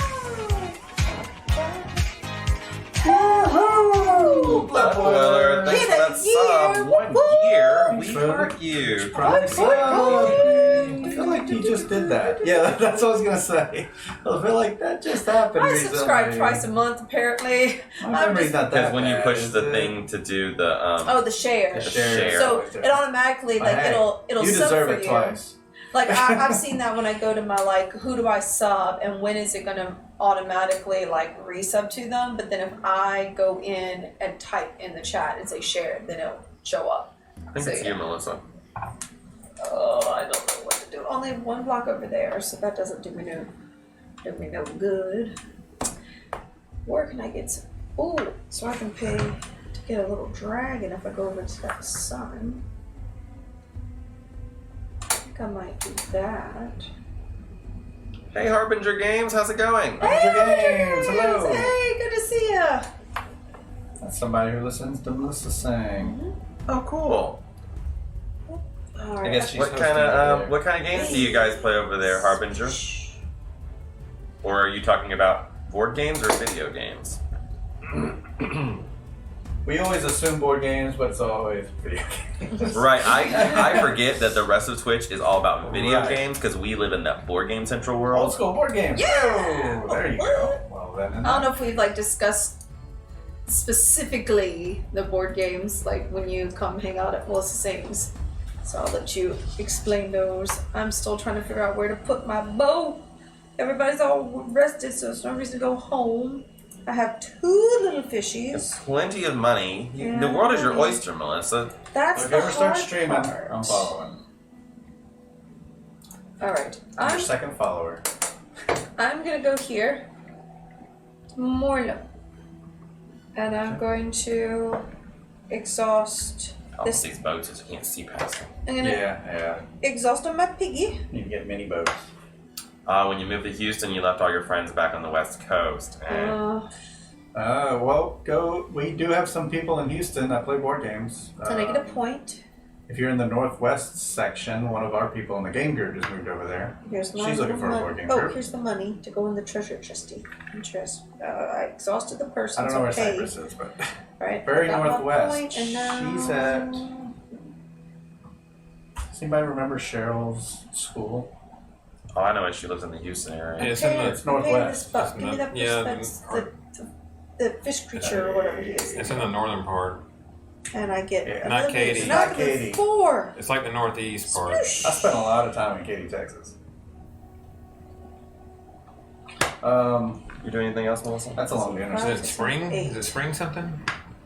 Blood Boiler, thanks for that sub. 1 year, we are you. I feel like you just did that. Yeah, that's what I was gonna say. I feel like that just happened. I subscribe twice a month, apparently. My memory's not that Because when you bad, push is the it? thing to do the Oh, the share. The share. So it automatically But hey, it'll you sub deserve for it you. twice. Like I've seen that when I go to my who do I sub and when is it gonna automatically resub to them? But then if I go in and type in the chat and say share, then it'll show up. I think So, it's yeah. you, Melissa. Oh, I don't know what to do. Only one block over there, so that doesn't do me no Did me no good. Where can I get some? Oh, so I can pay to get a little dragon if I go over to that sun. I think I might do that. Hey, Harbinger Games, how's it going? Hey, Games, hello. Hey, good to see ya. That's somebody who listens to Melissa sing. Oh, cool. All right. I guess she's What hosting kind over there. of games do you guys play over there, Harbinger? Or are you talking about board games or video games? We always assume board games, but it's always video games. Right, I forget that the rest of Twitch is all about video Right. games because we live in that board game central Old world. school board games. Yeah. Oh, there you go. Well, then. I don't know if we've like discussed specifically the board games, like when you come hang out at Melissa Sings. So I'll let you explain those. I'm still trying to figure out where to put my boat. Everybody's all rested, so there's no reason to go home. I have 2 little fishies. Plenty of money. Yeah. The world is your oyster, Melissa. That's If the you ever start hard streaming, part. I'm following. All right, I'm your second follower. I'm gonna go here, Morlo, and I'm going to exhaust. All This- these boats is you can't see past them. I'm gonna Yeah. exhaust on my piggy. You can get mini boats. When you moved to Houston, you left all your friends back on the West Coast. Well, go. We do have some people in Houston that play board games. Can I get a point? If you're in the Northwest section, one of our people in the game group just moved over there. Here's my She's looking for a money. board game Oh, group. here's the money to go in the treasure chesty. Interest. I exhausted the person. I don't know where okay. Cyprus is, but Right. very got my northwest. point, and now... She's at. Does anybody remember Cheryl's school? Oh, I know it. She lives in the Houston area. It's in the- It's northwest. This buck. Give me that Yeah, that's the fish creature or whatever it is. It's in the northern part. And I get Yeah. Not another Katie. boost. Not Not Katie. 4. It's like the northeast part. I spent a lot of time in Katy, Texas. You doing anything else, Melissa? That's a long Is dinner. it spring? Is it spring something?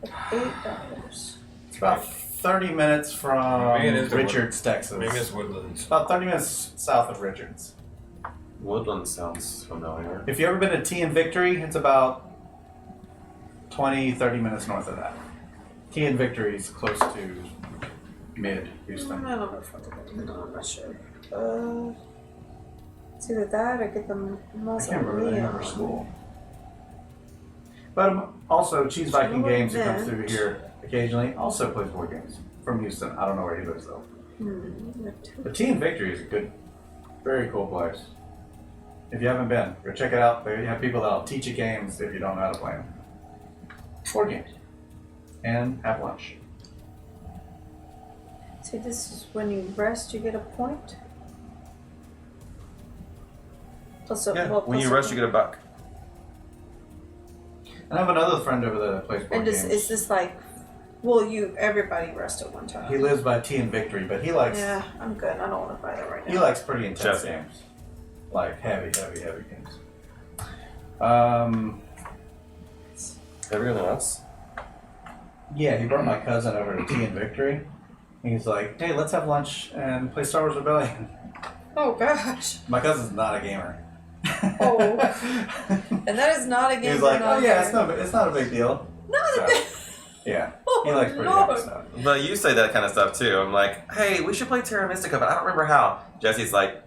$8. It's about 30 minutes from Maybe it is the Richards, Texas. Maybe it's woodlands. About 30 minutes south of Richards. Woodland sounds familiar. If you've ever been to Tea and Victory, it's about 20, 30 minutes north of that. Tea and Victory is close to mid I Houston. don't know if I'm not sure. It's either that or get the I can't remember the name of her school. But also, Cheese Viking Sure, Games, who comes then. through here occasionally, also plays board games from Houston. I don't know where he lives though. But Tea and Victory is a good, very cool place. If you haven't been, go check it out. They have people that'll teach you games if you don't know how to play them. Board games. And have lunch. See, this is when you rest, you get a point. Plus a, Yeah, well, when plus you rest, you get a buck. And I have another friend over there that plays board And games. is this like, well, everybody rest at one time? He lives by Tea and Victory, but he likes Yeah, I'm good. I don't want to buy that right now. he likes pretty intense Jesse. games. Like heavy games. Everything else? Yeah, he brought my cousin over to Tea and Victory. He's like, hey, let's have lunch and play Star Wars Rebellion. Oh gosh. My cousin's not a gamer. Oh. And that is not a game. He's like, for not oh yeah, gamers. it's not a big deal. Not a So, yeah, Oh, he likes pretty Lord. heavy stuff. But you say that kind of stuff too. I'm like, hey, we should play Terra Mystica, but I don't remember how. Jesse's like,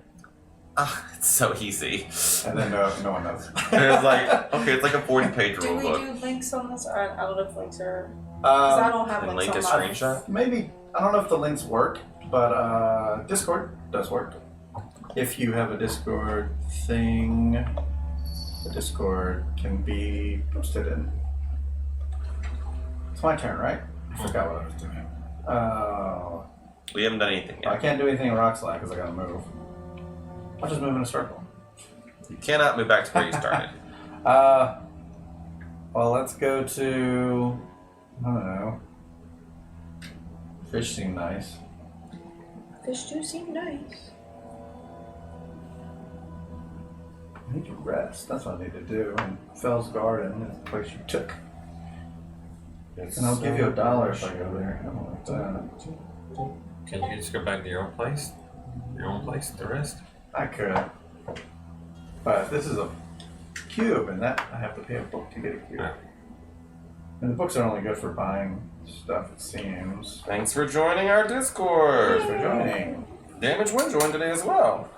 it's so easy. And then no one knows. And it's like, okay, it's like a 40-page Do rule we book. do links on this? I don't know if links are. Because I don't have And links link a on my. screenshot. Maybe, I don't know if the links work, but Discord does work. If you have a Discord thing, the Discord can be posted in. It's my turn, right? I forgot what I was doing. Oh, We haven't done anything I yet. can't do anything in Rock Slide because I gotta move. I'll just move in a circle. You cannot move back to where you started. Well, let's go to, I don't know. Fish seem nice. Fish do seem nice. I need to rest. That's what I need to do. And Fell's Garden is the place you took. And I'll give you $1 if I go there. I don't like that. Can you just go back to your own place? Your own place to rest? I could. But if this is a cube, and that I have to pay a book to get a cube. Yeah. And the books are only good for buying stuff, it seems. Thanks for joining our Discord. Thanks for joining. Damage One joined today as well.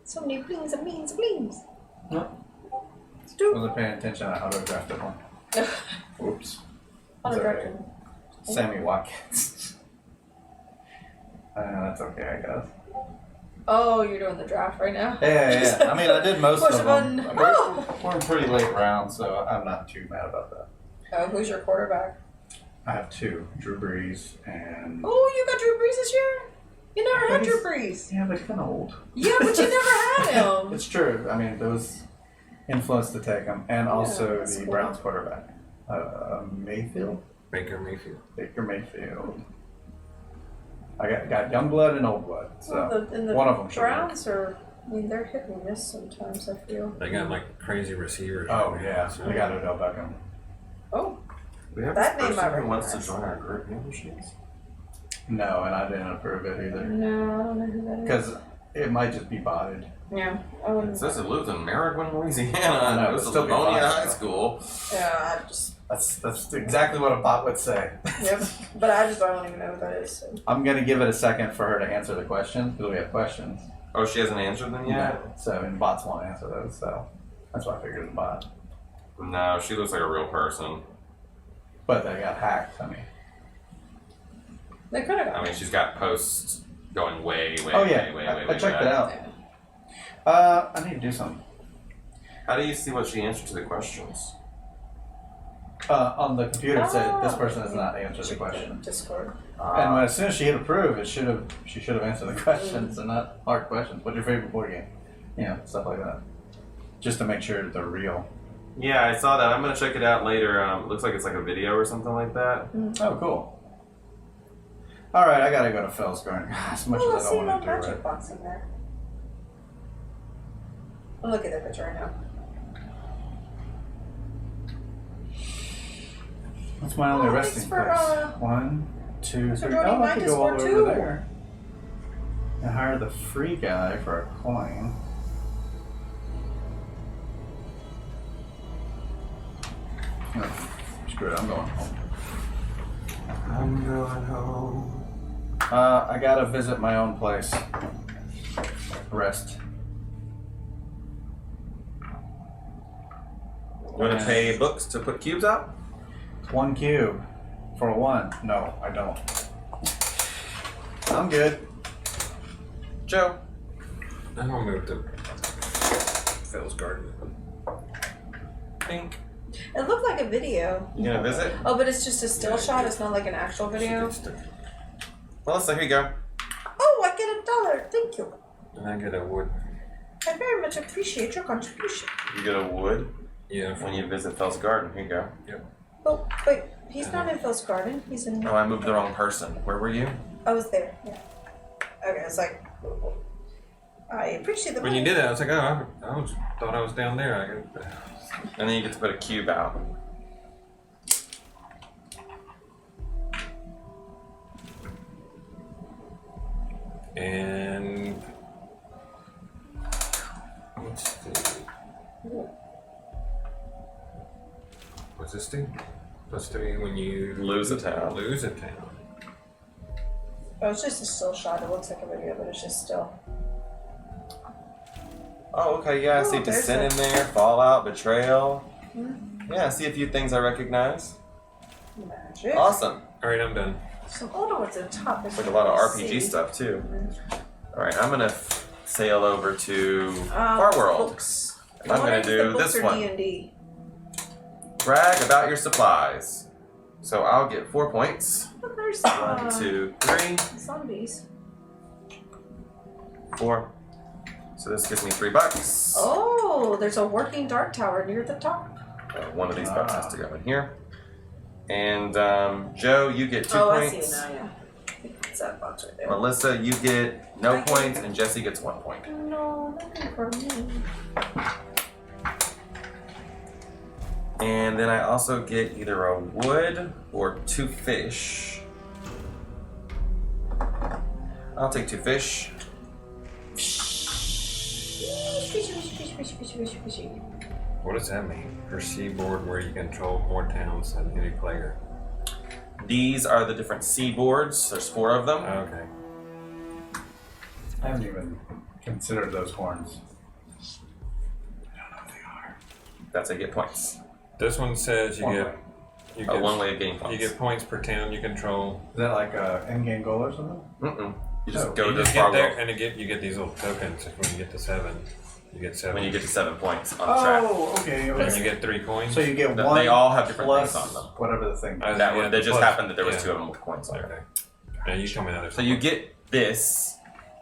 So many blings and blings and blings. Wasn't paying attention. I auto-drafted one. Oops. Autographed. Sammy Watkins. That's okay, I guess. Oh, you're doing the draft right now? Yeah. I mean, I did most Push of them. button. We're in pretty late rounds, so I'm not too mad about that. Oh, who's your quarterback? I have 2, Drew Brees and... Oh, you got Drew Brees this year? You never had Drew Brees. Yeah, but he's kind of old. Yeah, but you never had him. It's true. I mean, there was influence to take him, and also that's the cool. Browns quarterback, Mayfield. Baker Mayfield. Baker Mayfield. I got young blood and old blood, so And the one of them should Browns are, I mean, they're hit and miss sometimes, I feel. They got like crazy receivers. Oh yeah, So- I got Odell Beckham. Oh, We have That this name I person who wants to recognize. join our group. Maybe she's. No, and I didn't approve it either no, I don't know who that is. because it might just be botted. Yeah, I wouldn't. It says it lives in Merrigan, I Louisiana. know, It was but a still be Livonia fine, High so. School. Yeah, I just. That's exactly what a bot would say. Yep. But I don't even know who that is. So. I'm gonna give it a second for her to answer the questions because we have questions. Oh, she hasn't answered them yet? So and bots won't answer those. So that's why I figured it's a bot. No, she looks like a real person. But they got hacked. I mean. They could have. I mean, she's got posts going way, way, Oh yeah, way, way, I way, way checked back. it out. I need to do something. How do you see what she answered to the questions? On the computer it said this person has not answered the question. Discord. And when, as soon as she hit approve, she should have answered the questions and not hard questions. What's your favorite board game? Yeah, stuff like that. Just to make sure they're real. Yeah, I saw that. I'm gonna check it out later. It looks like it's like a video or something like that. Oh, cool. All right, I gotta go to Phil's going. As much Oh, I as I see don't no want to do magic it. box in there. I'll look at the picture right now. That's my only Oh, resting thanks for, place. 1, 2, thanks for 3. joining Oh, my I could go all the way Discord, over too. there and hire the free guy for a coin. No, screw it. I'm going home. I'm going home. I gotta visit my own place. Rest. You want to pay books to put cubes out? 1 cube for a 1. No, I don't. I'm good. Joe. I'm gonna move to Phil's garden. Pink. It looked like a video. You gonna visit? Oh, but it's just a still shot. It's not like an actual video. Melissa, here you go. Oh, I get $1. Thank you. And I get a wood. I very much appreciate your contribution. You get a wood Yeah. when you visit Phil's garden. Here you go. Oh, wait. He's not in Phil's garden. He's in. Oh, I moved the wrong person. Where were you? I was there. Yeah. Okay, it's like. I appreciate the. When you money. did that, I was like, oh, thought I was down there. And then you get to put a cube out. And let's see. What's this do? +3 when you Lose a town. Lose a town. Oh, it's just a still shot. It looks like a video, but it's just still. Oh, okay, yeah, I see Oh, there's Descent a- in there, Fallout, Betrayal. Hmm. Yeah, I see a few things I recognize. Magic. Awesome. All right, I'm done. Some older ones at the top. It's like a lot of RPG stuff, too. Alright, I'm gonna sail over to Far World. Books. And I'm gonna do this one. D&D. Brag about your supplies. So I'll get 4 points. Oh, there's 1, 2, 3, zombies. 4. So this gives me $3. Oh, there's a working dark tower near the top. One of these bucks has to go in here. And Joe, you get 2 oh, points. I see it now, yeah. It's that box right there. Melissa, you get no points, and Jesse gets 1 point. No, nothing for me. And then I also get either a wood or 2 fish. I'll take 2 fish. What does that mean? For seaboard where you control more towns than any player. These are the different seaboards. There's 4 of them. Okay. I haven't even considered those horns. I don't know what they are. That's how you get points. This one says you One get way. you One way of getting points. you get points per town you control. Is that like a end-game goal or something? Mm-mm. You just Oh. go You to the just far get there, wall. and you get these little tokens. When you get to 7, you get 7. When you get to 7 points on the track. Oh, okay. and you get 3 coins. So you get They one. all have different plus things on them. Whatever the thing. Uh, That yeah, they just plus- happened that there was yeah. 2 of them with coins on it. Okay. Now you tell me that. So you get this,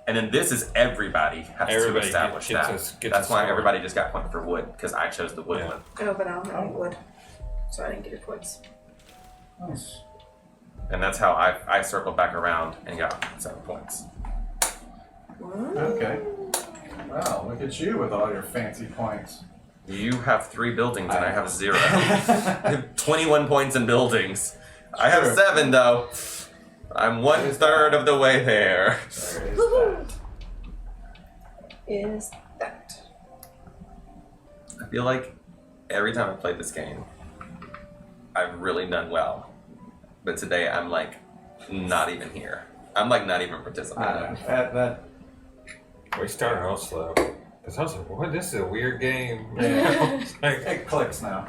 and then this is everybody has Everybody to establish gets that. gets That's a why score. everybody just got points for wood, because I chose the wood Yeah. one. Oh, but I don't have any wood. So I didn't get your points. Nice. And that's how I circled back around and got 7 points. Okay. Wow, look at you with all your fancy points. You have 3 buildings and I have 0. I have 21 points in buildings. I have Sure. 7 though. I'm 1/3 of the way there. There is Woohoo! that. Is that? I feel like every time I played this game, I've really done well. But today I'm like not even here. I'm like not even I participating. know. That We started out slow. Because I was like, what? This is a weird game. Yeah. It's like, it clicks now.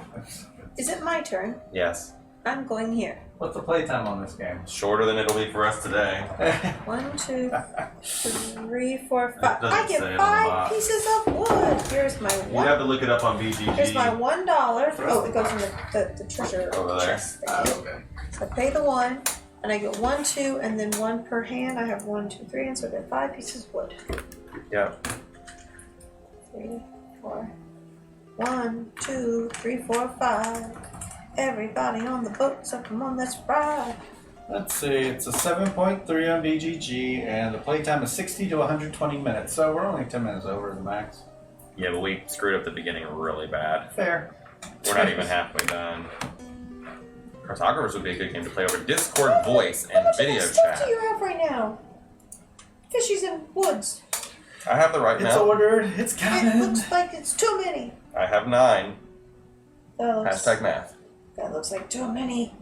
Is it my turn? Yes. I'm going here. What's the playtime on this game? Shorter than it'll be for us today. 1, 2, 3, 4, 5. It doesn't I get say on the 5 box. pieces of wood. Here's my You one. have to look it up on BGG. Here's my $1. Oh, it goes in the treasure Over there. chest. Thank you. Okay. So I pay the 1, and I get 1, 2, and then 1 per hand. I have 1, 2, 3, and so I get 5 pieces of wood. Yep. 3, 4. 1, 2, 3, 4, 5. Everybody on the boat, so come on, let's ride. Let's see, it's a 7.3 on BGG, and the playtime is 60 to 120 minutes, so we're only 10 minutes over the max. Yeah, but we screwed up the beginning really bad. Fair. We're not even halfway done. Cartographers would be a good game to play over Discord voice How and much video of that stuff chat. do you have right now? Fishies and woods. I have the right It's now. ordered, it's It coming. looks like it's too many. I have 9. That looks, Hashtag math. that looks like too many.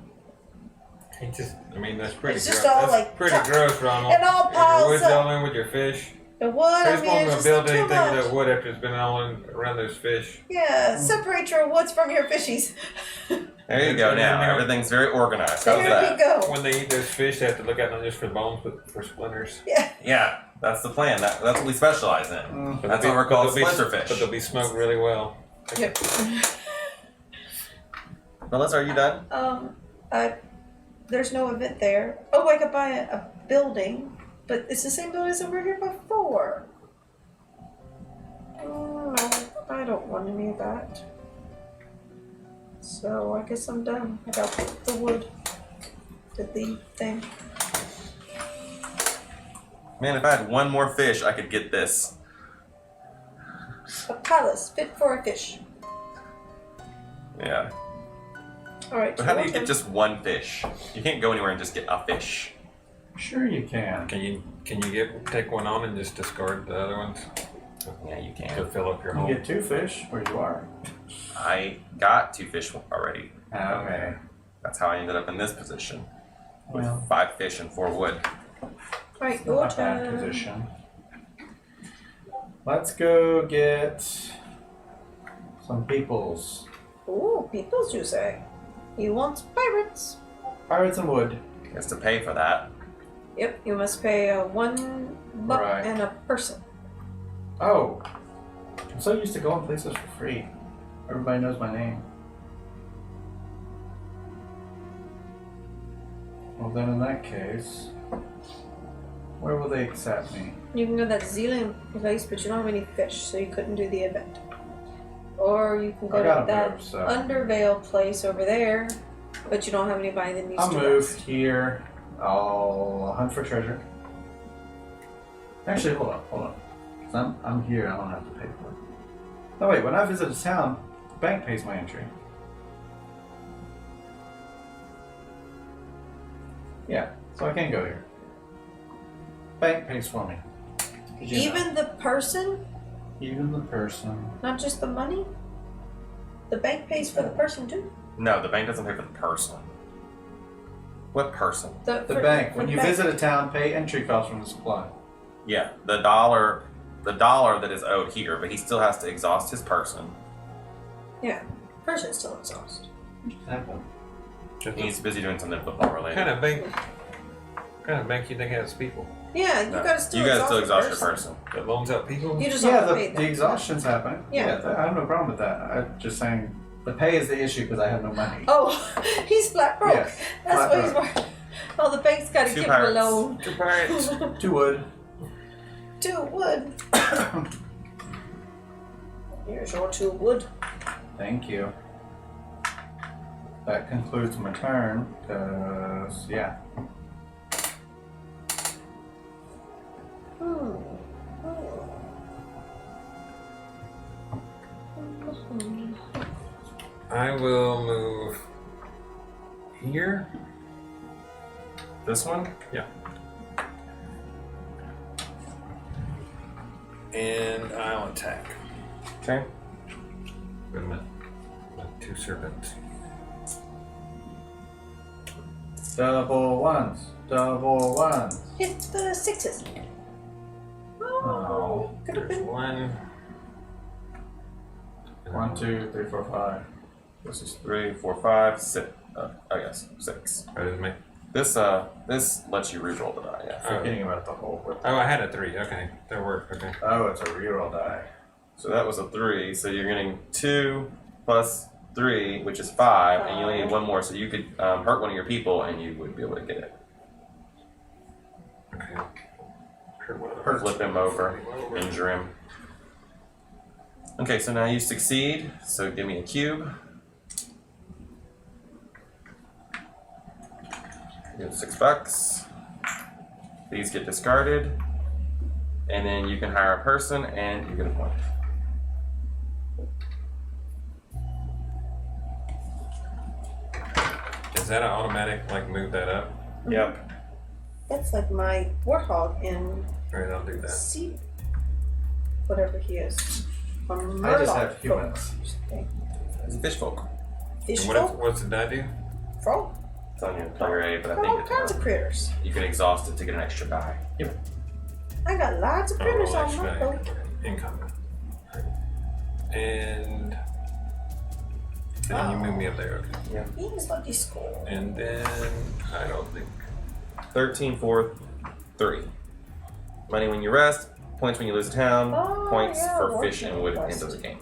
it just, I mean, that's pretty It's just gross. all That's like pretty tucked gross, Ronald. and all Your piles wood's up. all in with your fish. The wood, I Who's mean, going it's to just build too anything much. with that wood after it's been all in, around those fish? Yeah, separate your woods from your fishies. There you go now. Everything's very organized. How's There that? we go. When they eat those fish, they have to look out not just for bones, but for splinters. Yeah. Yeah, that's the plan. That's what we specialize in. Mm. That's what we're called, But splinter But fish. they'll be smoked really well. Yep. Melissa, are you done? There's no event there. Oh, I could buy a building, but it's the same building as we were here before. Oh, no, I don't want any of that. So I guess I'm done. I got the wood, did the thing. Man, if I had one more fish, I could get this. A palace fit for a fish. Yeah. All right. But how do you your get turn. just one fish? You can't go anywhere and just get a fish. Sure you can. Can you take one on and just discard the other ones Yeah, you to can. fill up your You hole? get 2 fish where you are. I got 2 fish already. Okay. That's how I ended up in this position. With Well, 5 fish and 4 wood. All right, not your a bad turn. position. Let's go get some peoples. Ooh, peoples, you say? He wants pirates. Pirates and wood. He has to pay for that. Yep, you must pay $1 Right. and a person. Oh, I'm so used to going places for free. Everybody knows my name. Well, then in that case, where will they accept me? You can go to that Zealand place, but you don't have any fish, so you couldn't do the event. Or you can go I to gotta that move, so Undervale place over there, but you don't have anybody that needs I'll to move rest. here. I'll hunt for treasure. Actually, hold on. 'Cause I'm here. I don't have to pay for it. No, wait. When I visit a town, the bank pays my entry. Yeah, so I can go here. bank pays for me. 'Cause you know, Even the person, even the person. not just the money? The bank pays for the person too? No, the bank doesn't pay for the person. What person? The for- bank. for When the you bank. visit a town, pay entry costs from the supply. Yeah, the dollar that is owed here, but he still has to exhaust his person. Yeah, person's still exhausted. Exactly. He's busy doing something football related. What kind of bank you think has people Yeah, you No, gotta still you gotta exhaust still the exhaust your person. that loans out people? You just Yeah, have to pay the them. exhaustion's happening. Yeah. I have no problem with that. I'm just saying the pay is the issue because I have no money. Oh, he's flat broke. Yes, That's flat why he's broke. worried. Oh, the bank's gotta Two give pirates. him a loan. 2 pirates. 2 wood. 2 wood. Here's your 2 wood. Thank you. That concludes my turn. Cause yeah. I will move here. This one? And I'll attack. Okay. With my 2 serpents. Double ones. Double ones. Hit the 6s. Oh. Could have There's been. 1. 1, 2, 3, 4, 5. This is 3, 4, 5, 6. I guess 6. That is me. This lets you reroll the die. Yeah. Forgetting about the whole whip. Oh, I had a 3. Okay, that worked. Okay. Oh, it's a reroll die. So that was a 3. So you're getting 2 plus 3, which is 5, and you only need 1 more. So you could hurt one of your people, and you would be able to get it. Okay. Flip him over, injure him. Okay, so now you succeed. So give me a cube. You get $6. These get discarded, and then you can hire a person, and you get a point. Is that an automatic, like, move that up? Yep. That's like my warthog in Alright, I'll do that. sea. Whatever he is. From I just Murloc have humans. folk. It's fish folk. Fish And folk? what's the die do? Frog? It's on your player A, but I Got all think kinds of critters. you can exhaust it to get an extra die. I got lots of critters Oh, on my actually, boat. income. And then you move me up there, okay. He's lucky score. And then I don't think 13, 4, 3. Money when you rest, points when you lose a town, Oh, points yeah, for working fish and wood at the end quest. of the game.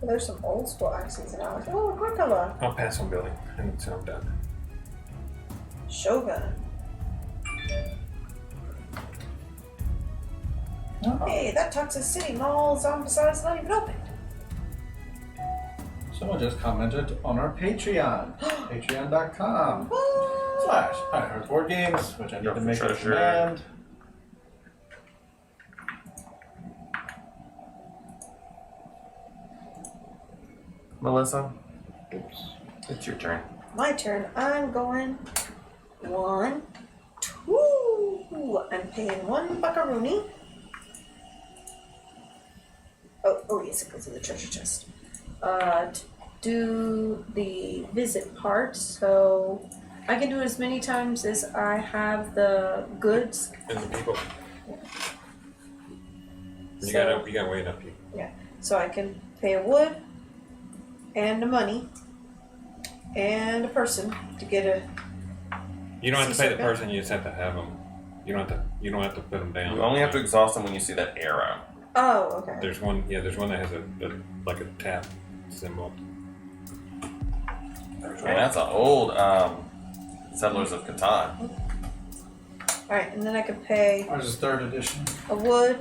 Well, there's some old school accents and I was like, oh, Agricola. I'll pass on building until I'm done. Shogun. Hey, that Toxic City mall's on besides not even open. Someone just commented on our Patreon. Patreon.com/. What? I heard board games, which I need Go to for make a treasure. command. Melissa, it's your turn. My turn. I'm going 1, 2. I'm paying 1 buckaroonie. Oh yes, it goes in the treasure chest. To do the visit part, so I can do it as many times as I have the goods. And the people. You So- gotta wait up here. So I can pay a wood and a money and a person to get a. You don't have to Sea pay the serpent? person, you just have to have them. You don't have to put them down. You only have to exhaust them when you see that arrow. Oh, okay. There's one that has a like a tap symbol. And that's an old Settlers of Catan. Alright, and then I can pay Ours is 3rd edition. a wood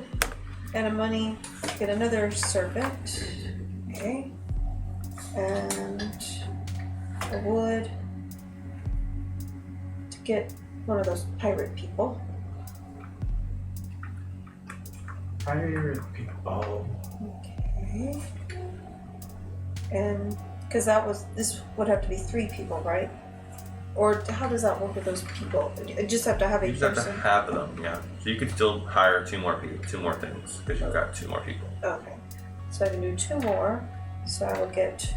and a money, get another serpent. Okay. And a wood to get one of those pirate people. Pirate people. Okay. And because this would have to be 3 people, right? Or how does that work with those people? You just have to have a You just have to person. have them, yeah. So you could still hire 2 more people, 2 more things, because you've got 2 more people. Okay. So I can do 2 more. So I will get,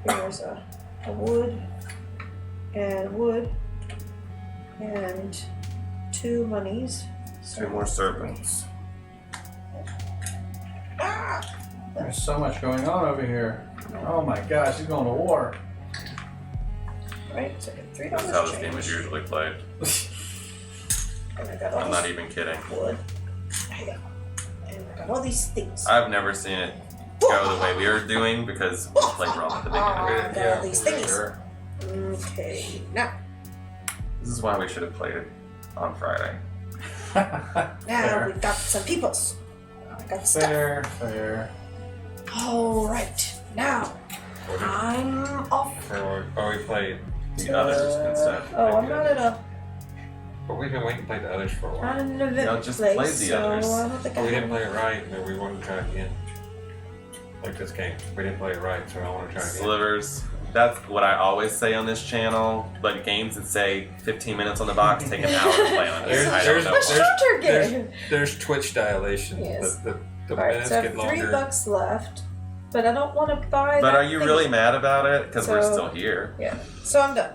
here's a wood, and 2 monies. 2 more servants. Ah! There's so much going on over here. Oh my gosh, he's going to war. Right, so I get $3 That's how this change. game is usually played. And I got all I'm not even kidding. wood. There you go. And I got all these things. I've never seen it go the way we were doing because we played wrong at the beginning. I got all these things. Sure. Okay, now This is why we should have played it on Friday. now we've got some peoples. I got stuff. Fair. Alright, now I'm off. Or we played. The others instead. Oh, I'm not at a But we've been waiting to play the others for a while. not an event No, just place, play the so others. I don't think But we I didn't have. play it right, and then we wanted to try again. Like this game. We didn't play it right, so I want to try again. Slivers. That's what I always say on this channel. Like games that say 15 minutes on the box take an hour to play on this. I don't know. A shooter game. There's Twitch dilation. Yes. The Alright, minutes so I get have $3 longer. left, but I don't want to buy. But that are you thing. really mad about it? Because we're So- still here. Yeah. So I'm done.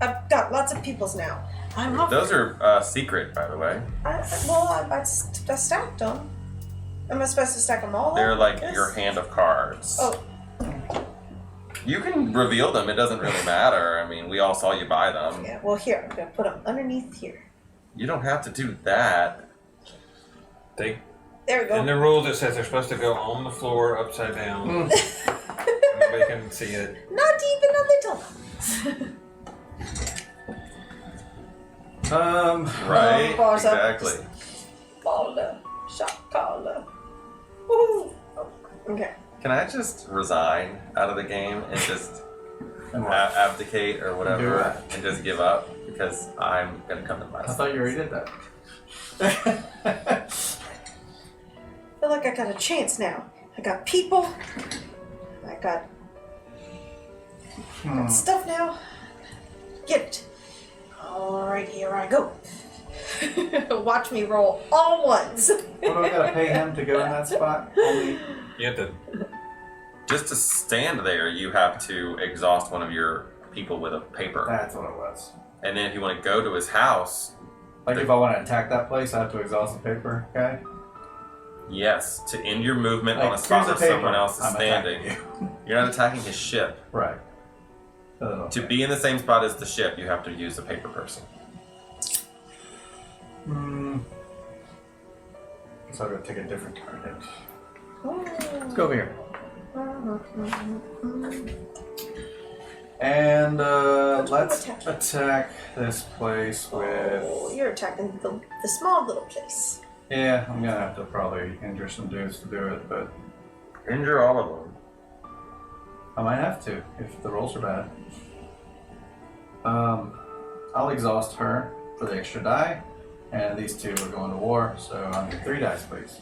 I've got lots of peoples now. I'm off. Those are secret, by the way. I stacked them. Am I supposed to stack them all? They're up like this? your hand of cards. Oh. You can reveal them. It doesn't really matter. I mean, we all saw you buy them. Yeah. Well, here I'm gonna put them underneath here. You don't have to do that. They, There we go. in the rules, it says they're supposed to go on the floor upside down. Nobody can see it. Not even a little. Right? bars up. Exactly. Baller. Shot caller. Woo. Oh, okay. Can I just resign out of the game and just And what? abdicate or Do whatever it. and just give up? Because I'm going to come in I last. thought you already did that. I feel like I got a chance now. I got people. I got stuff now. Get it. Alright, here I go. Watch me roll all ones. What do I gotta pay him to go in that spot? Only You have to. Just to stand there, you have to exhaust one of your people with a paper. that's what it was. And then if you want to go to his house, Like if I want to attack that place, I have to exhaust the paper guy. yes, to end your movement Like, on a spot here's where the someone paper. else is I'm standing. attacking you. You're not attacking his ship. Right. To be in the same spot as the ship, you have to use a paper person. So I'm gonna take a different target. Oh. Let's go over here. And let's attack this place with. Oh, you're attacking the small little place. Yeah, I'm gonna have to probably injure some dudes to do it, but Injure all of them. I might have to if the rolls are bad. I'll exhaust her for the extra die, and these two are going to war, so I need 3 dice, please.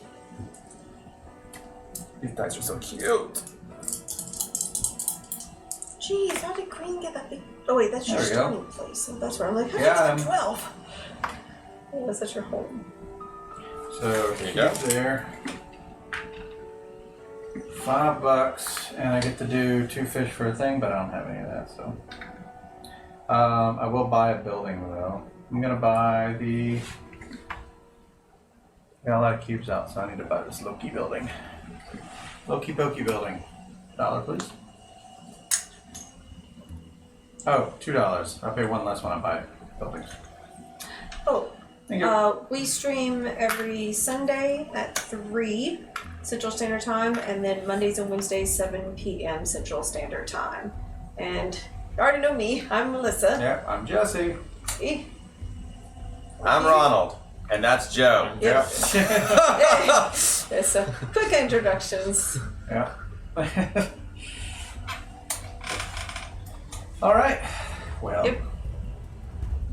These dice are so cute. Jeez, how did Green get that big? Oh wait, that's your There we go. starting place. So that's where I'm like, how Yeah, did you get 12? Oh, that's such your home. So There you keep go. there. $5, and I get to do 2 fish for a thing, but I don't have any of that, so. I will buy a building though. I'm gonna buy the. Got a lot of cubes out, so I need to buy this Loki building. Loki Pokey building. $1, please. Oh, $2. I'll pay 1 less when I buy buildings. Oh, Thank you. we stream every Sunday at 3 Central Standard Time, and then Mondays and Wednesdays 7 p.m. Central Standard Time. And you already know me. I'm Melissa. Yeah, I'm Jesse. Eh. I'm Ronald, and that's Joe. Yep. So quick introductions. Yeah. All right. Well, Yep.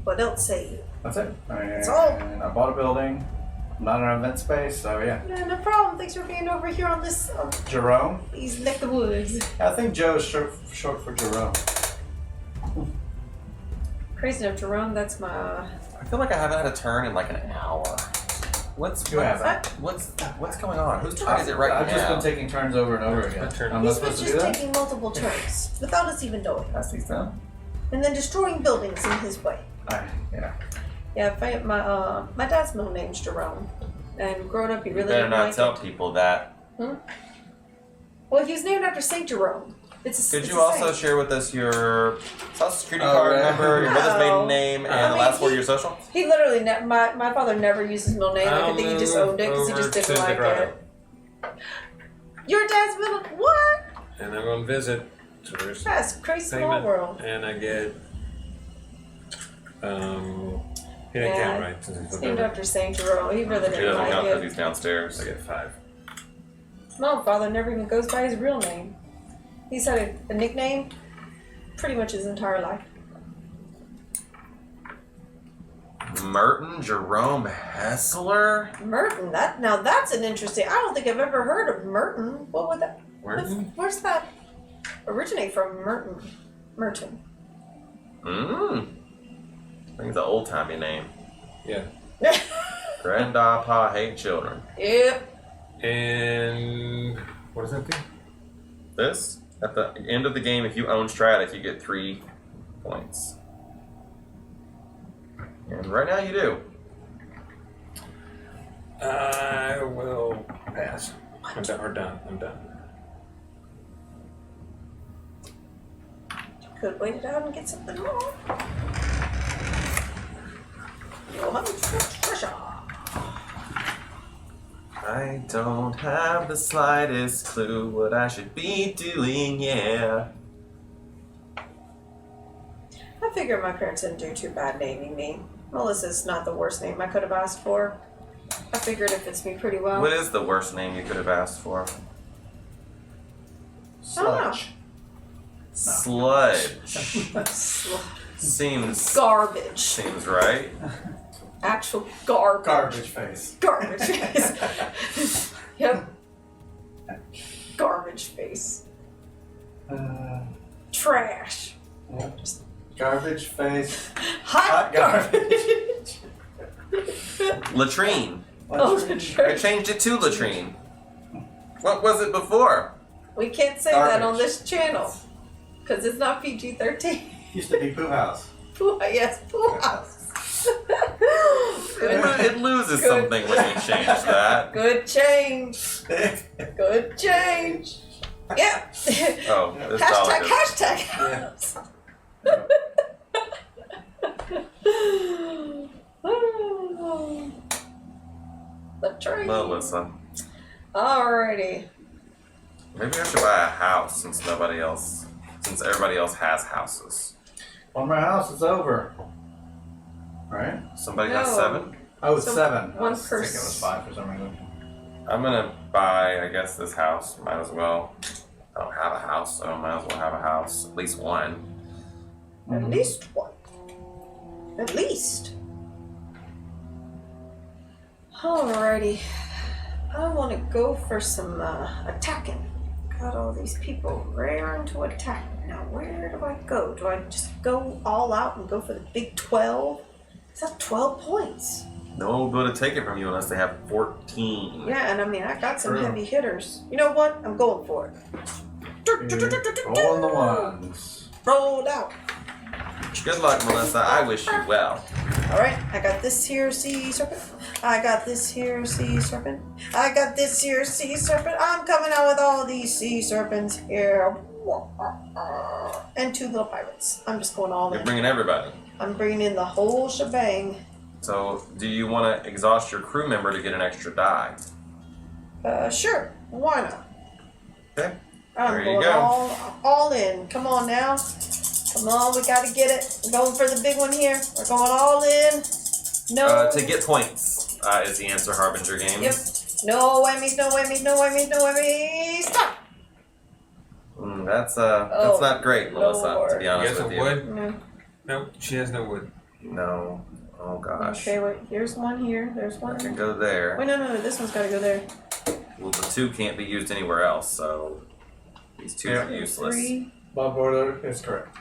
What else say you? that's it. That's all. And I bought a building. I'm not in an event space, so yeah. No problem. Thanks for being over here on this Jerome. these neck of the woods. I think Joe is short for Jerome. Crazy enough to run. That's my. I feel like I haven't had a turn in like an hour. What's You haven't. what's going on? Whose turn is it right I've now? just been taking turns over and over again. turn. I'm not He's been supposed to do just that? taking multiple turns without us even knowing, Pass these down. and then destroying buildings in his way. Yeah. Yeah, my dad's middle name's Jerome, and growing up he You really better didn't not like tell it. people that. Well, he was named after Saint Jerome. Could you also share with us your social security Oh, card right. number, your mother's maiden No. name, and I the mean, last four of your social? He literally my father never used his middle name. Like, I think he just owned it because he I'll just move didn't over like to it. Your dad's middle what? And I'm going to visit. So there's That's crazy small payment, world. and I get he didn't count right since It's he's named over. after Saint Jerome. He really He didn't doesn't count like because it. he's downstairs. I get 5. My father never even goes by his real name. He's had a nickname pretty much his entire life. Merton Jerome Hessler? Merton. That's an interesting. I don't think I've ever heard of Merton. What would that? Merton? Where's that originate from? Merton. Mmm. I think it's an old timey name. Yeah. Grandpa hate children. Yep. And what does that do? This, at the end of the game, if you own Stratic, you get 3 points. And right now you do. I will pass. I'm done. I'm done. Could wait it out and get something more. You'll hunt for treasure. I don't have the slightest clue what I should be doing, yeah. I figured my parents didn't do too bad naming me. Melissa's not the worst name I could have asked for. I figured it fits me pretty well. What is the worst name you could have asked for? Sludge. Sludge. Seems Garbage. right. Actual garbage. Garbage face. Garbage face. Yep. Garbage face. Trash. Yeah. Garbage face. Hot garbage. Latrine. Oh, I trash. changed it to latrine. What was it before? We can't say that on Garbage. this channel. Because it's not PG-13. Used to be Pooh House. Yes, pool house. It loses something when you change that. Good change. Good change. Yeah. Oh, this dollar Hashtag goes- house. The train. Melissa. Alrighty. Maybe I should buy a house since everybody else has houses. On my house, it's over. Right? Somebody got No. 7? Oh, it's So, 7. one I was thinking it person. was 5 for some reason. I'm gonna buy, I guess, this house. Might as well. I don't have a house, so I might as well have a house. At least one. At least one. At least. Alrighty. I want to go for some attacking. Got all these people raring to attack. Now, where do I go? Do I just go all out and go for the big 12? That's 12 points. No one will take it from you unless they have 14. Yeah, and I mean, I got some True. heavy hitters. You know what? I'm going for it. Rolling the ones. Rolled out. Good luck, Melissa. I wish you well. Alright, I got this here sea serpent. I got this here sea serpent. I got this here sea serpent. I'm coming out with all these sea serpents here. And 2 little pirates. I'm just going all You're in. bringing everybody. I'm bringing in the whole shebang. So, do you want to exhaust your crew member to get an extra die? Sure. Why not? Okay. I'm There you going go. all in. Come on now. Come on, we gotta get it. We're going for the big one here. We're going all in. No. To get points is the answer, Harbinger Games. Yep. No whammies, no whammies, no whammies, no whammies. Stop! That's Oh, not great, Melissa, Lord. to be You honest got some with you. wood? No. Nope, she has no wood. No. Oh gosh. Okay, wait. Here's one here. There's one I can here. go there. Wait, no. This one's gotta go there. Well, the 2 can't be used anywhere else, so these 2 are useless. 3. Bob Border is correct.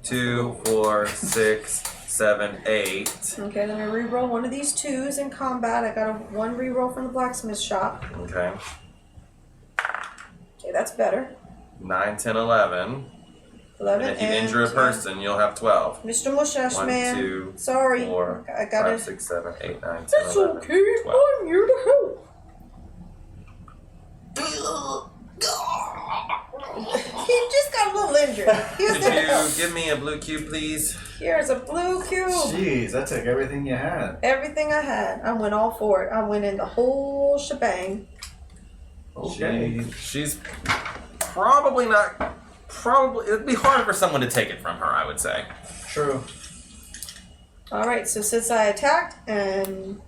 2, 4, 6, 7, 8. Okay, then I re-roll one of these 2s in combat. I got one re-roll from the blacksmith shop. Okay. Okay, that's better. 9, 10, 11. 11 And if you injure a person, you'll have 12. Mr. Mustache 1, Man. 2, Sorry. 4, I gotta. 5, 6, 7, 8, 9, 10, It's 11, okay. 12. I'm here to help. He just got a little injured. Here's Could the help. you give me a blue cube, please? Here's a blue cube. Jeez, that took everything you had. Everything I had, I went all for it. I went in the whole shebang. Okay. She's probably not. Probably it'd be hard for someone to take it from her. I would say. True. All right, so since I attacked and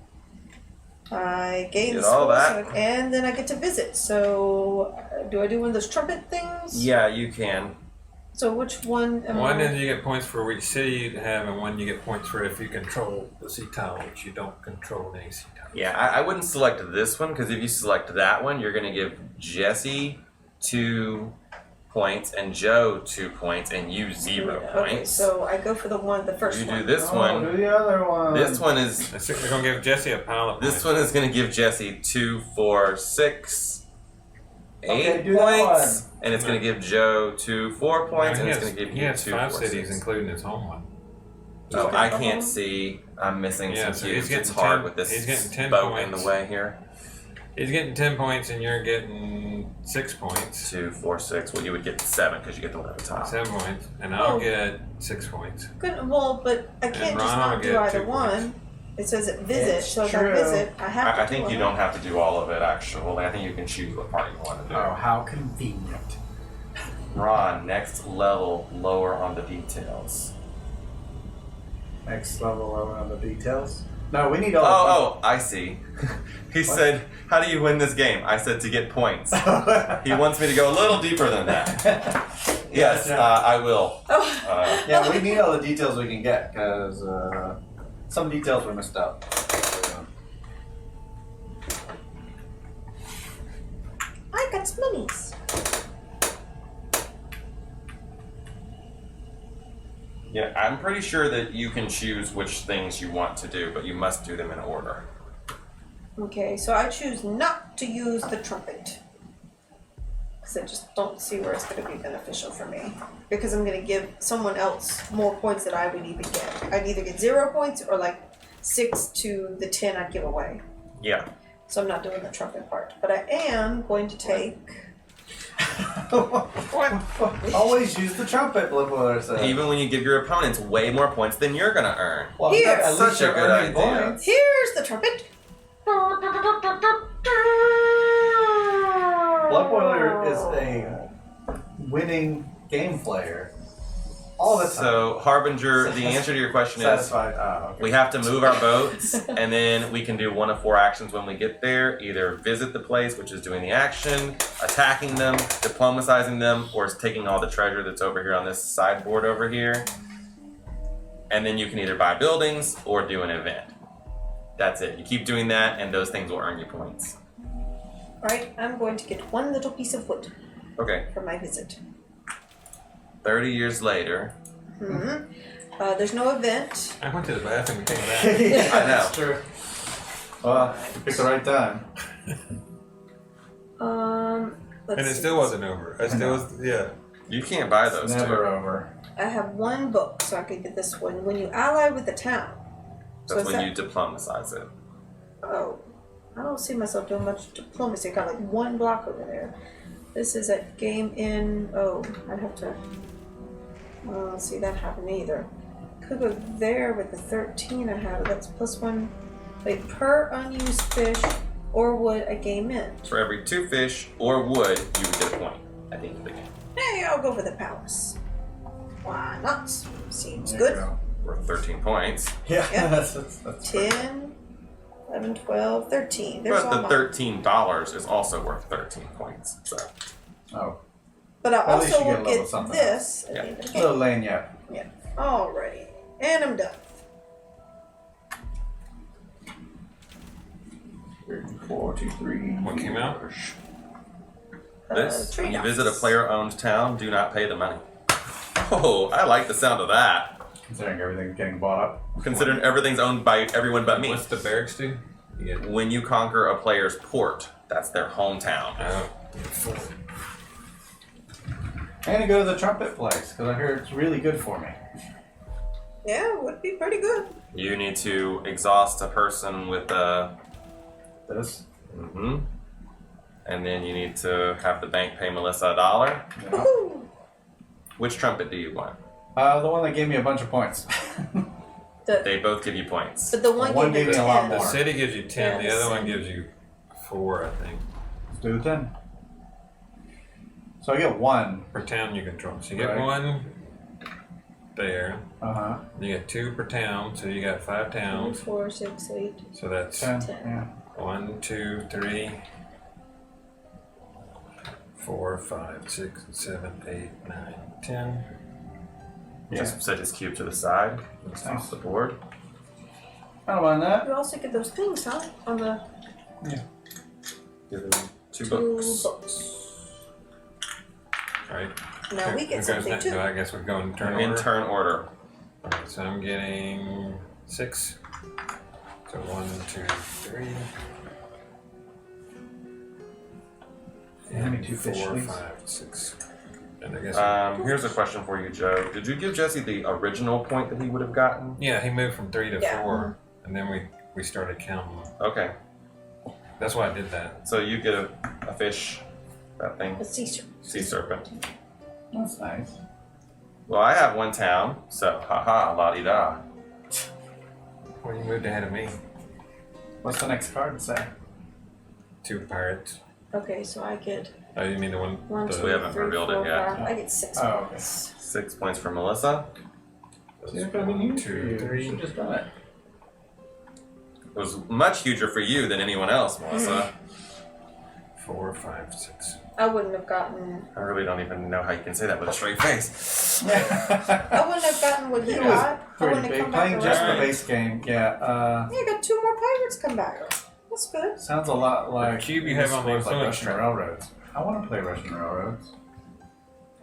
I gained Did the all scores, that. and then I get to visit. So do I do one of those trumpet things? Yeah, you can. So which one am One I? is you get points for which city you have, and one you get points for if you control the sea tile, which you don't control any sea tile. Yeah, I wouldn't select this one because if you select that one, you're going to give Jesse 2 points and Joe 2 points and you 0 Okay, points. so I go for the first You one. do this Oh, one. do the other one. This one is. They're going to give Jesse a pile of points. This one is going to give Jesse 2, 4, 6, 8 Okay, do that points, and it's going to give Joe 2, 4 points, and he it's has, going to give he you has 2, 5 4, cities, 6. including his home one. Oh, Okay. I can't see. I'm missing Yeah, some so he's cubes. getting It's hard 10 with this he's getting 10 boat in the points. way here. He's getting 10 points, and you're getting 6 points. 2, 4, 6. Well, you would get 7 because you get the one at the top. 7 points, and I'll Oh. get 6 points. Good. Well, but I can't And just Ron not will do get either 2 one. points. It says it visit, It's so if I true. visit, I have to I think do you one. don't have to do all of it, actually. I think you can choose what part you want to do. Oh, how convenient. Ron, next level, lower on the details. Next level over on the details. No, we need all. Oh, I see. He said, "How do you win this game?" I said, "To get points." Oh. He wants me to go a little deeper than that. Yes, I will. Oh. Yeah, we need all the details we can get because some details were missed out. I got some monies. Yeah, I'm pretty sure that you can choose which things you want to do, but you must do them in order. Okay, so I choose not to use the trumpet. Because I just don't see where it's going to be beneficial for me. Because I'm going to give someone else more points than I would even get. I'd either get 0 points or like 6 to the 10 I'd give away. Yeah. So I'm not doing the trumpet part. But I am going to take... Always use the trumpet, Blipwiller said. Even when you give your opponents way more points than you're gonna earn. Well, Here. at least Such a you're good earning idea. points. Here's the trumpet. Blipwiller is a winning game player. All the time. So, Harbinger, the answer to your question is Satisfied. Oh, okay. we have to move our boats, and then we can do one of 4 actions when we get there. Either visit the place, which is doing the action, attacking them, diplomatizing them, or taking all the treasure that's over here on this sideboard over here. And then you can either buy buildings or do an event. That's it. You keep doing that, and those things will earn you points. Alright, I'm going to get one little piece of wood Okay, for my visit. 30 years later. Mm-hmm. There's no event. I went to the bathroom and came back. Yeah, I know. That's true. Well, you picked the right time. Let's And it see. still wasn't over. I still was, yeah. You can't buy It's those never two. over. I have one book, so I could get this one. When you ally with the town. So That's is when that- you diplomatize it. Oh, I don't see myself doing much diplomacy. I got like one block over there. This is at game in. Oh, I'd have to. Well, I don't see that happen either. Could go there with the 13 I have. That's +1. Wait, per unused fish or wood a game in. For every 2 fish or wood, you would get a point at the end of the game. Hey, I'll go for the palace. Why not? Seems There you good. go. Worth 13 points. Yeah, Yeah. that's 10, 11, 12, 13. There's But all the my- $13 is also worth 13 points. So Oh, But I At least also you get will a little get something this at Yeah. the end of the a game. little lanyard. Alrighty. And I'm done. 43. What came out? this, when you trade-offs. visit a player-owned town, do not pay the money. Oh, I like the sound of that. Considering everything's getting bought up. Considering everything's owned by everyone but me. What's the barracks do? You get When you conquer a player's port, that's their hometown. four. I'm gonna go to the trumpet place because I hear it's really good for me. Yeah, it would be pretty good. You need to exhaust a person with a... This? Mm-hmm. And then you need to have the bank pay Melissa $1. Yeah. Woohoo! Which trumpet do you want? The one that gave me a bunch of points. They both give you points. But the one, One gave gave me me a lot 10. The more. city gives you 10, Yeah, the other the one city. gives you 4, I think. Let's do the 10. So I get 1. Per town you control. So you get Right. 1 there. Uh-huh. You get 2 per town, so you got 5 towns. 4, 6, 8. So that's 10. 10. Yeah. 1, 2, 3, 4, 5, 6, 7, 8, 9, 10. Just set his cube to the side. It's off the board. I don't mind that. You also get those things, huh? On the Give him 2 2 books. books. Alright. Now we Who get goes something next? too. So I guess we're going in turn In order. turn order. Alright, so I'm getting 6. So 1, 2, 3. Hand me 2 4, fish, please. 5, 6. And I guess Here's a question for you, Joe. Did you give Jesse the original point that he would have gotten? yeah, he moved from 3 to Yeah. 4, and then we started counting. Okay. That's why I did that. So you get a fish, that thing, A Caesar. sea serpent. That's nice. Well, I have 1 town, so haha, la-di-da. Well, you moved ahead of me. What's the next card say? 2 pirates. Okay, so I get Oh, you mean the one? 1, the, 2, We haven't 3, revealed it 4, yet. 5. I get 6 Oh, okay. points. 6 points for Melissa. See, it's gonna be huge for 2, you. 3. You should just done it. It was much huger for you than anyone else, Melissa. 4, 5, 6. I wouldn't have gotten. I really don't even know how you can say that with a straight face. I wouldn't have gotten what he It was got. I pretty wouldn't have big. come back Playing just the around. base game, yeah. Yeah, I got 2 more pirates come back. That's good. Sounds a lot like cube you have on the like influence Russian track. railroads. I want to play Russian railroads.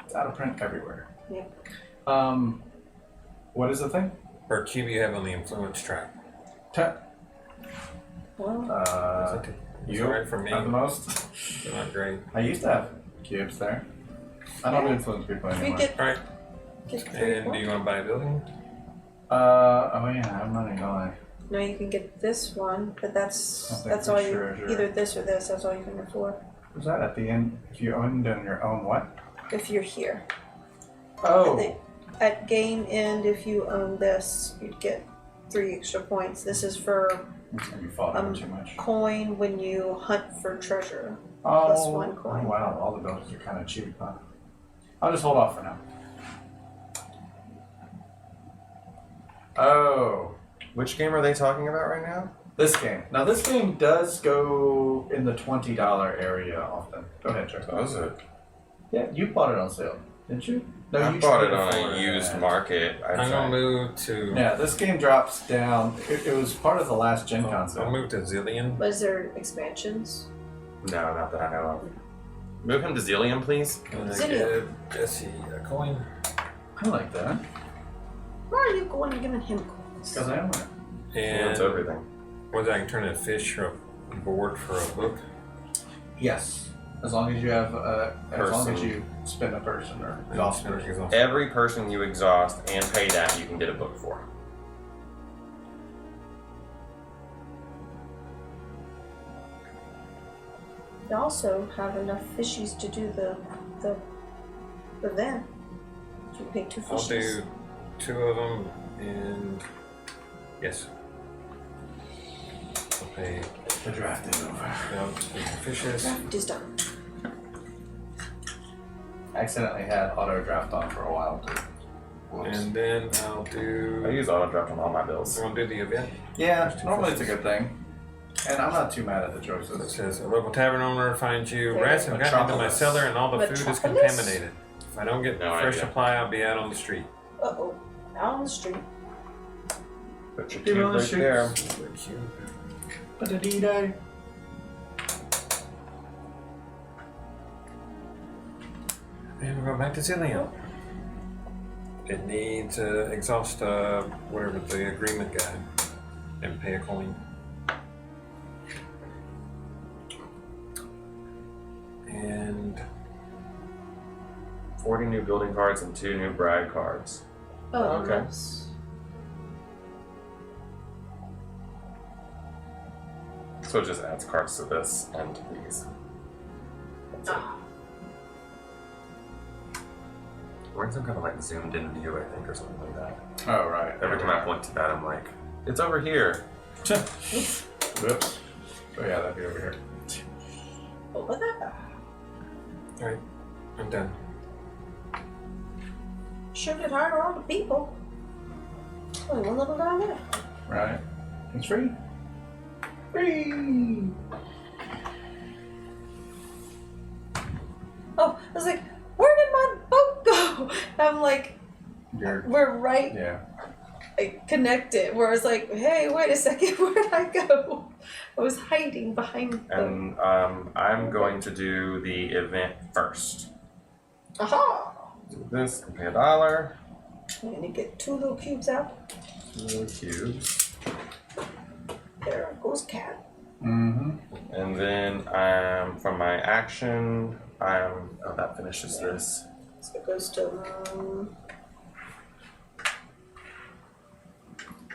It's out of print everywhere. Yeah. What is the thing? Or cube you have on the influence track. Well, Is it you alright for me? have the most. They're not great. I used to have cubes there. I don't influence people we anymore. get Alright, 3 and do you points. want to buy a building? Oh yeah, I'm running on. No, you can get this one, but that's Something all for you. treasure. Either this or this. That's all you can afford. Was that at the end? If you owned on your own what? If you're here. Oh, At game end, if you own this, you'd get 3 extra points. This is for it's gonna be falling too much. coin when you hunt for treasure. Oh, plus 1 coin. Wow, all the buildings are kind of cheap, huh? I'll just hold off for now. Oh, Which game are they talking about right now? this game. Now this game does go in the $20 area often. Go ahead, Chuck. Does it? Yeah, you bought it on sale, didn't you? No, I you bought it traded on for a it. used market. I'm gonna I'd say. move to. Yeah, this game drops down. It was part of the last gen I'll console. move to Zillion. Was there expansions? No, not that I know of. Move him to Zillion, please. And I Zillion. give Jesse a coin. I like that Why are you going and giving him coins? because I own it. He And owns everything. whether I can turn a fish or a board for a book. Yes, as long as you have, as long as Person. you spend a person or exhaust a person. Every person you exhaust and pay that, you can get a book for. You also have enough fishies to do the event. You pay 2 I'll fishies. do 2 of them, and yes, I'll pay The draft is over. 2 fishes. Draft is done. I accidentally had auto draft on for a while too. Whoops. And then I'll I do. use auto draft on all my bills. You want to do the event? Yeah, There's 2 normally it's a fishes. good thing. And I'm not too mad at the So it choices. says a local tavern owner finds you. Okay. Rats have gotten into my Metropolis. cellar and all the food is Metropolis? contaminated. If I don't get No fresh idea. supply, I'll be out on the street. Uh-oh. Out on the street. Put your Give it cube on the right sheet. there. Ba-da-dee-day. And we're going back to Zillion. It needs exhaust whatever the agreement guy and pay a coin. And 40 new building cards and 2 new brag cards. Oh, Okay. nice. So it just adds cards to this and these. That's it. We're in some kind of like zoomed in view, I think, or something like that. Oh, right. Every time I point to that, I'm like, it's over here. Whoops. Oh, yeah, that'd be over here. Over there. Alright, I'm done. Sure did harder on the people. Only one level down there. Right. It's free. Free! Oh, I was like, where did my boat go? I'm like, You're, we're right yeah. like, connected. Where I was like, hey, wait a second, where did I go? I was hiding behind the... And I'm going to do the event first. Aha! Do this and pay $1. I'm gonna get 2 little cubes out. 2 little cubes. There goes cat. Mm-hmm. And then from my action, oh, that finishes this. So it goes to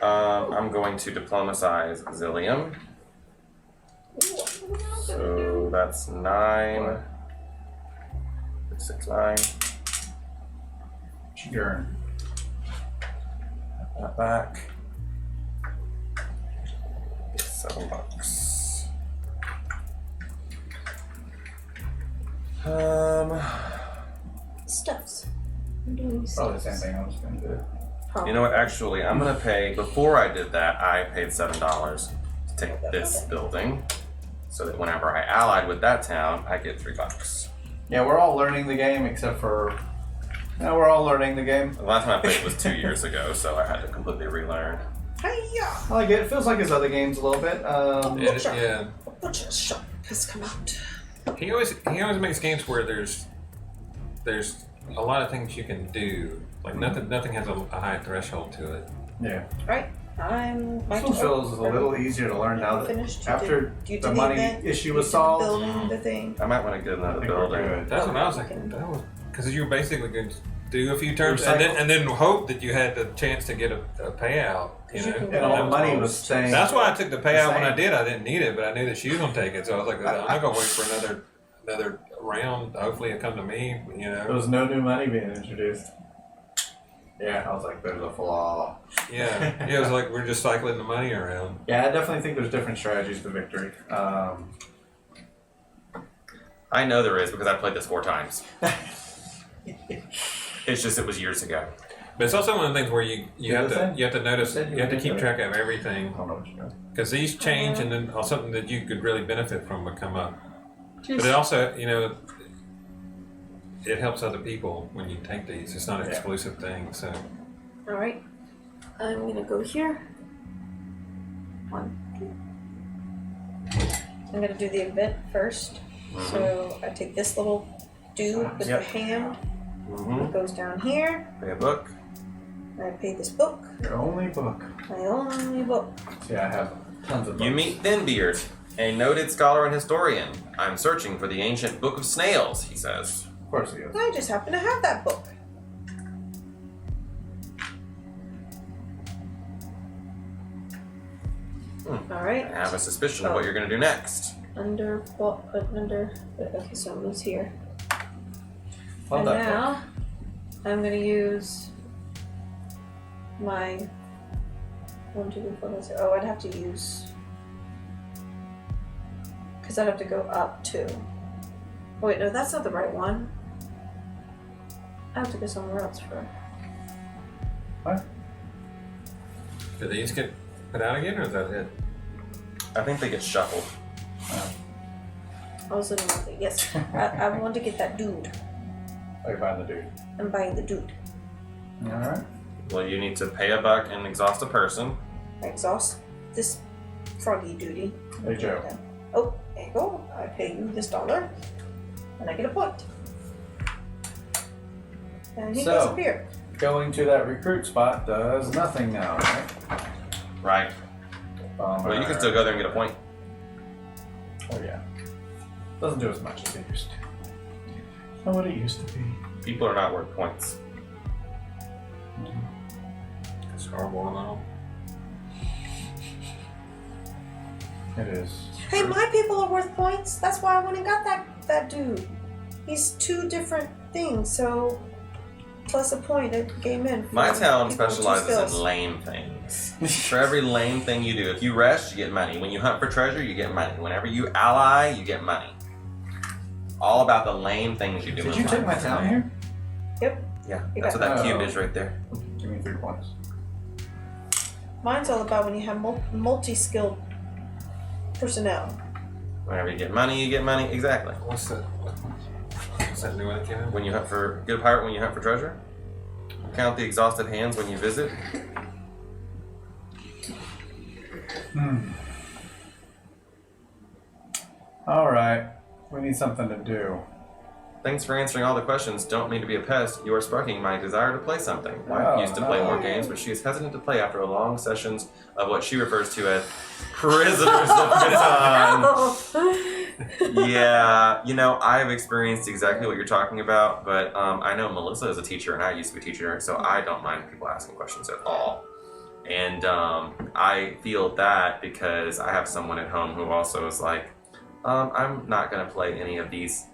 I'm going to diplomatize Zillium. So that's 9. 6, 9. Your That back. $7. stuffs. I'm doing these probably the stuffs. same thing I was going to do. You know what? Actually, I'm gonna pay. Before I did that, I paid $7 to take this building, so that whenever I allied with that town, I get $3. Yeah, we're all learning the game except for... No, we're all learning the game. The last time I played was 2 years ago, so I had to completely relearn. Hiya! I like it. It feels like his other games a little bit. Yeah. A butcher shop has come out. He always makes games where there's a lot of things you can do. Like nothing has a high threshold to it. Yeah. Right? I'm This one feels a little easier to learn now that finished. after the money issue was solved. Building the thing. I might want to get another I think we're building. good. That's what I was like. Because you're basically going to do a few turns Recycle. and then hope that you had the chance to get a payout. You know? And And all the money was staying. That's why I took the payout when I same. did. I didn't need it, but I knew that she was gonna take it, so I was like, I'm not gonna wait for another round. Hopefully, it come to me. You There know. was no new money being introduced. Yeah, I was like, there's a flaw. Yeah. It was like we're just cycling the money around. Yeah, I definitely think there's different strategies to victory. I know there is because I played this 4 times. It's just it was years ago. But it's also one of the things where you have to notice, Said you you have to were keep gonna track of everything I don't know what you're doing. because these change, and then something that you could really benefit from would come up. But it also, it helps other people when you take these. It's not an exclusive thing. So Alright. I'm gonna go here. 1, 2. I'm gonna do the event first. So I take this little dude with Yep. the hand. Mm-hmm. It goes down here. Pay a book. I pay this book. Your only book. My only book. See, I have tons of books. You meet Thinbeard, a noted scholar and historian. I'm searching for the ancient Book of Snails, he says. Of course he is. I just happen to have that book. I Alright. have a suspicion of what you're going to do next. Okay, so it moves here. Love And that book. now, I'm gonna use my 1, 2, 3, 4, 5, 6. Oh, I'd have to use, because I'd have to go up too. Oh wait, no, that's not the right one. I have to go somewhere else for. What? did these get put out again, or is that it? I think they get shuffled. I was looking at it. Yes, I want to get that dude. Oh, you're buying the dude. I'm buying the dude. Alright. Well, you need to pay a buck and exhaust a person. I exhaust this froggy duty. Hey, Joe. Oh, there you go. I pay you this $1, and I get a point. And he So, goes up here. going to that recruit spot does nothing now, right? Right. Well, you can still go there and get a point. Oh yeah. Doesn't do as much as it used to. Not what it used to be. People are not worth points. It's horrible now. It is. Hey, my people are worth points. That's why I went and got that dude. He's 2 different things, so plus a point at game in. My town People with 2 specializes skills. in lame things. For every lame thing you do, if you rest, you get money. When you hunt for treasure, you get money. Whenever you ally, you get money. All about the lame things you do. Did in you take life. my town here? Yep. Yeah, You that's what got that it. cube is right there. Give me 3 points. Mine's all about when you have multi-skilled personnel. Whenever you get money, you get money. Exactly. What's that? What's that new one that came out? When you hunt for get a pirate when you hunt for treasure. Count the exhausted hands when you visit. All right. We need something to do. Thanks for answering all the questions. Don't mean to be a pest. You are sparking my desire to play something. Wife Oh, used to play no. more games, but she is hesitant to play after long sessions of what she refers to as prisoners of Catan. Yeah, you know, I have experienced exactly what you're talking about, but I know Melissa is a teacher and I used to be a teacher, so I don't mind people asking questions at all. And I feel that because I have someone at home who also is like, I'm not going to play any of these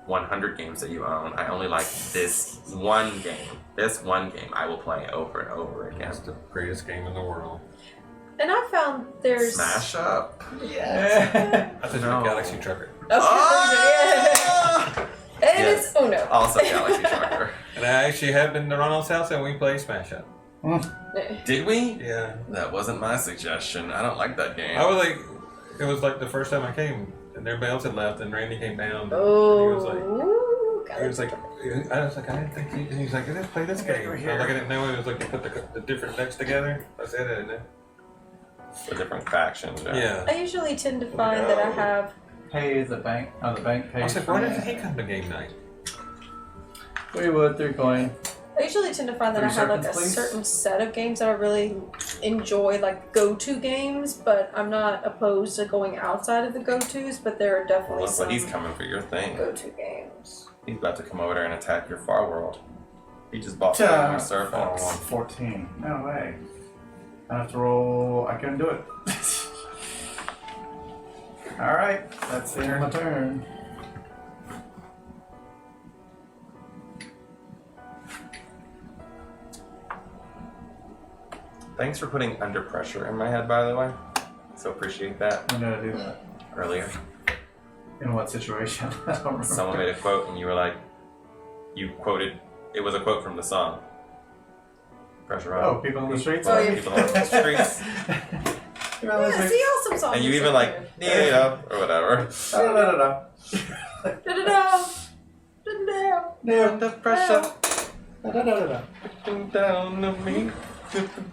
100 games that you own. I only like this one game. This one game I will play over and over again. It's the greatest game in the world. And I found there's Smash up. Yeah. I think No. it's Galaxy Trucker. Ah! And Yes. it's Uno. Also Galaxy Trucker. And I actually have been to Ronald's house and we play Smash Up. Did we? Yeah. That wasn't my suggestion. I don't like that game. I was like, it was like the first time I came, and everybody else had left, and Randy came down. Oh. And he was like, I was like, I didn't think he. And he was like, let's play this game. I was like, I didn't know it was like you put the different decks together. I said I didn't know. For different factions. Yeah. I usually tend to find that I have Pay the bank on the bank I page. was like, why didn't he come to game night? We would 3 coin. I usually tend to find that I 3 have like a seconds, please. certain set of games that I really enjoy, like go-to games, but I'm not opposed to going outside of the go-tos, but there are definitely Look, some but he's coming for your thing. go-to games. He's about to come over there and attack your far world. He just bought your Oh, surface. 14. No way. I have to roll. I couldn't do it. All right. That's the end of my turn. Thanks for putting under pressure in my head, by the way. So appreciate that. When did I do that? Earlier, In what situation? I don't remember. someone made a quote and you were like, you quoted, it was a quote from the song. Pressure Oh, on. people in the streets? Oh, yeah. People on the streets. People in the Yeah, streets. see awesome songs. And you even like, yeah, or whatever. Da-da-da-da-da. Da-da-da. Da-da-da. No. Under pressure. Da-da-da-da-da. Down to me.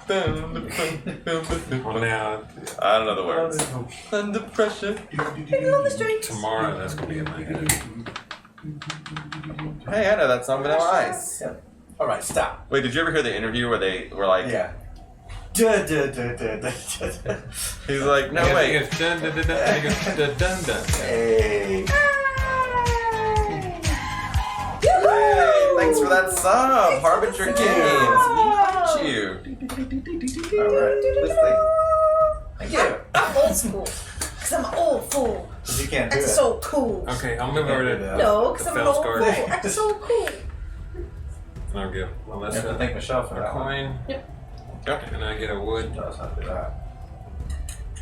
Well, now, I don't know the words. Under pressure. People on the streets. tomorrow that's going to be in my head. Hey, I know that song, Vanilla Ice. All right, stop. Wait, did you ever hear the interview where they were like, Yeah. Da-da-da-da-da. he's like, no, He wait. goes, dun, dun, dun, dun, and he goes, dun, dun, dun. Hey. Hey, thanks for that sub. Harbinger Games. We hate you. All right. This thing. Thank you. I'm old school. Because I'm an old fool. You can't do That's it. so cool. Okay, I'll move over Yeah, to yeah. No, because the I'm an Fels old card. fool. That's so cool. And I'll give You Melissa have to thank Michelle for a that one. coin. Yep. And I get a wood. She knows how to do that.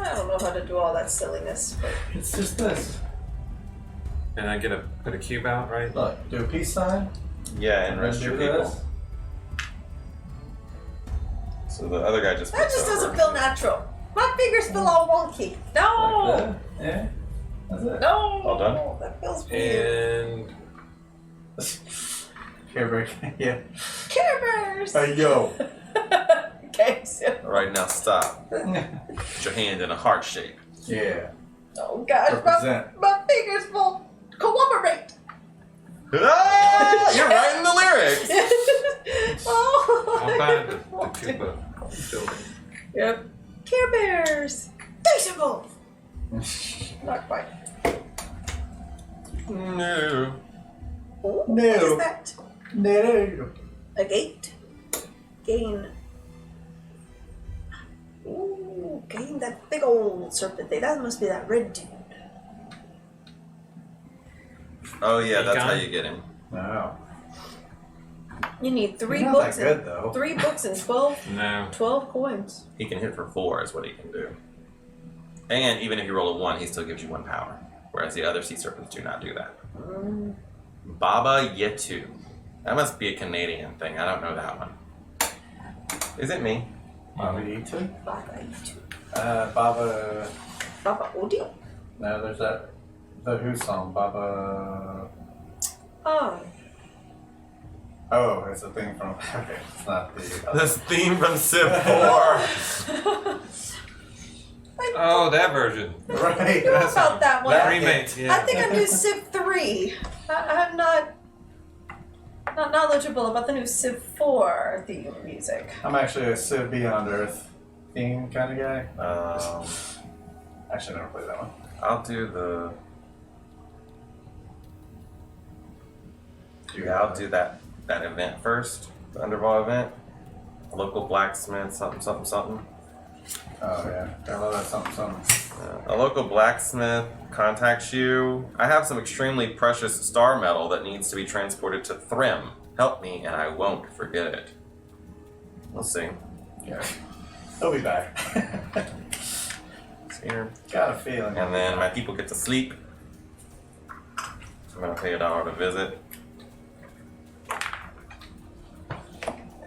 I don't know how to do all that silliness, but It's just this. And I get to put a cube out, right? Look, do a peace sign. Yeah, and rest do your this. people. So the other guy just that flips just over. doesn't feel natural. My fingers feel all wonky. No! Like that. Yeah. That's it. No! All done? That feels weird. And Here, break. Yeah. Care Bears! Hey, yo. Okay, so. Right now, stop. Put your hand in a heart shape. Yeah. Oh gosh, Represent. my fingers will cooperate. Ah, you're writing the lyrics. Oh, to the building. Yep. Care Bears! Decibel! Not quite. No. Oh, No. what is that? No. A gate. Gain. Ooh, gain that big old serpent thing. That must be that red dude. Oh yeah, He that's gone? how you get him. No. You need three He's not books that good, and though. 3 books and 12 No. coins. He can hit for 4 is what he can do. And even if you roll a 1, he still gives you 1 power. Whereas the other sea serpents do not do that. Baba Yetu. That must be a Canadian thing. I don't know that one. Is it me? Baba Yetu? Baba Yetu. Baba. Baba Odi? No, there's that. The Who song, Baba. Oh. Oh, it's a thing from. Okay, it's not the. This theme from Civ 4. Oh, that version. Right. I know That's about that one. That remake, yeah. I think I knew Civ 3. I'm not knowledgeable about the new Civ 4 theme music. I'm actually a Civ Beyond Earth theme kind of guy. Actually, I never played that one. I'll do the. Yeah, I'll do that event first. The Underball event. Local blacksmith, something. Oh yeah, I love that something. A local blacksmith contacts you. I have some extremely precious star metal that needs to be transported to Thrym. Help me and I won't forget it. We'll see. Yeah, he'll be back. It's here. Got a feeling. And then my people get to sleep. I'm gonna pay $1 to visit.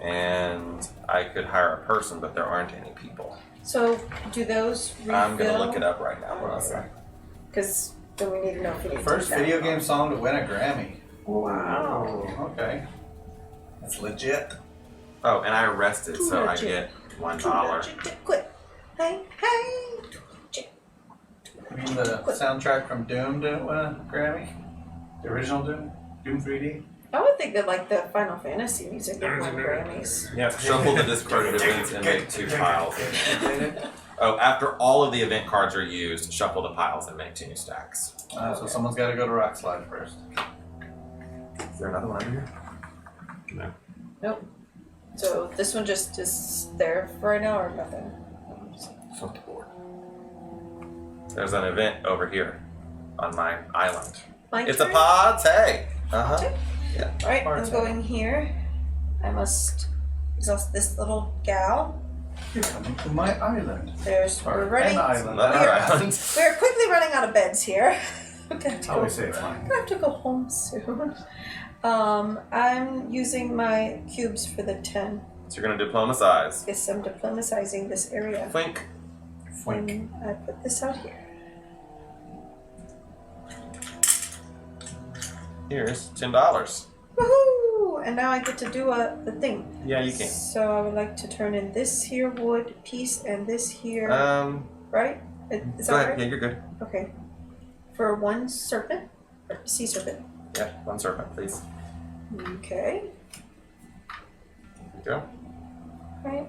And I could hire a person, but there aren't any people. So, do those refill? I'm gonna look it up right now. Hold on a second. Because then we need to know if we need First to take video that. game song to win a Grammy. Wow. Oh, okay. That's legit. Oh, and I rested, Too so legit. I get Too $1. legit. Quit. Hey. Too legit. I mean, the soundtrack from Doom didn't win a Grammy? The original Doom? Doom 3D? I would think that like the Final Fantasy music would win Grammys. Yeah, shuffle the discarded events and make 2 piles. Oh, after all of the event cards are used, shuffle the piles and make 2 new stacks. So someone's got to go to Rock Slide first. Is there another one over here? No. Nope. So this one just is there for right now or nothing? It's on the board. There's an event over here on my island. My It's a turn? party! Uh-huh. Party? Yeah. Alright, I'm Party. going here. I must exhaust this little gal. You're coming to my island. We're An running. island. Another island. We're quickly running out of beds here. I'm gonna have to I go. always say it's fine. I'm gonna have to go home soon. I'm using my cubes for the 10. So you're gonna diplomatize. Yes, I'm diplomatizing this area. Flink. And I put this out here. Here's $10. Woohoo! And now I get to do the thing. Yeah, you can. So I would like to turn in this here wood piece and this here. Right? Is Go that ahead. right? Yeah, you're good. Okay. For 1 serpent, or sea serpent. Yeah, 1 serpent, please. Okay. There you go. Right.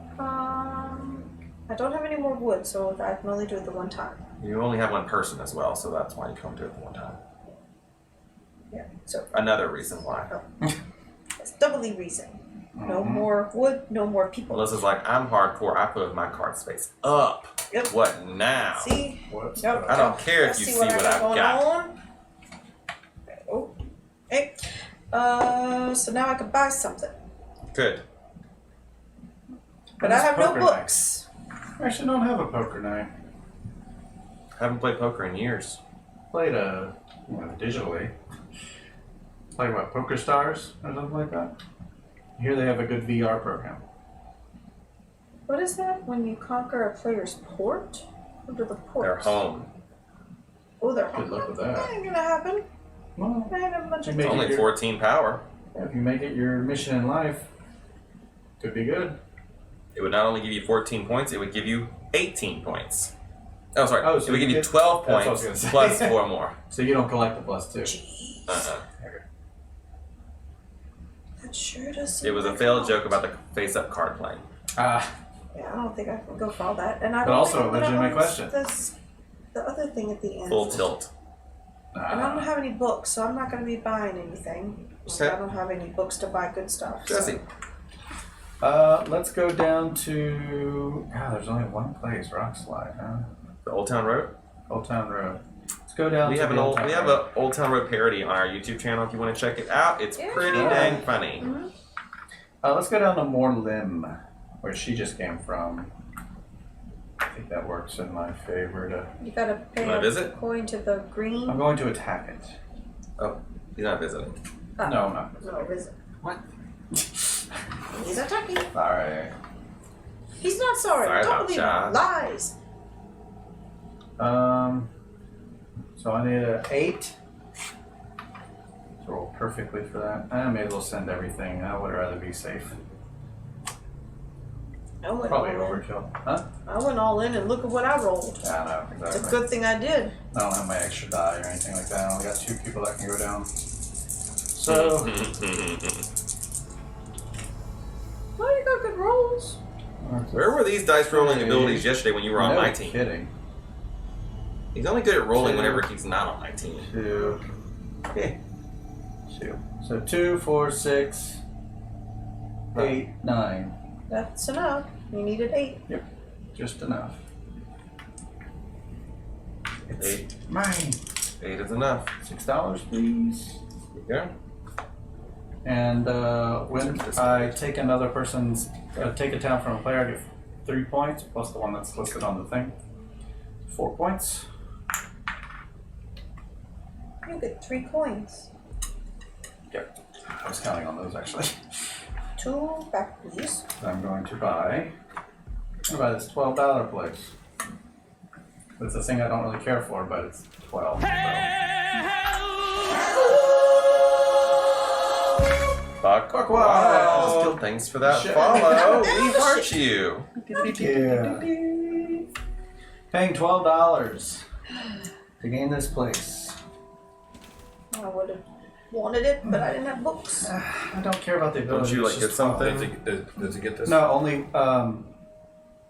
I don't have any more wood, so I can only do it the one time. You only have 1 person as well, so that's why you come do it the one time. Yeah. So Another reason why. that's doubly reason. No more wood, no more people. Melissa's like, I'm hardcore. I put my card space up. Yep. What now? See? Whoops. Yep. I don't care if Let's you see what what I I've going got. on. Oh. Hey. So now I can buy something. Good. But I have no Poker books. I actually don't have a poker night. Haven't played poker in years. Played digitally. Like what, Poker Stars or something like that? Here they have a good VR program. What is that? When you conquer a player's port? What are the ports? They're home. Oh, they're Good home. luck with that. That ain't gonna happen. Well, I have a bunch of Make It's it only your- 14 power. if you make it your mission in life, could be good. It would not only give you 14 points, it would give you 18 points. Oh, sorry. Oh, so it would you give you get- 12 That's what I points was gonna plus say. 4 more. So you don't collect the +2. Gee, Uh-uh. that sure does seem It was a like failed lot. joke about the face-up card playing. Ah, Yeah, I don't think I can go for all that. And I But don't also think a legitimate question. The other thing at the end. Full tilt. And I don't have any books, so I'm not going to be buying anything. Okay. I don't have any books to buy good stuff. Jesse. Let's go down to. God, there's only one place. Rock Slide, huh? The Old Town Road. Old Town Road. Let's go down. We to have the an Old old Town we have Road. a Old Town Road parody on our YouTube channel if you want to check it out. It's Yeah. pretty Yeah. dang funny. Mhm. Let's go down to More Limb, where she just came from. I think that works in my favor. You got to pay Wanna a visit? coin to the green. I'm going to attack it. Oh, he's not visiting. No, I'm not. No, visit. What? He's attacking. Sorry. He's not sorry. Sorry Don't about believe ya. him. Lies. So I need an 8. Roll perfectly for that. I may as well send everything. I would rather be safe. I went Probably all in. overkill. Huh? I went all in and look at what I rolled. Yeah, I know, It's a exactly. good thing I did. I don't have my extra die or anything like that. I only got 2 people that can go down. So, Well, you got good rolls. Where were these dice rolling abilities yesterday when you were on no my team? kidding. He's only good at rolling Two. whenever he's not on my team. 2. Okay. 2. So 2, 4, 6, 8, 9. That's enough. You needed 8. Just enough. It's 8. mine. 8 is enough. $6, please. There you And when I take another person's, take a town from a player, I get 3 points, plus the one that's listed on the thing. 4 points. You get 3 coins. Yep. I was counting on those actually. 2 back, please. I'm going to buy this $12 place. It's a thing I don't really care for, but it's 12. So. Fuck wow. Still thanks for that Shit. follow. We heart you. Yeah. Paying $12 to gain this place. I would have wanted it, but I didn't have books. I don't care about the Don't ability. you it's like just get 12. something? Does it get this? No, only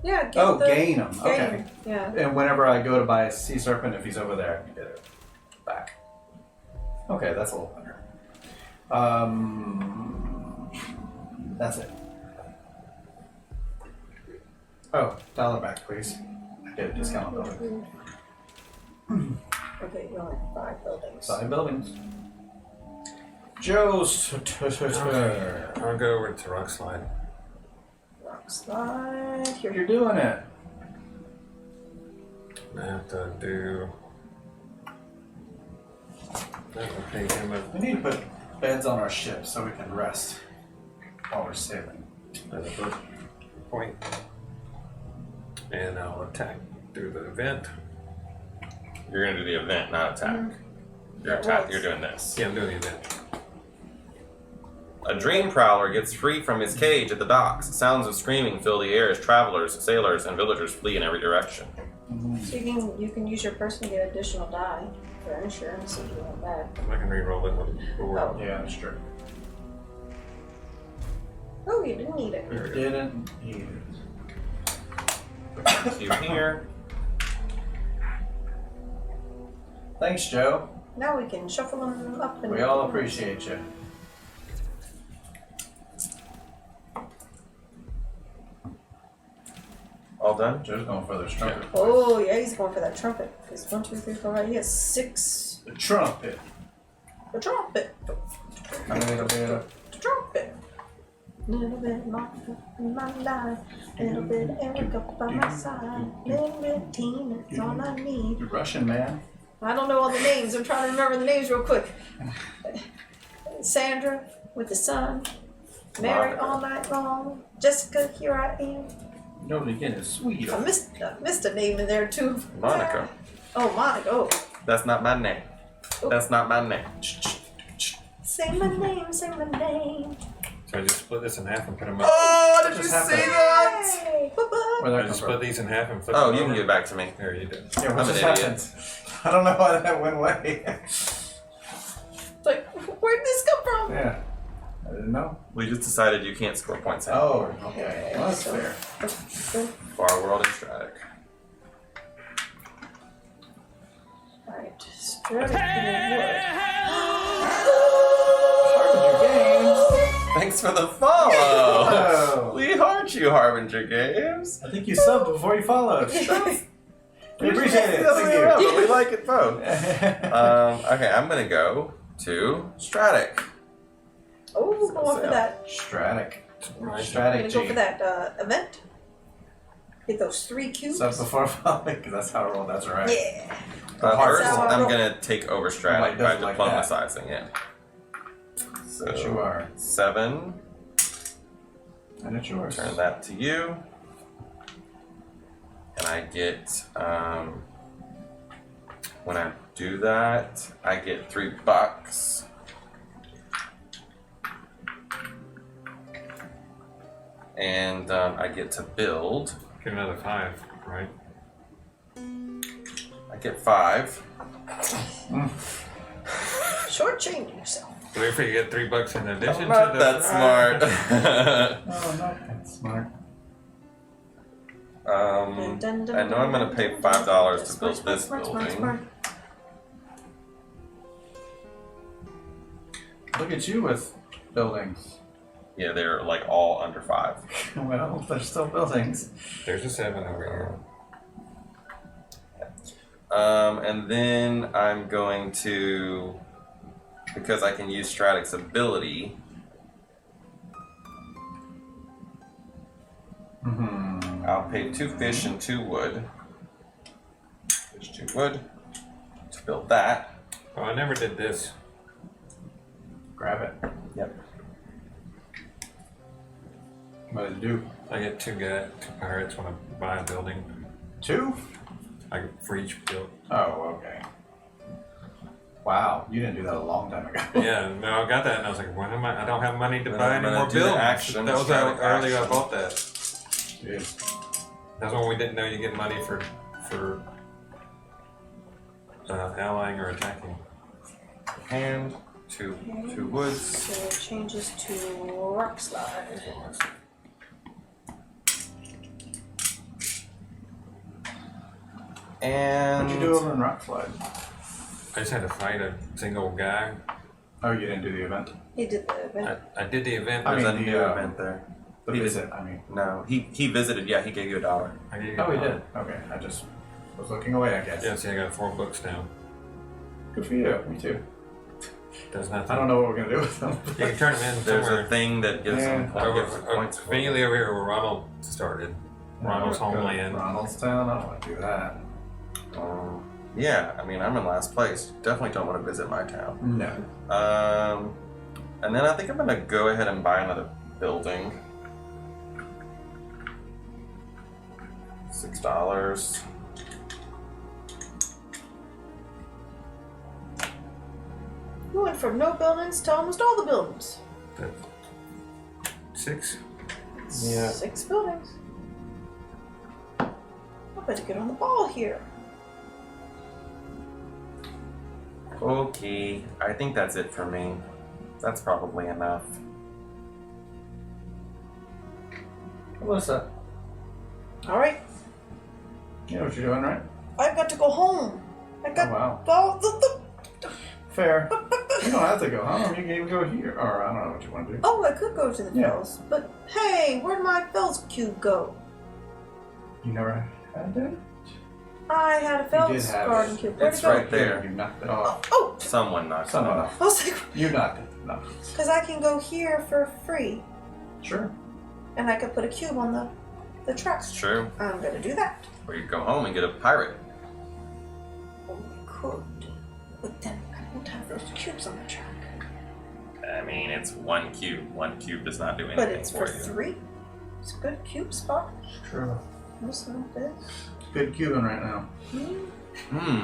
Yeah, get oh, the gain them. Okay. Yeah. And whenever I go to buy a sea serpent, if he's over there, I can get it back. Okay, that's a little better. That's it. Oh, $1 back, please. I get a discount on building. Okay, you only have 5 buildings. 5 buildings. Joe's turn. I'll go over to Rock Slide. Rock slide. Here. You're doing it. I have to do. Okay, him a We need to put beds on our ship so we can rest while we're sailing. as a first point, and I'll attack through the event. You're gonna do the event, not attack. You're doing this. Yeah, I'm doing the event. A dream prowler gets free from his cage at the docks. Sounds of screaming fill the air as travelers, sailors, and villagers flee in every direction. So you can use your person to get additional die for insurance if you want that. I can re-roll it with four. Oh. Yeah, that's true. Oh, you didn't need it. There we go. Didn't need it. You here? Thanks, Joe. Now we can shuffle them up and We all appreciate you. All done? Joe's going for the trumpet. Oh yeah, he's going for that trumpet. It's 1, 2, 3, 4, 5. He has 6. The trumpet. The trumpet. A little bit of The trumpet. Little bit Martha in my life. Little bit Erica by my side. Little bit Tina, that's all I need. Russian man. I don't know all the names. I'm trying to remember the names real quick. Sandra with the sun. Mary Monica. all night long. Jessica, here I am. Nobody again is sweet. I missed a name in there too. Monica. Oh, Monica. Oh. That's not my name. That's not my name. Say my name, say my name. So I just split this in half and put them up. Oh, did What you just see happened? that? Hey, bye-bye. Where'd I that just come split from? these in half and flip Oh, them you can over. give it back to me. There you do. Yeah, what I'm just an idiot. happened? I don't know why that went away. It's like, where'd this come from? Yeah. I didn't know. We just decided you can't score points Oh, anymore. okay. Well, that's fair. Far World and Stratic. Right. Strategy Thanks for the follow. Oh. We heart you, Harbinger Games. I think you subbed before you followed. We appreciate it. Thank you. But we like it both. Okay, I'm gonna go to Stratic. Oh, going for that. Stratic. I'm gonna Strategy. go for that event. Get those 3 cubes. Sub before following, because that's how I roll. That's right. Yeah. First, That's how I I'm roll. gonna take over Stratic Like, by doesn't like that. diplomatizing it. So Yes, you are. 7. And it's yours. Turn that to you. And I get, when I do that, I get $3. And I get to build. Get another 5, right? I get 5. Shortchanging yourself. So if you get $3 in addition I'm not to the that smart. Oh, not that smart. I know I'm going to pay $5 to build this building. Look at you with buildings. Yeah, they're like all under 5. Well, they're still buildings. There's a 7 over here. And then I'm going to, because I can use Stratic's ability, I'll pay 2 fish and 2 wood. Fish, 2 wood to build that. Oh, I never did this. Grab it. Yep. What did you do? I get 2 pirates when I buy a building. 2? I get for each build. Oh, okay. Wow, you didn't do that a long time ago. Yeah, no, I got that and I was like, when am I don't have money to Then buy I'm any gonna more do the buildings. action, That was how strategic early I action. bought that. Dude. That's when we didn't know you get money for allying or attacking. And 2 woods. So it changes to rock slide. And What'd you do over in Rock Slide? I just had to fight a single guy. Oh, you didn't do the event? He did the event. I did the event. I there's mean, a the, new event there. The He visit, I mean. No, he visited. Yeah, he gave you $1. I gave you Oh, he $1. did? Okay, I just was looking away, I guess. Yeah, see, I got 4 books now. Good for you, me too. Does nothing. I don't know what we're going to do with them. You can turn them in There's somewhere. a thing that gives them gives them points. for Conveniently them. over here where Ronald started. Ronald's Go to homeland. Ronaldstown? I don't want to do that. Yeah, I mean, I'm in last place. Definitely don't want to visit my town. No. And then I think I'm gonna go ahead and buy another building. $6. You went from no buildings to almost all the buildings. 6. Yeah. 6 buildings. I better get on the ball here. Okay, I think that's it for me. That's probably enough. What's that? All right, You know what you're doing, right? I've got to go home. I got Oh, wow. the Fair. You don't have to go home. You can even go here. Or I don't know what you want to do. Oh, I could go to the Yeah. Fells, but hey, where'd my Fells cube go? You never had that? I had a did Fells have garden it. cube. Where'd It's it go? right there. You knocked it off. Oh, Someone knocked Someone it off. I was like, You knocked it. No. because I can go here for free, Sure. and I could put a cube on the track. It's true. I'm gonna do that. Or you go home and get a pirate. Oh, I could, but then I won't have those cubes on the track. I mean, it's 1 cube. 1 cube does not do anything But it's for for you. 3. It's a good cube spot. True. Listen to this. Good Cuban right now.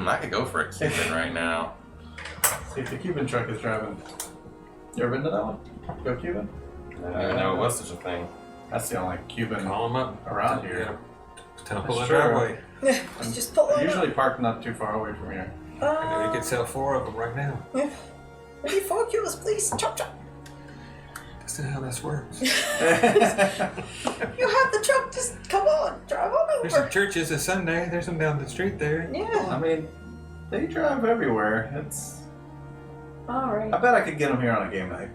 I could go for a Cuban right now. See if the Cuban truck is driving. You ever been to that one? Go Cuban? I don't even know it was such a thing. That's the only Cuban Call them up. around here. Tell them pull the That's true. driveway. It's just pull They're it usually parked not too far away from here. I know you up. could sell 4 of them right now. Maybe 4 cubes, please. Chop chop. That's not how this works. You have the truck. Just come on, drive on There's some over. churches. It's Sunday. There's some down the street there. I Yeah. mean, they drive everywhere. It's. All right. I bet I could get them here on a game night.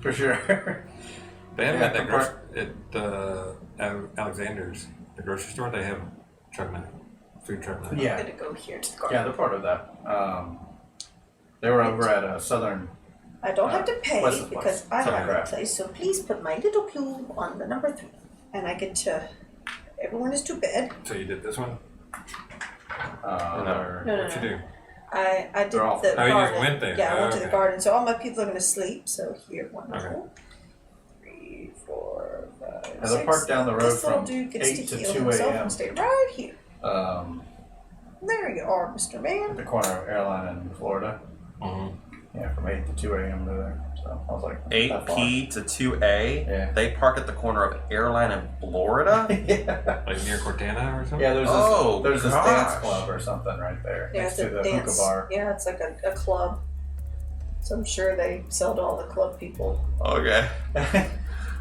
For sure. They have Yeah, at Alexander's, the grocery store. They have truck night, food truck night. Yeah. I'm gonna go here to the Yeah, garden. they're part of that. They were over at Southern. I don't have to pay What's the because place? I Sorry, have crap. the place. So please put my little cube on the number 3, and I get to. Everyone is to bed. So you did this one? No. What'd you do? I did They're all- the Oh, you garden. just went there. Yeah, I Oh, went to the okay. garden. So all my people are gonna sleep. So here, 1, Okay. 2, 3, 4, 5, Yeah, they're 6. parked down the road This little from dude gets 8 to heal 2 himself a.m. and stay right here. There you are, Mr. At Man. the corner of Airline in Florida. Mm-hmm. Yeah, from 8 to 2 a.m. to there. So I was like, 8P to 2A. Yeah. They park at the corner of Airline in Florida. Yeah. Like near Cortana or something? Yeah, there's Oh, this dance gosh. club or something right there Yeah, next it's to a the dance. hookah bar. Yeah, it's like a club. So I'm sure they sell to all the club people. Okay.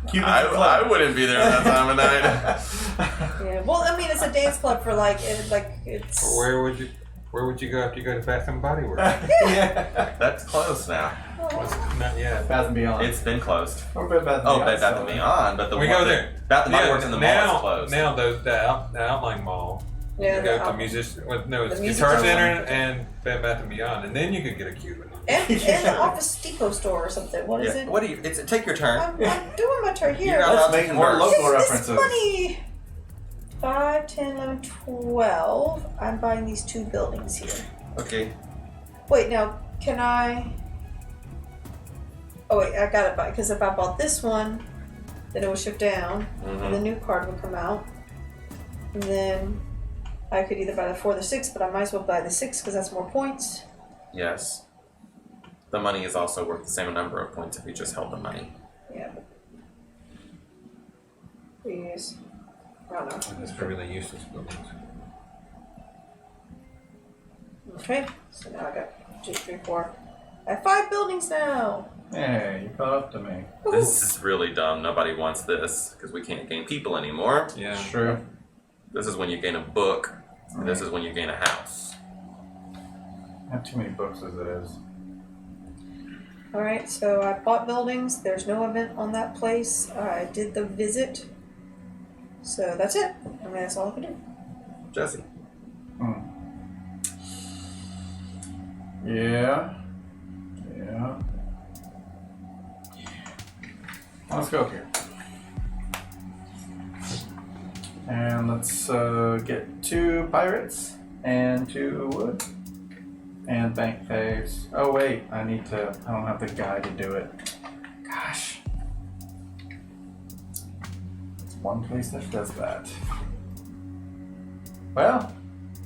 Cuban I club. wouldn't be there at that time of night. Yeah. Well, I mean, it's a dance club for it's. Where would you go after you go to Bath and Body Works? Yeah. That's closed now. Not yet. Bath and Beyond. It's been closed. Or Bed Bath and Oh, Beyond. Bed Bath and Beyond, but the We one go that- there. Bath and Body Yeah, Works in the mall is closed. Now the outlying mall. Yeah, You go to the- the musician. No, it's the music Guitar store. Center and Bed Bath and Beyond, and then you could get a Cuban. and the Office Depot store or something. What is Yeah. it? What do you? It's take your turn. I'm doing my turn here. You're not Let's allowed to make more converse. local This references. money. 5, 10, 11, 12. I'm buying these 2 buildings here. Okay. Wait, now, can I... Oh, wait, I got it by... Because if I bought this one, then it would shift down, and the new card would come out. And then I could either buy the 4 or the 6, but I might as well buy the 6 because that's more points. Yes. The money is also worth the same number of points if you just held the money. Yeah. Please. I don't know. It's for really useless buildings. Okay, so now I got 2, 3, 4. I have 5 buildings now. Hey, you caught up to me. This is really dumb. Nobody wants this because we can't gain people anymore. Yeah. It's true. This is when you gain a book. And this is when you gain a house. I have too many books as it is. All right, so I bought buildings. There's no event on that place. I did the visit. So that's it. I mean, that's all I can do. Jesse. Yeah. Yeah. Let's go here. And let's get 2 pirates and 2 wood. And bank pays. Oh wait, I don't have the guy to do it. Gosh. It's one place that does that. Well,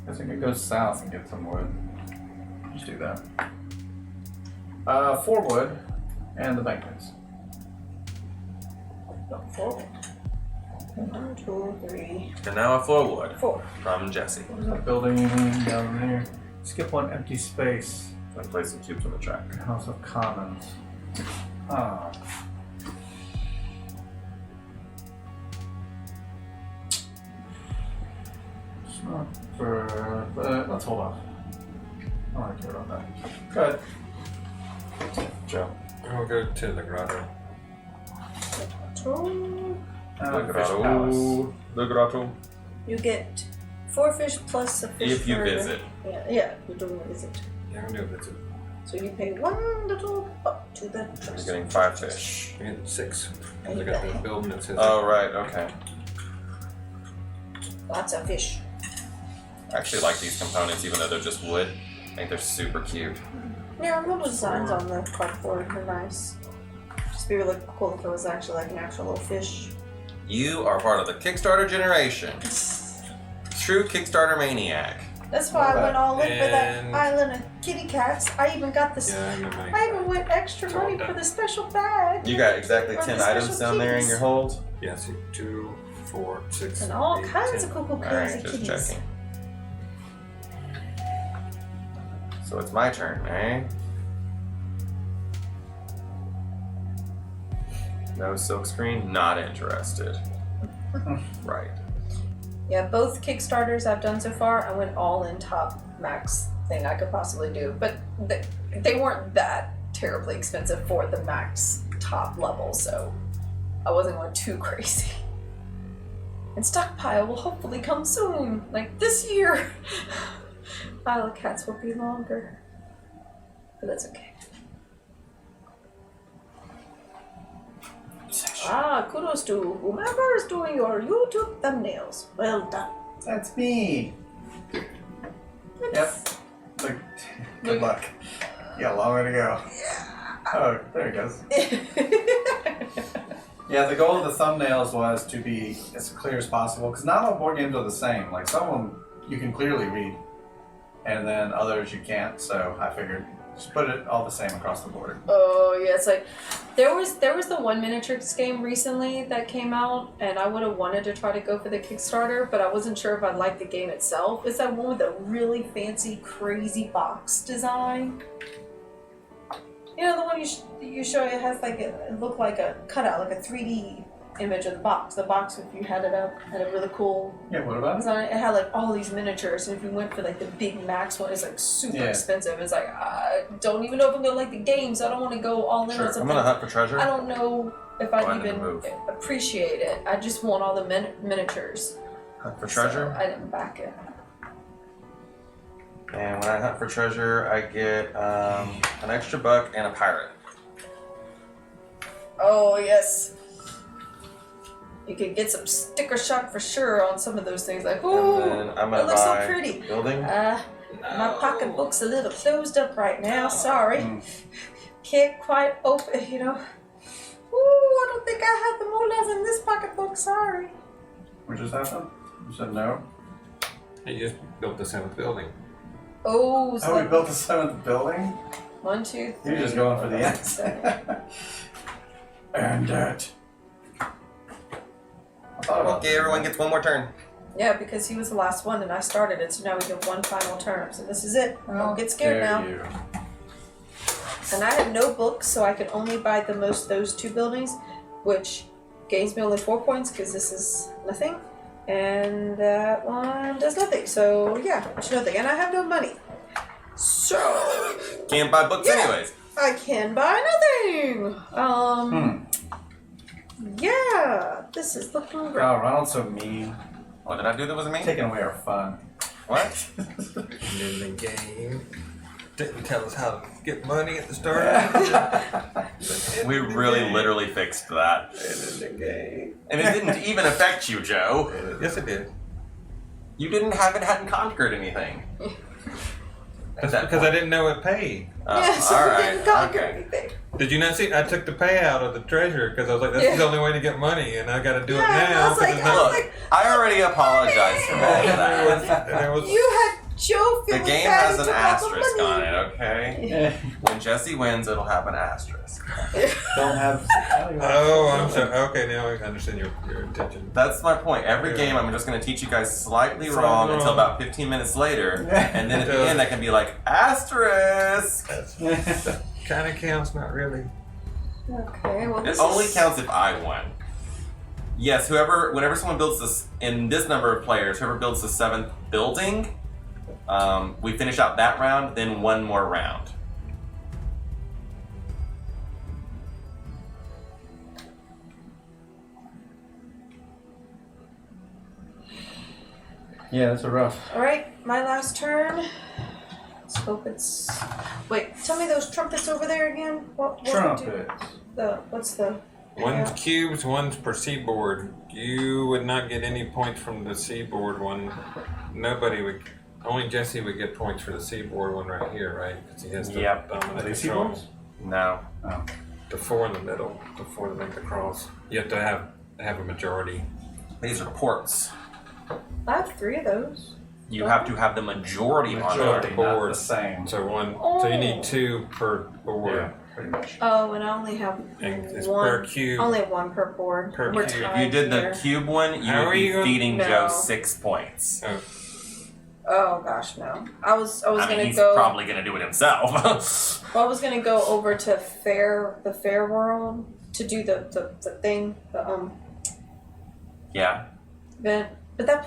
I guess I could go south and get some wood. Just do that. 4 wood and the bank pays. 4. 1, 2, 3, And now a 4 wood 4. from Jesse. What is that building down there? Skip one empty space. And place some cubes on the track. House of Commons. Oh. It's not for, but let's hold off. I don't care about that. Go ahead. Joe. I'll go to the grotto. The Fish Palace. grotto. The grotto. You get 4 fish plus a fish If you for- visit. Yeah, you're doing a visit. Yeah, I'm doing it. So you pay 1 little buck to the You're trust. getting 5 fish. I get 6. I There you got go. the building that says. Oh, right, okay. Lots of fish. I actually like these components even though they're just wood. I think they're super cute. Yeah, little designs on the cardboard are nice. Just be really cool if it was actually like an actual little fish. You are part of the Kickstarter generation. True Kickstarter maniac. That's why I went all in for that And- island of kitty cats. I even got this. Yeah, I know money. I even went extra It's all money done. for the special bag. You got exactly Or the 10 special items down there in kitties. your hold? Yeah, see, 2, 4, 6. And all 8, kinds 10. of cool Alright, crazy just kitties. checking. So it's my turn, eh? No silkscreen? Not interested. Right. Yeah, both Kickstarters I've done so far, I went all in top max thing I could possibly do. But they weren't that terribly expensive for the max top level, so I wasn't going too crazy. And Stockpile will hopefully come soon, like this year. Isle of Cats will be longer, but that's okay. Kudos to whomever is doing your YouTube thumbnails. Well done. That's me. Yep. Look, good luck. You got a long way to go. Oh, there it goes. Yeah, the goal of the thumbnails was to be as clear as possible, because not all board games are the same. Like, some of them you can clearly read, and then others you can't, so I figured just put it all the same across the board. Oh yeah, it's like there was the one miniatures game recently that came out, and I would have wanted to try to go for the Kickstarter, but I wasn't sure if I'd like the game itself. It's that one with a really fancy, crazy box design. You know, the one you show, it has like it looked like a cutout, like a 3D image of the box. The box, if you had it up, had a really cool Yeah, what about it? design. It had like all these miniatures, and if you went for like the big max one, it's like super expensive. It's like I don't even know if I'm gonna like the game, so I don't want to go all in Sure. on I'm something. gonna hunt for treasure. I don't know if I I'd need to even move. appreciate it. I just want all the miniatures. Hunt for treasure. So I didn't back it. And when I hunt for treasure, I get an extra buck and a pirate. Oh yes. You could get some sticker shock for sure on some of those things. Like, And ooh, then I'm gonna it looks so buy pretty. building. My pocketbook's a little closed up right now. Sorry, can't quite open. You know. Ooh, I don't think I have the molas in this pocketbook. Sorry. What just happened? You said no? You just built the 7th building. Oh, so Oh, we built the 7th building? 1, 2, 3. You're just going for the end. 7. And it. I thought about Okay, everyone gets one more turn. Yeah, because he was the last one and I started it, so now we get one final turn. So this is it. Don't get scared now. you. And I have no books, so I can only buy the most those 2 buildings, which gains me only 4 points because this is nothing. And that one does nothing. So yeah, it's nothing. And I have no money. So Can't buy books anyways. I can buy nothing. Yeah, this is looking great. Oh, Ronald's so mean. What did I do that was me? Taking away our fun. What? In the game. Didn't tell us how to get money at the start. We really literally fixed that. In the game. And it didn't even affect you, Joe. Yes, it did. You hadn't conquered anything. That's that because point. I didn't know it paid. Yeah, so all we right. didn't conquer Okay. anything. Did you not see? I took the payout of the treasure because I was like, "This is the only way to get money, and I got to do it Yeah, and I now." was 'cause like- it's I not- was Look, like, I already apologized for all of that. and there was You had Joe The feeling game bad has he an took all the asterisk money. on it, okay? When Jesse wins, it'll have an asterisk. Don't have. Oh, I'm sorry. Okay, now I understand your intention. That's my point. Every game, I'm just going to teach you guys slightly wrong until about 15 minutes later, and then at the end, I can be like, asterisk! That kind of counts, not really. Okay, well It this only is... counts if I won. Yes, whenever someone builds this, in this number of players, whoever builds the 7th building, we finish out that round, then one more round. Yeah, that's a rough. Alright, my last turn. Let's hope it's... Wait, tell me those trumpets over there again. What Trumpet. What's the... One's cubes, one's per seaboard. You would not get any points from the seaboard one. Nobody would. Only Jesse would get points for the seaboard one right here, right? Because he has the Yep. dominant Are they control. seaboards? No. Oh. The 4 in the middle, the 4 that make the cross. You have to have a majority. These are ports. I have 3 of those. You have to have the majority on Majority, it. not board. the same. So so you need 2 per board. Yeah, pretty much. Oh, and I only have And it's one. per cube. I only have 1 per board. Per We're cube. If tied you did here. the cube one, you How would are be you gonna- feeding No. Joe 6 points. Oh, Oh gosh, no. I was I mean, gonna he's go. probably going to do it himself. Well, I was gonna go over to the fair world to do the thing, Yeah. event. But that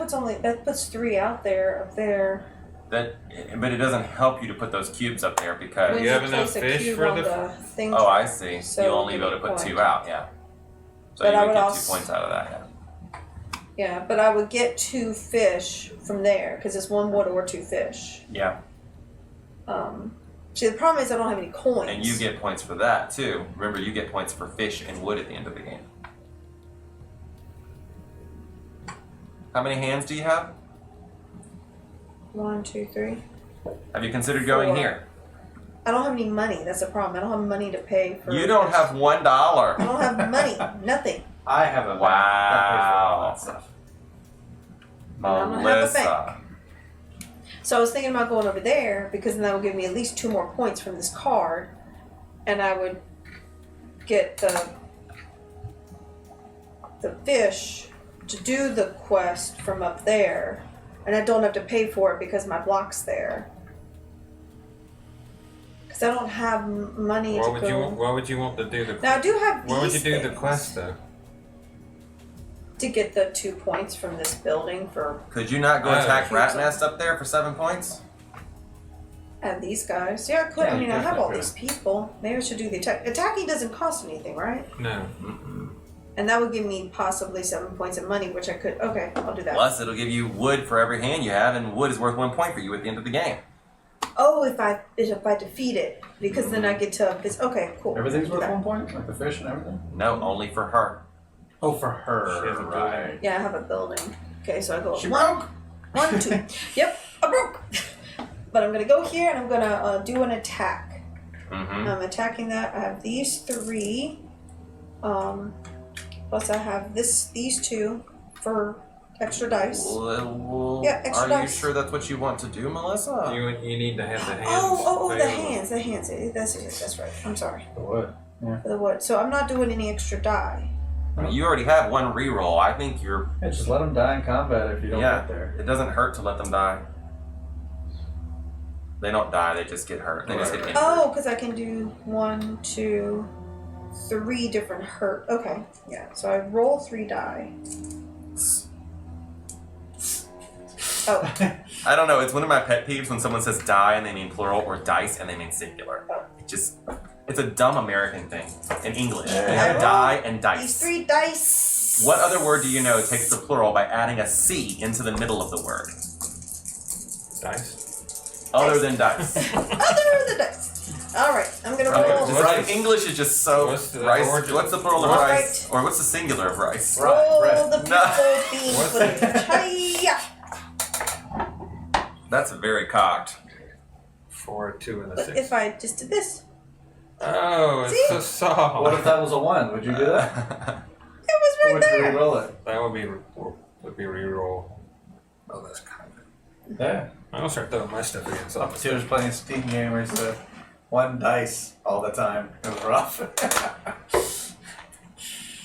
puts 3 out there, up there. But it doesn't help you to put those cubes up there because. When you have enough place a fish cube for on the thing. Oh, I see. So You'll only be give able to me a put point. 2 out, yeah. So But you I would would get also- 2 points out of that, yeah. Yeah, but I would get 2 fish from there because it's 1 wood or 2 fish. Yeah. See, the problem is I don't have any coins. And you get points for that too. Remember, you get points for fish and wood at the end of the game. How many hands do you have? 1, 2, 3. Have you considered going 4. here? I don't have any money. That's the problem. I don't have money to pay for. You don't have I $1. don't have money. Nothing. I have a Wow. that pays for all that stuff. I don't have a Melissa. So I was thinking about going over there because then that would give me at least 2 more points from this card, and I would get the fish to do the quest from up there, and I don't have to pay for it because my block's there. Because I don't have money Why to would go. why would you want to do the? Now I do have these Why would you do the things quest though? to get the 2 points from this building for Could you not go Oh. attack Rat Nest up there for 7 points? these guys. Yeah, I could. Yeah, I mean, you I have all definitely these people. Maybe I should do the attack. Attacking doesn't cost anything, right? No. And that would give me possibly 7 points of money, which I could. Okay, I'll do that. Plus, it'll give you wood for every hand you have, and wood is worth 1 point for you at the end of the game. Oh, if I defeat it, because then I get to. Okay, cool. Everything's Do worth that. 1 point? Like the fish and everything? No, only for her. Oh, for her. She has a right. Yeah, I have a building. Okay, so I go She 1, broke! 1, 2. Yep, I broke. But I'm gonna go here and I'm gonna do an attack. Mm-hmm. I'm attacking that. I have these 3. Plus I have these 2 for extra dice. Well, Yeah, extra are dice. you sure that's what you want to do, Melissa? You need to have the hands. Oh, the available. hands, the hands. That's right. I'm sorry. The wood. For the wood. So I'm not doing any extra die. I mean, you already have 1 reroll. I think you're. Yeah, just let them die in combat if you don't Yeah, get there. it doesn't hurt to let them die. They don't die, they just get hurt. They just get Right. injured. Oh, because I can do 1, 2, 3 different hurt. Okay, yeah. So I roll 3 die. Oh, I don't know, it's one of my pet peeves when someone says die and they mean plural or dice and they mean singular. It's a dumb American thing in English. Yeah. They have I die and these dice. 3 dice. What other word do you know takes the plural by adding a C into the middle of the word? Dice. Other than dice. Other than dice. All right, I'm gonna roll. Okay, just like English is just so What's the rice. origin? What's the plural of All rice? Or what's the singular of rice? Roll Right. the No. beautiful bean What's footage. Hiya! That's very cocked. 4, 2, and a But 6. if I just did this, Oh, it's See? so soft. What if that was a 1? Would you do that? it was Or right would you there. re-roll it? That would be reroll. Oh, that's kind of. Yeah. I'm gonna start throwing my stuff against all She was playing Steam gamers to 1 dice all the time. It was rough.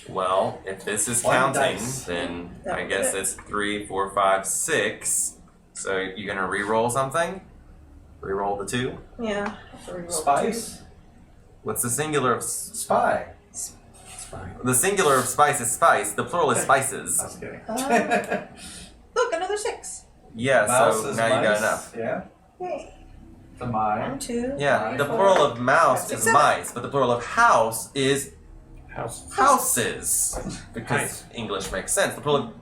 Well, if this is One counting, dice. then That I was guess it. it's 3, 4, 5, 6. So you're gonna re-roll something? Re-roll the 2. Yeah. I have to re-roll Spice? What's the singular of Spy. the singular of spice is spice. The plural is spices. I was kidding. Look, another 6. Yeah, Mouse so is now you got mice. enough. Yeah. Yay. The mine. 1, 2. Yeah, 3, the 4. plural of mouse Six, is seven. mice, but the plural of house is House. houses. Because Nice. English makes sense. The plural of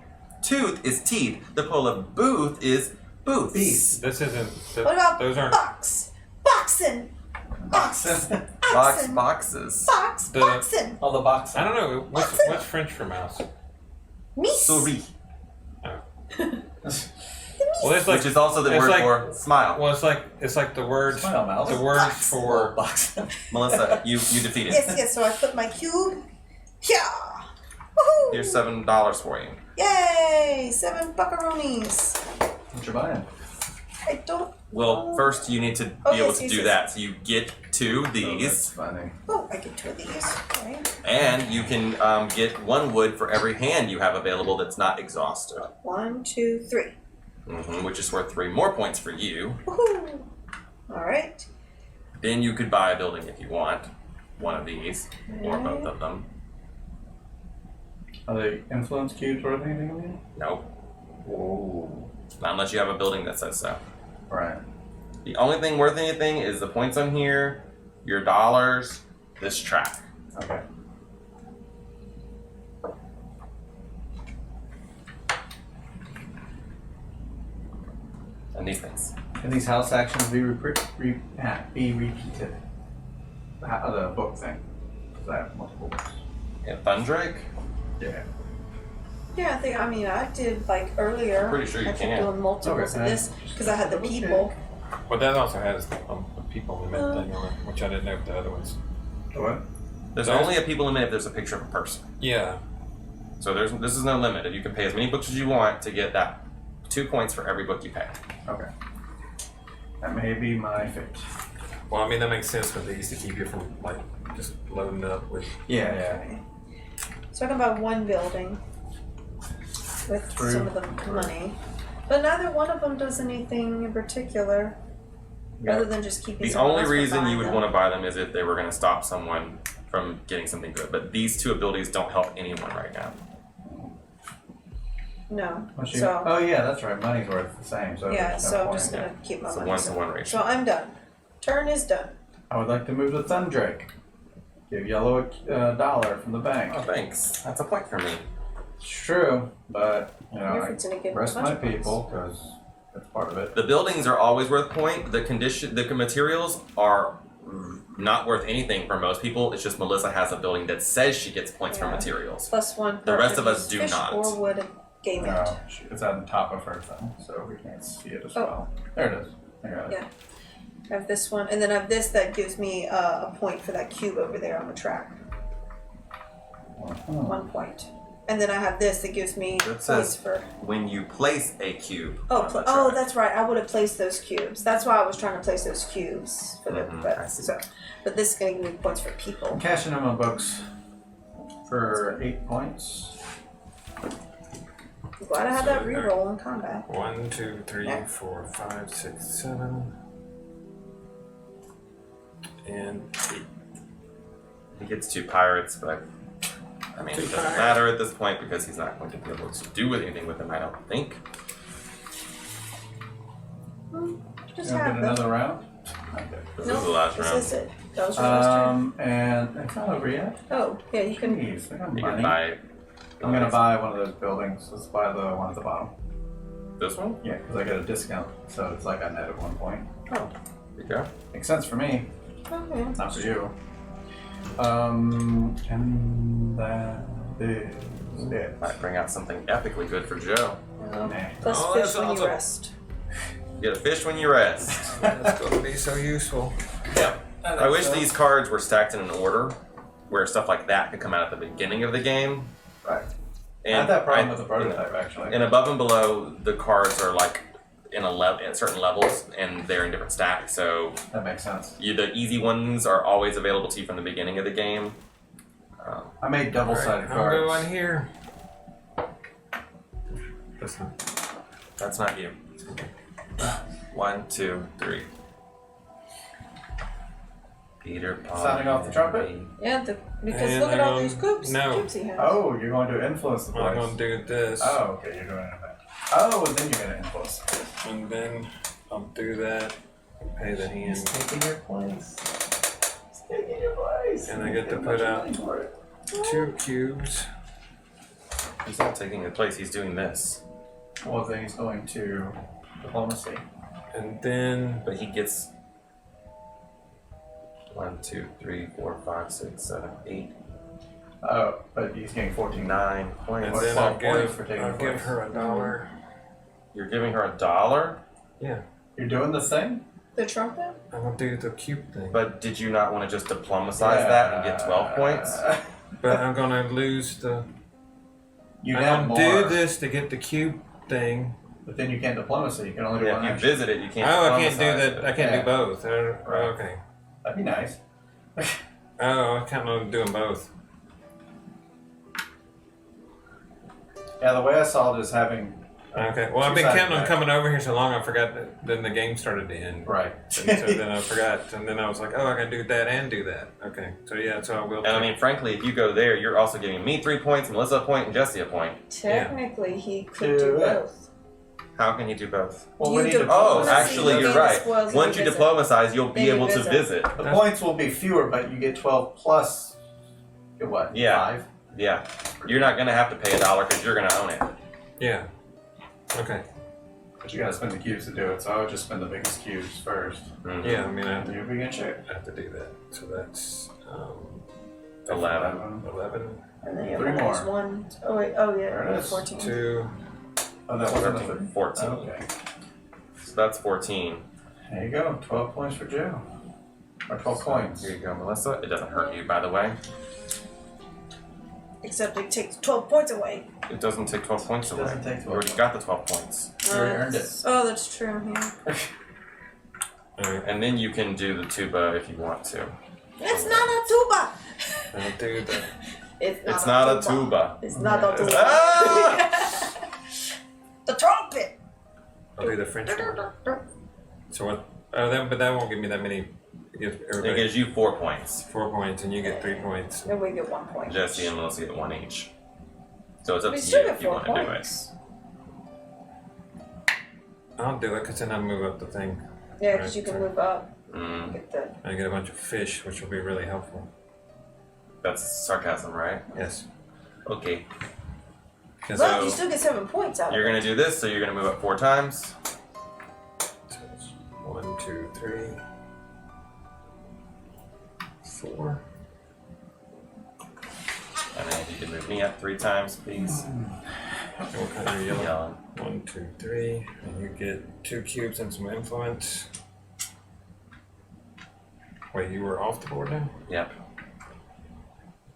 tooth is teeth. The plural of booth is booths. Beast. This isn't. What about those aren't. box? Boxing. Box. Boxing. Box boxes. Box. The- Boxing. All the boxing. I don't know. What's French for mouse? Miss. Souris. Well, it's like. Which is also the it's word like- for smile. Well, it's like the words. Smile, mouse. The words Box. for. Boxing. Melissa, you defeated. Yes, yes. So I put my cube. Yeah. Woohoo! Here's $7 for you. Yay! 7 buckaroonies. What you buying? I don't. Well, first you need to be Oh, able yes, to yes, do yes. that. So you get 2 of Oh, that's these, funny. Oh, I get 2 of these. Okay. and you can get 1 wood for every hand you have available that's not exhausted. 1, 2, 3. Which is worth 3 more points for you. Woohoo! All right. Then you could buy a building if you want. One of these, or both of them. Are they influence cubes worth anything to me? Nope. Whoa. Not unless you have a building that says so. Right. The only thing worth anything is the points on here, your dollars, this track. Okay. And these things. Can these house actions be repeated? The book thing. Because I have multiple books. Yeah, Thundrake? Yeah. Yeah, I did like earlier. Pretty sure you I kept can. doing multiples of Okay. this because I had the people. Well, that also has the people limit thing on it, which I didn't know with the other ones. What? There's only a people limit if there's a picture of a person. Yeah. So this is no limit. If you can pay as many books as you want to get that 2 points for every book you pay. Okay. That may be my fate. Well, I mean, that makes sense with these to keep you from, like, just loading up with... Yeah. Okay. So I can buy one building with True. some of the money, but neither one of them does anything in particular, other than just keeping. The only reason you would want to buy them is if they were going to stop someone from getting something good. But these two abilities don't help anyone right now. No. Once you- So oh yeah, that's right. Money's worth the same. So yeah, there's no so I'm point. just gonna keep my It's a money. 1-to-1 ratio. So I'm done. Turn is done. I would like to move to Thundrake. Give Yellow a dollar from the bank. Oh, thanks. That's a point for me. It's true, but Your friend's gonna give rest a my bunch of points. people because that's part of it. The buildings are always worth point. The materials are not worth anything for most people. It's just Melissa has a building that says she gets points for Yeah. materials. +1. The rest of us use do fish not. Or wood and game it. No, it's on top of her thing, so we can't see it as well. There it is. I got it. Yeah. I have this one, and then I have this that gives me a point for that cube over there on the track. Uh-huh. 1 point. And then I have this that gives me It points says for. when you place a cube. Oh, on the oh, track. that's right. I would have placed those cubes. That's why I was trying to place those cubes for the. I see. But this is gonna give me points for people. I'm cashing in my books for 8 points. I'm glad I had that So, reroll in combat. 1, 2, 3, Yeah. 4, 5, 6, 7, and 8. He gets 2 pirates, but I mean, it Two doesn't pirates. matter at this point because he's not going to be able to do anything with them, I don't think. Just You want to have get them. another round? Okay. This is the last This round. is it. That was your last turn. And it's not over yet. Oh, yeah, you can. Jeez, I got You money. can buy I'm gonna buy one of those buildings. Let's buy the one at the bottom. this one. Yeah, because I get a discount, so it's like I net at 1 point. Oh, There you go. Makes sense for me, okay. not for you. And that is it. Might bring out something epically good for Joe. Well, Nah. plus Oh, fish that's when you awesome. rest. You get a fish when you rest. That's going to be so useful. Yeah. I wish these cards were stacked in an order where stuff like that could come out at the beginning of the game. Right. And I had that problem I- with the prototype, actually. And above and below, the cards are like in at certain levels, and they're in different stacks. So That makes sense. the easy ones are always available to you from the beginning of the game. I made double-sided I'll go on cards. here. That's not. That's not you. 1, 2, 3. Peter Pan. Sounding off the trumpet? Yeah, because And look at all I'm- these cubes. no. Cubes he has. Oh, you're going to influence the I'm place. going to do this. Oh, okay, you're doing it. Oh, and then you're going to influence. And then I'll do that. Pay the hand. He's taking your place. He's taking your place. And I get to Get put much out- money for it. 2 cubes. He's not taking the place, he's doing this. Well, then he's going to diplomacy. And then But he gets 1, 2, 3, 4, 5, 6, 7, 8, Oh, but he's getting 14. 9 and points. then 12 I'll points for taking I'll the give place. her a dollar. You're giving her $1? Yeah. You're doing this thing? The trumpet? I'm gonna do the cube thing. But did you not want to just diplomacize that and get 12 points? But I'm gonna lose the. You I'm have gonna more, do this to get the cube thing. but then you can't diplomacy. You can only do Yeah, one if you action. visit it, you can't Oh, I can't do diplomatize that. it. I can't Yeah. do both. Right. Okay. That'd be nice. Oh, I can't do them both. Yeah, the way I saw it is having Okay. Well, I've been counting on coming over here so long, I forgot that then the game started to end. Right. And so then I forgot, and then I was like, oh, I can do that and do that. Okay. So yeah, so I will. And I mean, frankly, if you go there, you're also giving me 3 points, Melissa a point, and Jesse a point. Technically, he could Do do it. both. How can you do both? Well, You we need do- to. Oh, Diplomacy, actually, you you're gain the right. spoils Once when you you diplomatize, you'll be Then you able to visit. visit. The points will be fewer, but you get 12 plus. Get what? Yeah. 5. Yeah. You're not going to have to pay $1 because you're going to own it. Yeah. Okay. But you gotta spend the cubes to do it, so I would just spend the biggest cubes first. Mhm. Yeah. I mean, I And you'll be in shape. have to do that. So that's 11. 11, And then you Three have more. one. Oh wait. Oh yeah. There it is. 14. 2. Oh, that wasn't a 13, 13. 14. Okay. So that's 14. There you go. 12 points for Joe. Or 12 coins. Here you go, Melissa. It doesn't hurt you, by the way. Except it takes 12 points away. It doesn't take 12 points It away. doesn't take You 12 already points. got the 12 points. You already earned it. Oh, that's true. Yeah. Alright. And then you can do the tuba if you want to. It's not a tuba. I'll do that. It's not a tuba. It's not a tuba. Ah! The trumpet. I'll do the French one. So what? Oh, but that won't give me that many. It gives It everybody gives you 4 points. 4 points, and you get 3 points. And we get 1 point. Jesse and Melissa get 1 each. So it's up We to still you get if you 4 want to do it. points. I'll do it because then I move up the thing. Yeah, because you can move up. Mm, Get the. I get a bunch of fish, which will be really helpful. that's sarcasm, right? Yes. Okay. Because But you still get 7 points out of You're it. going to do this, so you're going to move up 4 times. so it's 1, 2, 3, 4. And then if you can move me up 3 times, please. What kind of yellow? Yellow. 1, 2, 3, and you get 2 cubes and some influence. Wait, you were off the board now? Yep.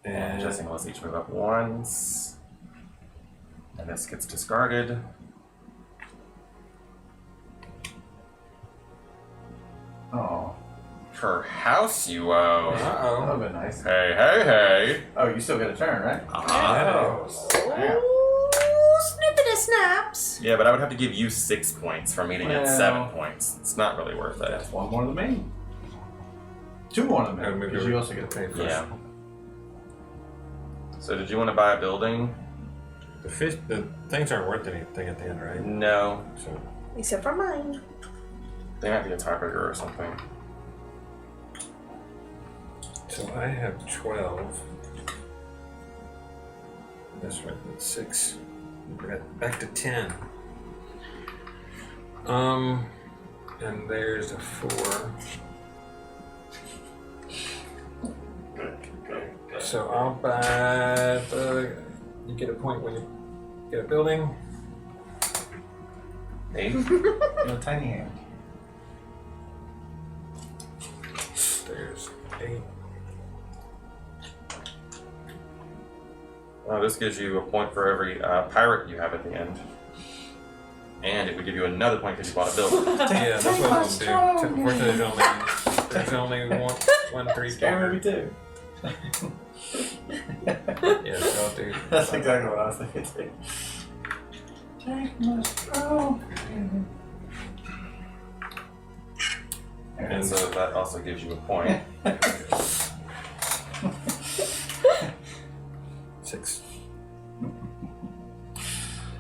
And And Jesse and Melissa each move up once. And this gets discarded. Oh. Her house you owe. That uh would have been nice. Hey, hey, hey. Oh, you still get a turn, right? Uh-huh. Damn. Ooh, snippety snaps. Yeah, but I would have to give you 6 points for me to get Well. 7 points. It's not really worth it. That's 1 more than me. 2 more than I would me, move because your you also get a thing pay. first. Yeah. So did you want to buy a building? The fish, the things aren't worth anything at the end, right? No. So Except for mine. They might be a tiebreaker or something. So I have 12. That's right, that's 6. We got back to 10. And there's a 4. So I'll buy the. You get a point when you get a building. 8? You have a tiny hand. There's 8. Well, this gives you a point for every pirate you have at the end. And it would give you another point because you bought a building. Yeah, that's what I'll do. Unfortunately, there's only one 3 Scare movie pointer. too. Yeah, so I'll do. That's exactly what I was thinking too. Take my stroke. And so that also gives you a point. 6.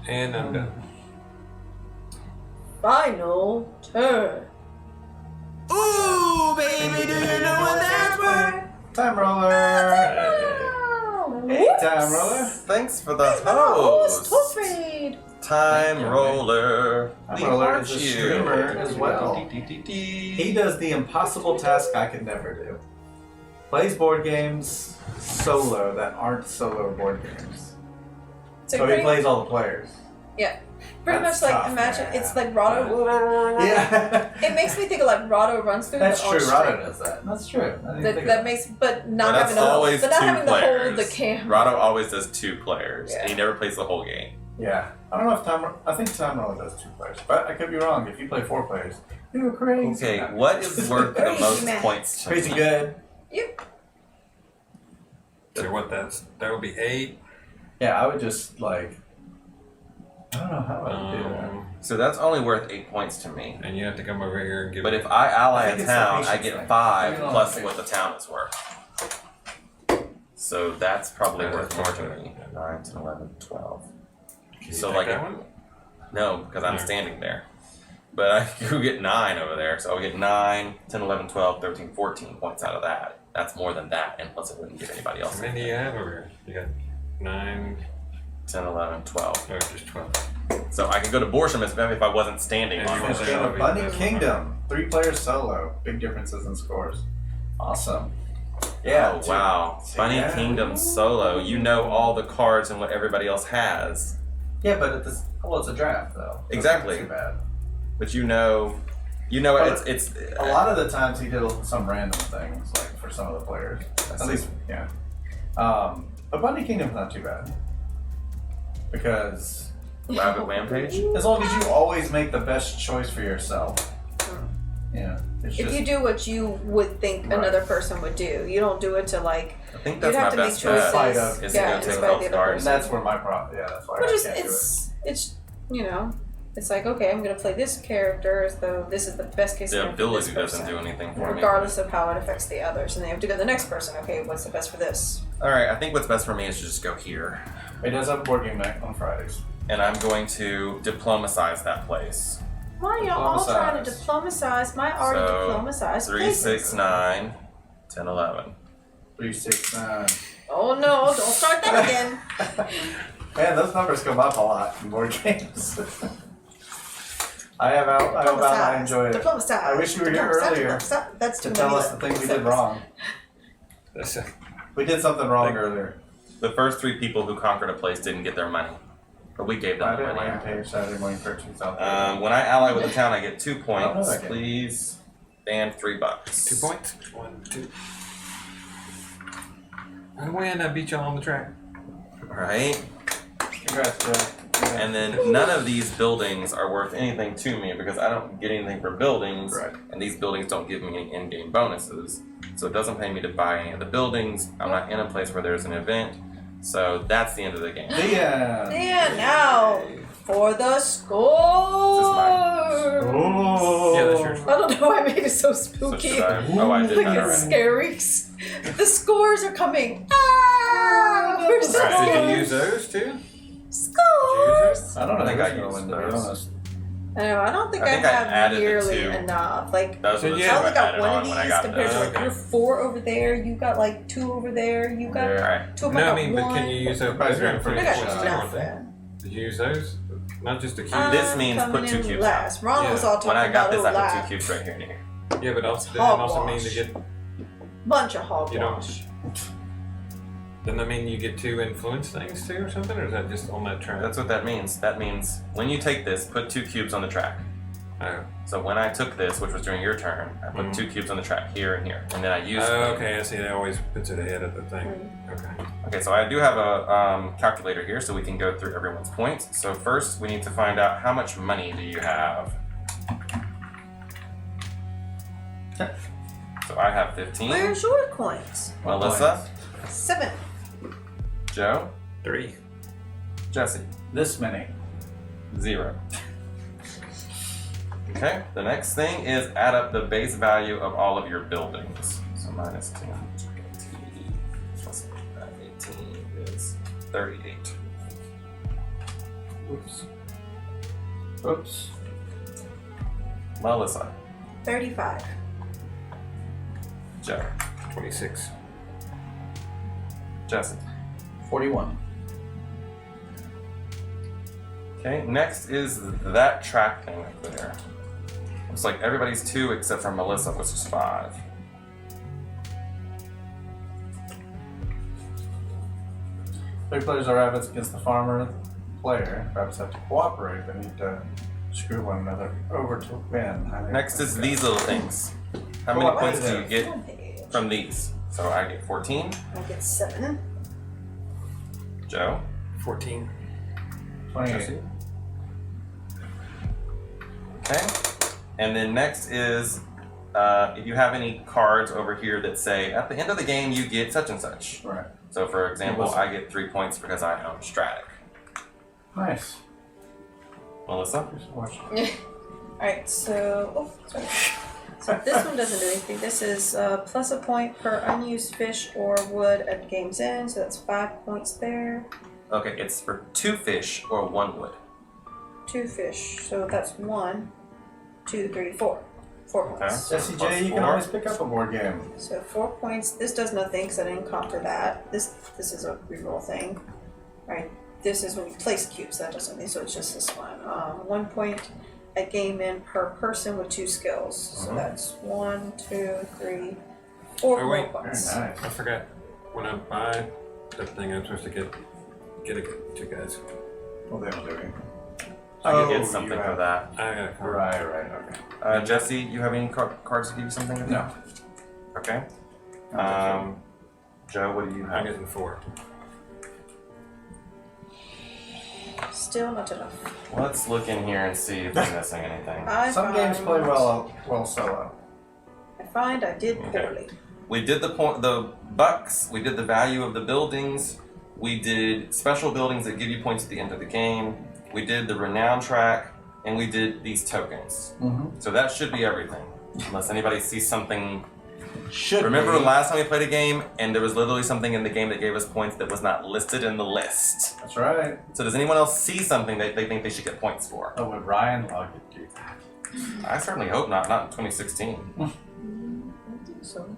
And I'm done. Final turn. Ooh, baby, do you know what that's worth? Time roller. Hey, time roller. Thanks for the Host host. trade. Time roller. Time We roller heart is a you. streamer as well. He does the impossible task I could never do. Plays board games solo that aren't solo board games. So So he pretty, plays all the players. pretty That's much like tough, imagine man. it's like Rado. Yeah. It makes me think of like Rado runs through That's the true. on Rado stream. does that. That's true. I didn't That, think that of makes, but not But having that's to, always but not 2 having to hold players. the camera. Rado always does 2 players. Yeah. And he never plays the whole game. Yeah. I don't know if I think time roller does 2 players, but I could be wrong. If you play 4 players, you're crazy. Okay, what is worth the Crazy most man. points to Crazy me? good. So what that would be 8. Yeah, I would just like. don't know how I would do that. So that's only worth 8 points to me. And you have to come over here and give. But if I ally I think a it's the town, I patience get thing. 5 You don't plus have what the town is worth. So that's probably worth more to me. 9, 10, 11, 12. Can you So, take like, that one? No, because I'm No. standing there. But I could get 9 over there. So I'll get 9, 10, 11, 12, 13, 14 points out of that. That's more than that. And plus it wouldn't give anybody else. How many do you have over here? You got 9, 10, 11, 12. or just 12. So I could go to Borsham if I wasn't standing And on you one. want First game of Bunny Kingdom. 3-player solo. Big differences in scores. Awesome. Yeah. Oh, wow. Bunny Yeah. Kingdom solo. You know all the cards and what everybody else has. Yeah, but it's a draft though. So Exactly. it's not too bad. But you know But it's A lot of the times he did some random things, like for some of the players. At least, yeah. But Bunny Kingdom's not too bad. Because Rabbit Rampage. as long as you always make the best choice for yourself. Yeah. It's If just, you do what you would think Right. another person would do, you don't do it to like. I think You'd that's have my to make best choices. bet. Fight up. Is Yeah, to go it's take by Elf the other Guard. and person. that's where my problem. Yeah, that's why Which I is can't it's it's like, okay, I'm gonna play this character as though this is the best case The scenario for ability this doesn't person, do anything for me. regardless of how it affects the others, and they have to go to the next person. Okay, what's the best for this? Alright, I think what's best for me is to just go here. do it. He does have a board game night on Fridays. And I'm going to diplomacize that place. Why are y'all all trying to diplomatize my already So, diplomatized 3, places? 6, 9, 10, 11. 3, 6, 9. Oh no! Don't start that again. Man, those numbers come up a lot in board games. I enjoy it. Diplomatize. I wish you were here Diplomatize, earlier diplomatize. That's too to tell many us the things we syllables. did wrong. That's We did something wrong earlier. The first 3 people who conquered a place didn't get their money. But we gave them the Friday money. Rampage, Saturday morning purchase out there. When I ally with a town, I get 2 points, okay. please, and $3. 2 points. 1, 2. I win. I beat y'all on the track. Right? Congrats, Joe. Yeah. And then none of these buildings are worth anything to me because I don't get anything for buildings, Right. and these buildings don't give me any in-game bonuses. So it doesn't pay me to buy any of the buildings. I'm not in a place where there's an event. So that's the end of the game. And now for the score. Oh. Yeah, that's yours. I don't know why I made it so So spooky. should I? Oh, I did Like that it's already. scary. The scores are coming. Ah! We're so Alright, did scared. you use those too? Scores. I don't know. I think I who's gonna used win, to be those. honest. I know. I don't think I I, think I have added the nearly 2. enough. Like Those were the Yeah. two I I only got added one on of when I these got compared to those. like your 4 over there. You got like 2 over there. You got Alright. 2 of No, them. I mean, but can you use those? Everybody's Those are pretty I pretty got good. points too, aren't they? nothing. Did you use those? Not just the cube. This means put coming 2 in cubes last. Ron was Yeah. all talking When I got about this, I put 2 last. cubes right here and here. Yeah, but also doesn't also mean to get. Bunch of You don't- hogwash. Doesn't that mean you get 2 influence things too, or something, or is that just on that track? That's what that means. That means when you take this, put 2 cubes on the track. Oh. So when I took this, which was during your turn, I put 2 cubes on the track here and here, and then I used. Oh, okay. I see. That always puts it ahead of the thing. Okay. Okay, so I do have a calculator here, so we can go through everyone's points. So first, we need to find out how much money do you have. So I have 15. Where's your coins? Melissa, 7. Joe, 3. Jesse, This many. 0. Okay, the next thing is add up the base value of all of your buildings. So minus 10, 20, plus 18 is 38. Oops. Oops. Melissa, 35. Joe, 26. Jesse. 41. Okay, next is that track thing up there. Looks like everybody's 2 except for Melissa, which is 5. Three players are rabbits against the farmer player. Rabbits have to cooperate. They need to screw one another over to win. Next is these little things. How many What points is do you it? get from these? So I get 14. I get 7. Joe, 14. 28. Jesse. Okay. And then next is if you have any cards over here that say at the end of the game you get such and such. Right. So for example, Melissa. I get 3 points because I own Stratic. Nice. Melissa? Alright, so sorry. So this one doesn't do anything. This is plus a point per unused fish or wood at game's end, so that's 5 points there. Okay, it's for 2 fish or 1 wood. 2 fish, so that's 1, 2, 3, 4. 4 points. Jesse J, you can always pick up a board game. So 4 points. This does nothing because I didn't conquer that. This is a reroll thing. Alright, this is when you place cubes. That does nothing, so it's just this one. 1 point at game in per person with 2 skills. So that's 1, 2, 3, 4 Oh, wait. points. Very nice. I forgot. When I buy the thing, I'm supposed to get it to guys. Well, they don't do anything. I could Oh, get something you for have- that. I got a card. Right, okay. Jesse, you have any cards to give you something? No. Okay. I Joe, what do you I'm have? getting 4. Still not enough. Let's look in here and see if we're missing anything. Some games play well solo. I did Okay. poorly. We did the bucks. We did the value of the buildings. We did special buildings that give you points at the end of the game. We did the renown track, and we did these tokens. Mm-hmm. So that should be everything, unless anybody sees something. Should Remember be. the last time we played a game, and there was literally something in the game that gave us points that was not listed in the list. That's right. So does anyone else see something that they think they should get points for? Oh, would Ryan Lockett do that? I certainly hope not. Not in 2016. I think so.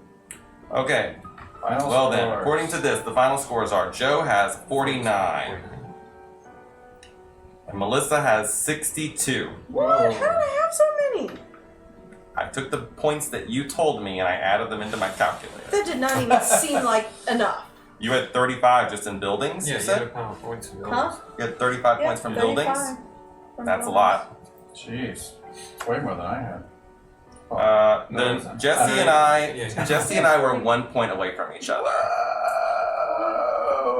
Okay. Final Well then, scores. according to this, the final scores are Joe has 49. And Melissa has 62. What? How did I have so many? I took the points that you told me and I added them into my calculator. That did not even seem like enough. You had 35 just in buildings, Yeah, you you said? had a pound of points in Huh? You had 35 Yeah, points from 35 buildings? from That's a buildings. lot. Jeez. It's way more than I had. Then no, Jesse Yeah. Jesse and I were 1 point away from each other.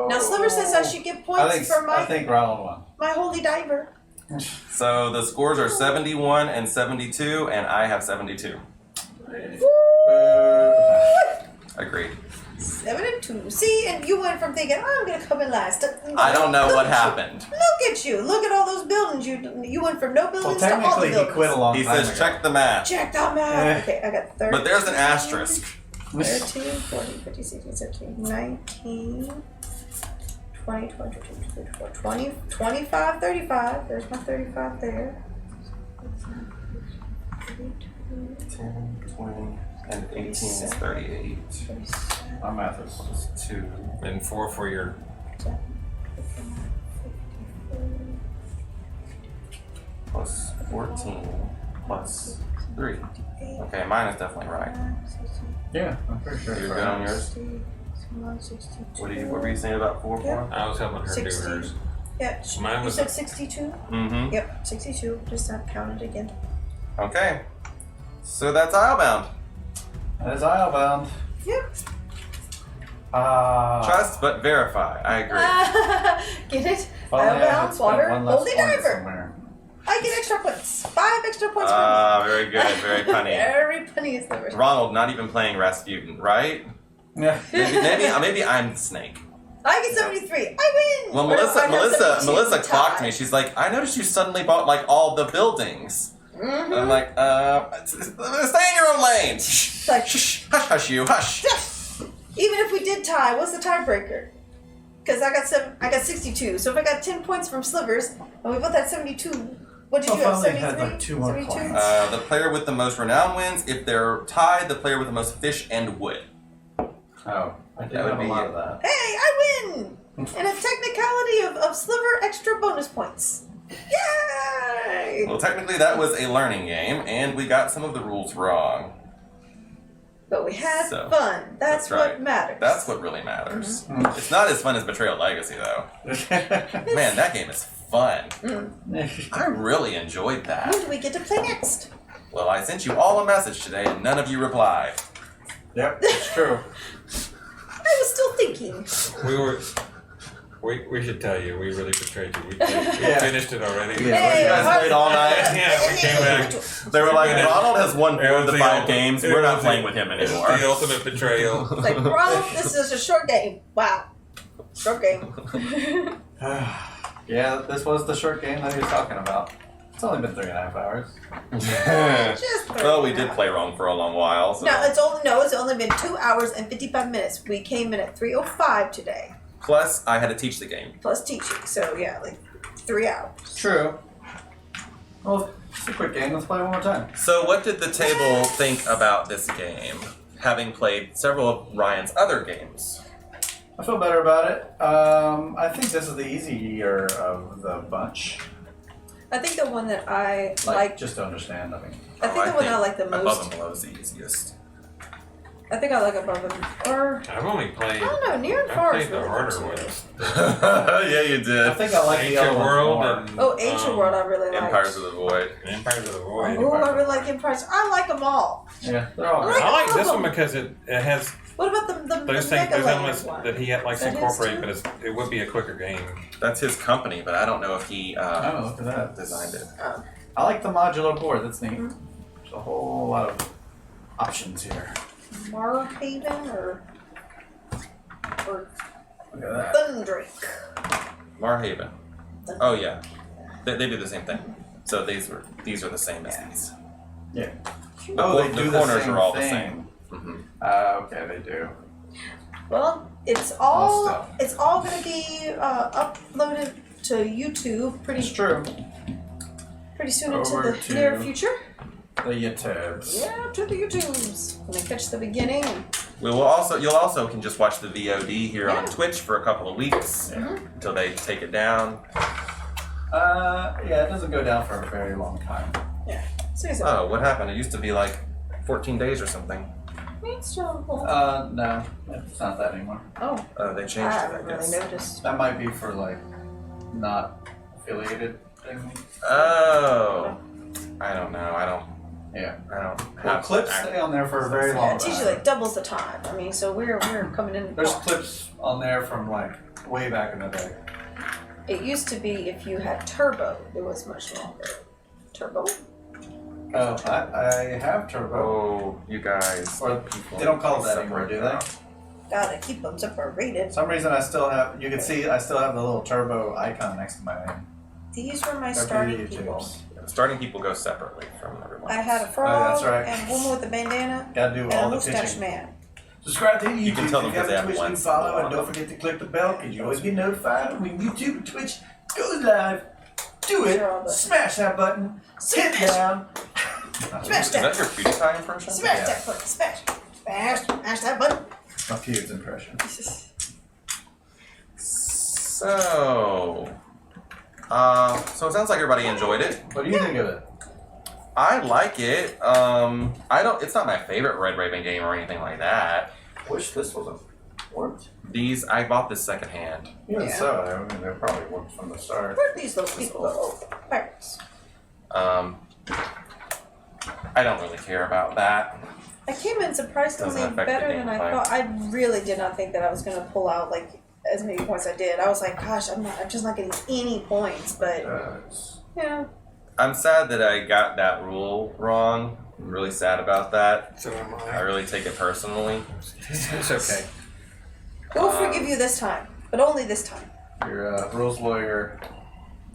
Now Sliver says I should get points for I think Ronald won. my holy diver. So the scores are 71 and 72, and I have 72. Agreed. 72. See, and you went from thinking, I'm gonna come in last. I don't know Look what at you. happened. Look at you. Look at all those buildings. You went from no Well, buildings to all the technically, he buildings. quit a long He time says ago. check the math. Check that map. Okay, I got 13. But there's an asterisk. 13, 14, 15, 16, 17, 19, 20, 22, 23, 24, 20, 25, 35. There's my 35 there. 10, 20, and 18 is 38. My math is. Plus 2. And 4 for your. Plus 14. Plus 3. Okay, mine is definitely right. Yeah, I'm pretty sure. You're it's good on right. yours? What were you saying about 4 Yeah. for? I was helping her 60. do hers. Yeah, Mine you was said 62? Mm-hmm. Yep, 62. Just not counted again. Okay. So that's Islebound. That is Islebound. Yep. Trust but verify. I agree. Get it? If only I had Islebound, spent water, one less holy point diver. somewhere. I get extra points. 5 extra points Very good. Very for me. funny. Very funny is the word. Ronald not even playing Rasputin, right? Yeah. Maybe I'm the snake. I get 73. I win. Well, Or no, I have Melissa 72. clocked Tie. me. She's like, I noticed you suddenly bought like all the buildings. Mhm. I'm like, stay in your own lane. Shh, Like- shh, hush, hush, you, hush. Even if we did tie, what's the tiebreaker? Because I got 62. So if I got 10 points from Slivers and we both had 72, what did you have? If only I had, 73? like, 2 more 72? points. The player with the most renown wins. If they're tied, the player with the most fish and wood. Oh, I did That would have a be lot it. of that. Hey, I win! And a technicality of Sliver extra bonus points. Yay! Well, technically, that was a learning game, and we got some of the rules wrong. But we had So, fun. That's that's right. what matters. That's what really matters. Mhm. It's not as fun as Betrayal Legacy, though. Man, that game is fun. I really enjoyed that. When do we get to play next? Well, I sent you all a message today, and none of you replied. Yep, it's true. I was still thinking. We should tell you, we really betrayed you. We Yeah. finished it already. Yeah. Hey, You guys played all night? Yeah, we came back. They were like, Yeah. Ronald has won 4 of the 5 ultimate- games. it We're not was playing the- with him It was anymore. the ultimate betrayal. It's like, Ronald, this is a short game. Wow. Short game. Yeah, this was the short game that he was talking about. It's only been 3.5 hours. Well, we did play wrong for a long while. So. It's only been 2 hours and 55 minutes. We came in at 3:05 today, Plus, I had to teach the game. plus teaching. So yeah, like 3 hours. True. Well, it's a quick game. Let's play one more time. So, what did the table think about this game, having played several of Ryan's other games? I feel better about it. I think this is the easier of the bunch. I think the one that I Like, like. just to understand, I mean. I think the one I like the Above most. and Below is the easiest. I think I like above and or I've only played. I don't know. Near and I far played is the really harder good. ones. Yeah, you I did. think I like the Ancient other ones World more. and Oh, Ancient World, I really like. Empires of the Void. Empires of the Void. Oh, I really like Empires. I like them all. Yeah, they're all I great. I like this Problem. one because it has What about the those things, Mega those Land elements one? that he had likes to That is incorporate, too. but it would be a quicker game. That's his company, but I don't know if he Oh, look at that. designed it. I like the modular board. That's neat. Mhm. There's a whole lot of options here. Marhaven or Look at that. Thundrink. Marhaven. Oh yeah, they do the same thing. So these are the same as these. Yeah. The, Oh, they the do corners the same are all thing. the same. Okay, they do. Well, it's stuff. all going to be uploaded to YouTube It's pretty true. soon into Over the to- near future. The YouTubes. Yeah, to the YouTubes. Gonna catch the beginning. You'll also can just watch the VOD here on Yeah. Twitch for a couple of weeks until they take it down. Yeah, it doesn't go down for a very long time. Seriously. Oh, what happened? It used to be like 14 days or something. It's still cool. No, it's not that anymore. Oh, They I changed it, I haven't really guess. noticed. That might be for like not affiliated things. Oh, I don't know. I don't Yeah. have Well, clips stay on there for a very Yeah, long it's time. usually like doubles the time. I mean, so we're coming in. There's clips on there from like way back in the day. It used to be if you had turbo, it was much longer. Turbo? Oh, I have turbo. Oh, you guys. Or they don't call it that anymore, do they? Gotta keep them separated. For some reason I still have. You can see I still have the little turbo icon next to my name. These were my They're starting beauty people. tubes. Starting people go separately from everyone. I had a else. frog that's right. and a woman with a bandana Gotta do and all a the mustache pitching. man. Subscribe to YouTube. You can tell them if you 'cause they haven't have Twitch, one you follow, symbol and on don't them. forget to click the bell because you always get notified when YouTube and Twitch goes live. Do These are all it. the- Smash that button. Hit down. Smash Is that that. your PewDiePie impression? Smash Yeah. that button. Smash. Smash that button. My Pew's impression. So it sounds like everybody enjoyed it. What do you think of it? I like it. It's not my favorite Red Raven game or anything like that. Wish this was a worked. I bought this secondhand. Even Yeah. so, I mean, they probably worked from the start. Where'd these little people go? Oh, pirates. I don't really care about that. I came in surprisingly Doesn't affect better the than I gameplay. thought. I really did not think that I was going to pull out like as many points I did. I was like, gosh, I'm just not getting any points. But yeah, I'm sad that I got that rule wrong. I'm really sad about that. So am I really take it personally. It's okay. we'll forgive you this time, but only this time. You're a rules lawyer.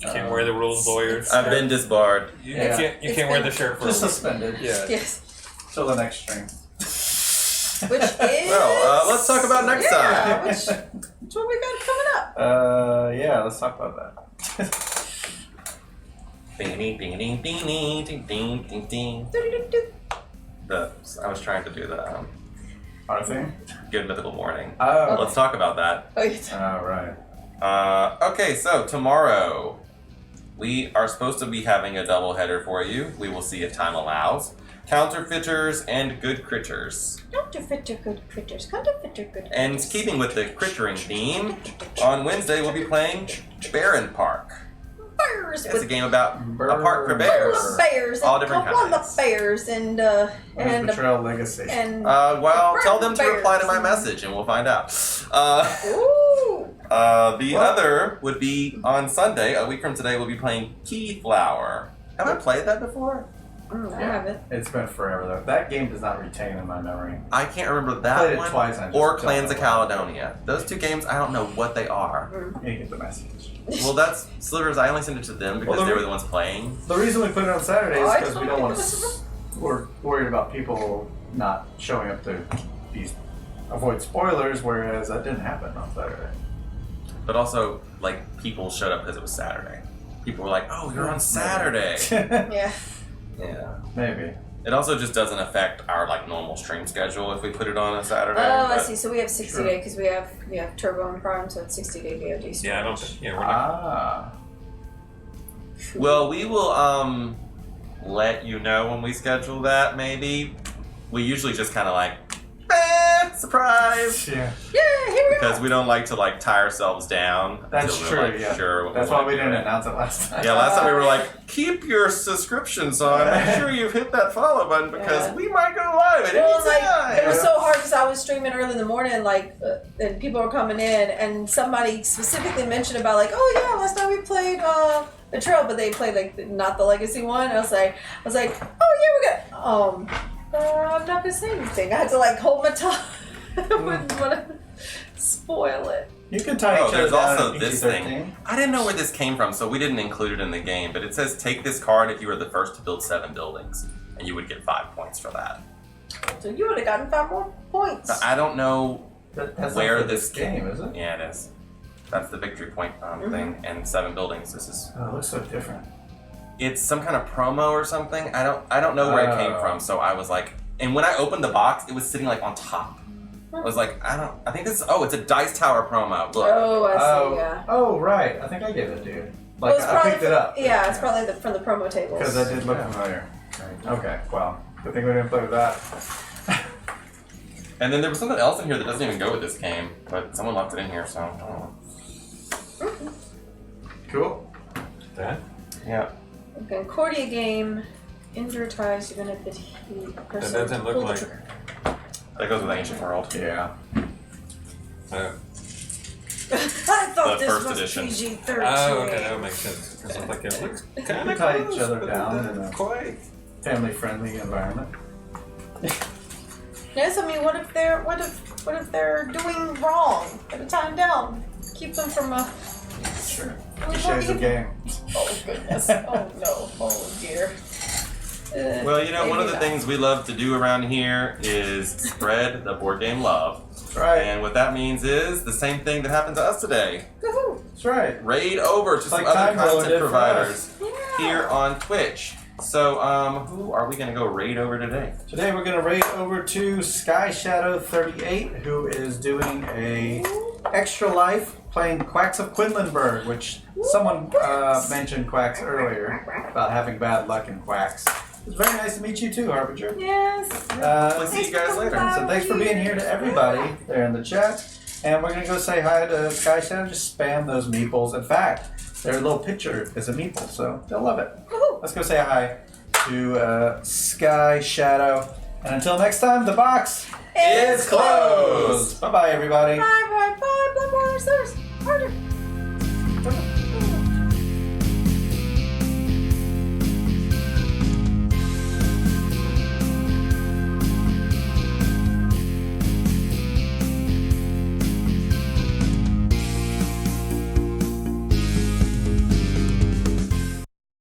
You can't wear the rules lawyers. I've been disbarred. You Yeah. can't. You It's can't wear been- the shirt for Just a week. suspended. Yeah. Yes, Till the next stream. which is Well, let's talk about next yeah, time. which what we got coming up. Yeah, let's talk about that. Beanie, beanie, beanie, ding, ding, ding, ding. Do-do-do-do. I was trying to do the Our thing? Good Mythical Morning. Oh. Let's talk about that. Oh, yes. Oh, right. Okay, so tomorrow we are supposed to be having a double header for you. We will see if time allows. Counterfeiters and Good Critters. Counterfeiter good critters. Counterfeiter good critters. And keeping with the crittering theme, on Wednesday we'll be playing Baron Park. Bears It's a with game about a park for Brrr. bears. koala bears All and different koala kinds. bears and Where's Betrayal Legacy? Well, tell them to Bears. reply to my message and we'll find out. ooh. The other would be on Sunday, a week from today, we'll be playing Keyflower. Have I played that before? I haven't. It's been forever though. That game does not retain in my memory. I can't remember Played that it one twice. I just or don't Clans of know. Caledonia. Those two games, I don't know what they are. You get the message. Well, that's Slivers. I only sent it to them because Well, they were the ones playing. The reason we put it on Saturday Oh, is I because we totally don't want get to. We're worried about people not showing up to avoid spoilers, whereas that didn't happen on Saturday. But also, like, people showed up because it was Saturday. People were like, "Oh, you're on Saturday." Yeah. Yeah. Maybe. It also just doesn't affect our like normal stream schedule if we put it on a Saturday. Oh, I but- see. So we have 60 day because we have Turbo and Prime, so it's 60 day VOD storage. Yeah, I don't think. Yeah, we're not. Well, we will let you know when we schedule that. Maybe we usually just kind of like surprise Yeah. Yeah, here we because we don't like to like tie ourselves down. That's until true. we're, like, Yeah. Sure. That's why we didn't announce it last time. Yeah, last time we were like, keep your subscriptions on. Make sure you've hit that follow button because Yeah. we might go live at Well, any like, time. it was so hard because I was streaming early in the morning, like, and people were coming in, and somebody specifically mentioned about, like, oh yeah, last time we played the trail, but they played like not the legacy one. And I was like, oh yeah, we're good. I'm not gonna say anything. I had to like hold my tongue. I wouldn't want to spoil it. You can tie Oh, each other there's down also in this PG-13. thing. I didn't know where this came from, so we didn't include it in the game. But it says take this card if you were the first to build 7 buildings, and you would get 5 points for that. So you would have gotten 5 more points. But I don't know That's where not for this game, is it? Yeah, it is. That's the victory point thing, and 7 buildings. This is. Oh, it looks so different. It's some kind of promo or something. I don't know where it came from. So I was like, and when I opened the box, it was sitting like on top. I was like, I think this is, it's a Dice Tower promo. Look. Oh, I see. Yeah. Oh, right. I think I gave it to you. Well, Like, it's I probably picked it up. Yeah, it's probably from the promo tables. Because that did look familiar. Okay, well, good thing we didn't play with that. And then there was something else in here that doesn't even go with this game, but someone left it in here, so I don't know. Cool. That? Yeah. Okay, Cordia game. Injure ties, you're gonna hit the person. That doesn't look pull the like- trigger. That goes with Ancient World. Yeah. Oh. I thought The this first was edition. PG-13. Oh, okay, that would make sense. Because I'm like, it looks kind We of tie each other down in a quite. family-friendly environment. Yes, I mean, what if they're doing wrong at a time down? Keep them from a. Sure. Well, Shades of game. Oh goodness! Oh no! Oh dear! Well, you know, one of the maybe things we love to do around here is spread the board game love. That's right. And what that means is the same thing that happened to us today. not. Woohoo! That's right. Raid over to It's some like other Time Roller content did for providers Yeah. here on Twitch. So, who are we going to go raid over today? Today we're going to raid over to Sky Shadow 38, who is doing a extra life playing Quacks of Quinlanburg, which someone mentioned Quacks earlier about having bad luck in Quacks. It's very nice to meet you too, Harbinger. Yes. We'll see you guys later. So thanks for being here to everybody there in the chat. And we're going to go say hi to Sky Shadow. Just spam those meeples. In fact, their little picture is a meeple, so they'll love it. Woohoo! Let's go say hi to Sky Shadow. And until next time, the box It's is closed. Bye-bye, everybody. Bye, bye, bye. Bloodborne, harder.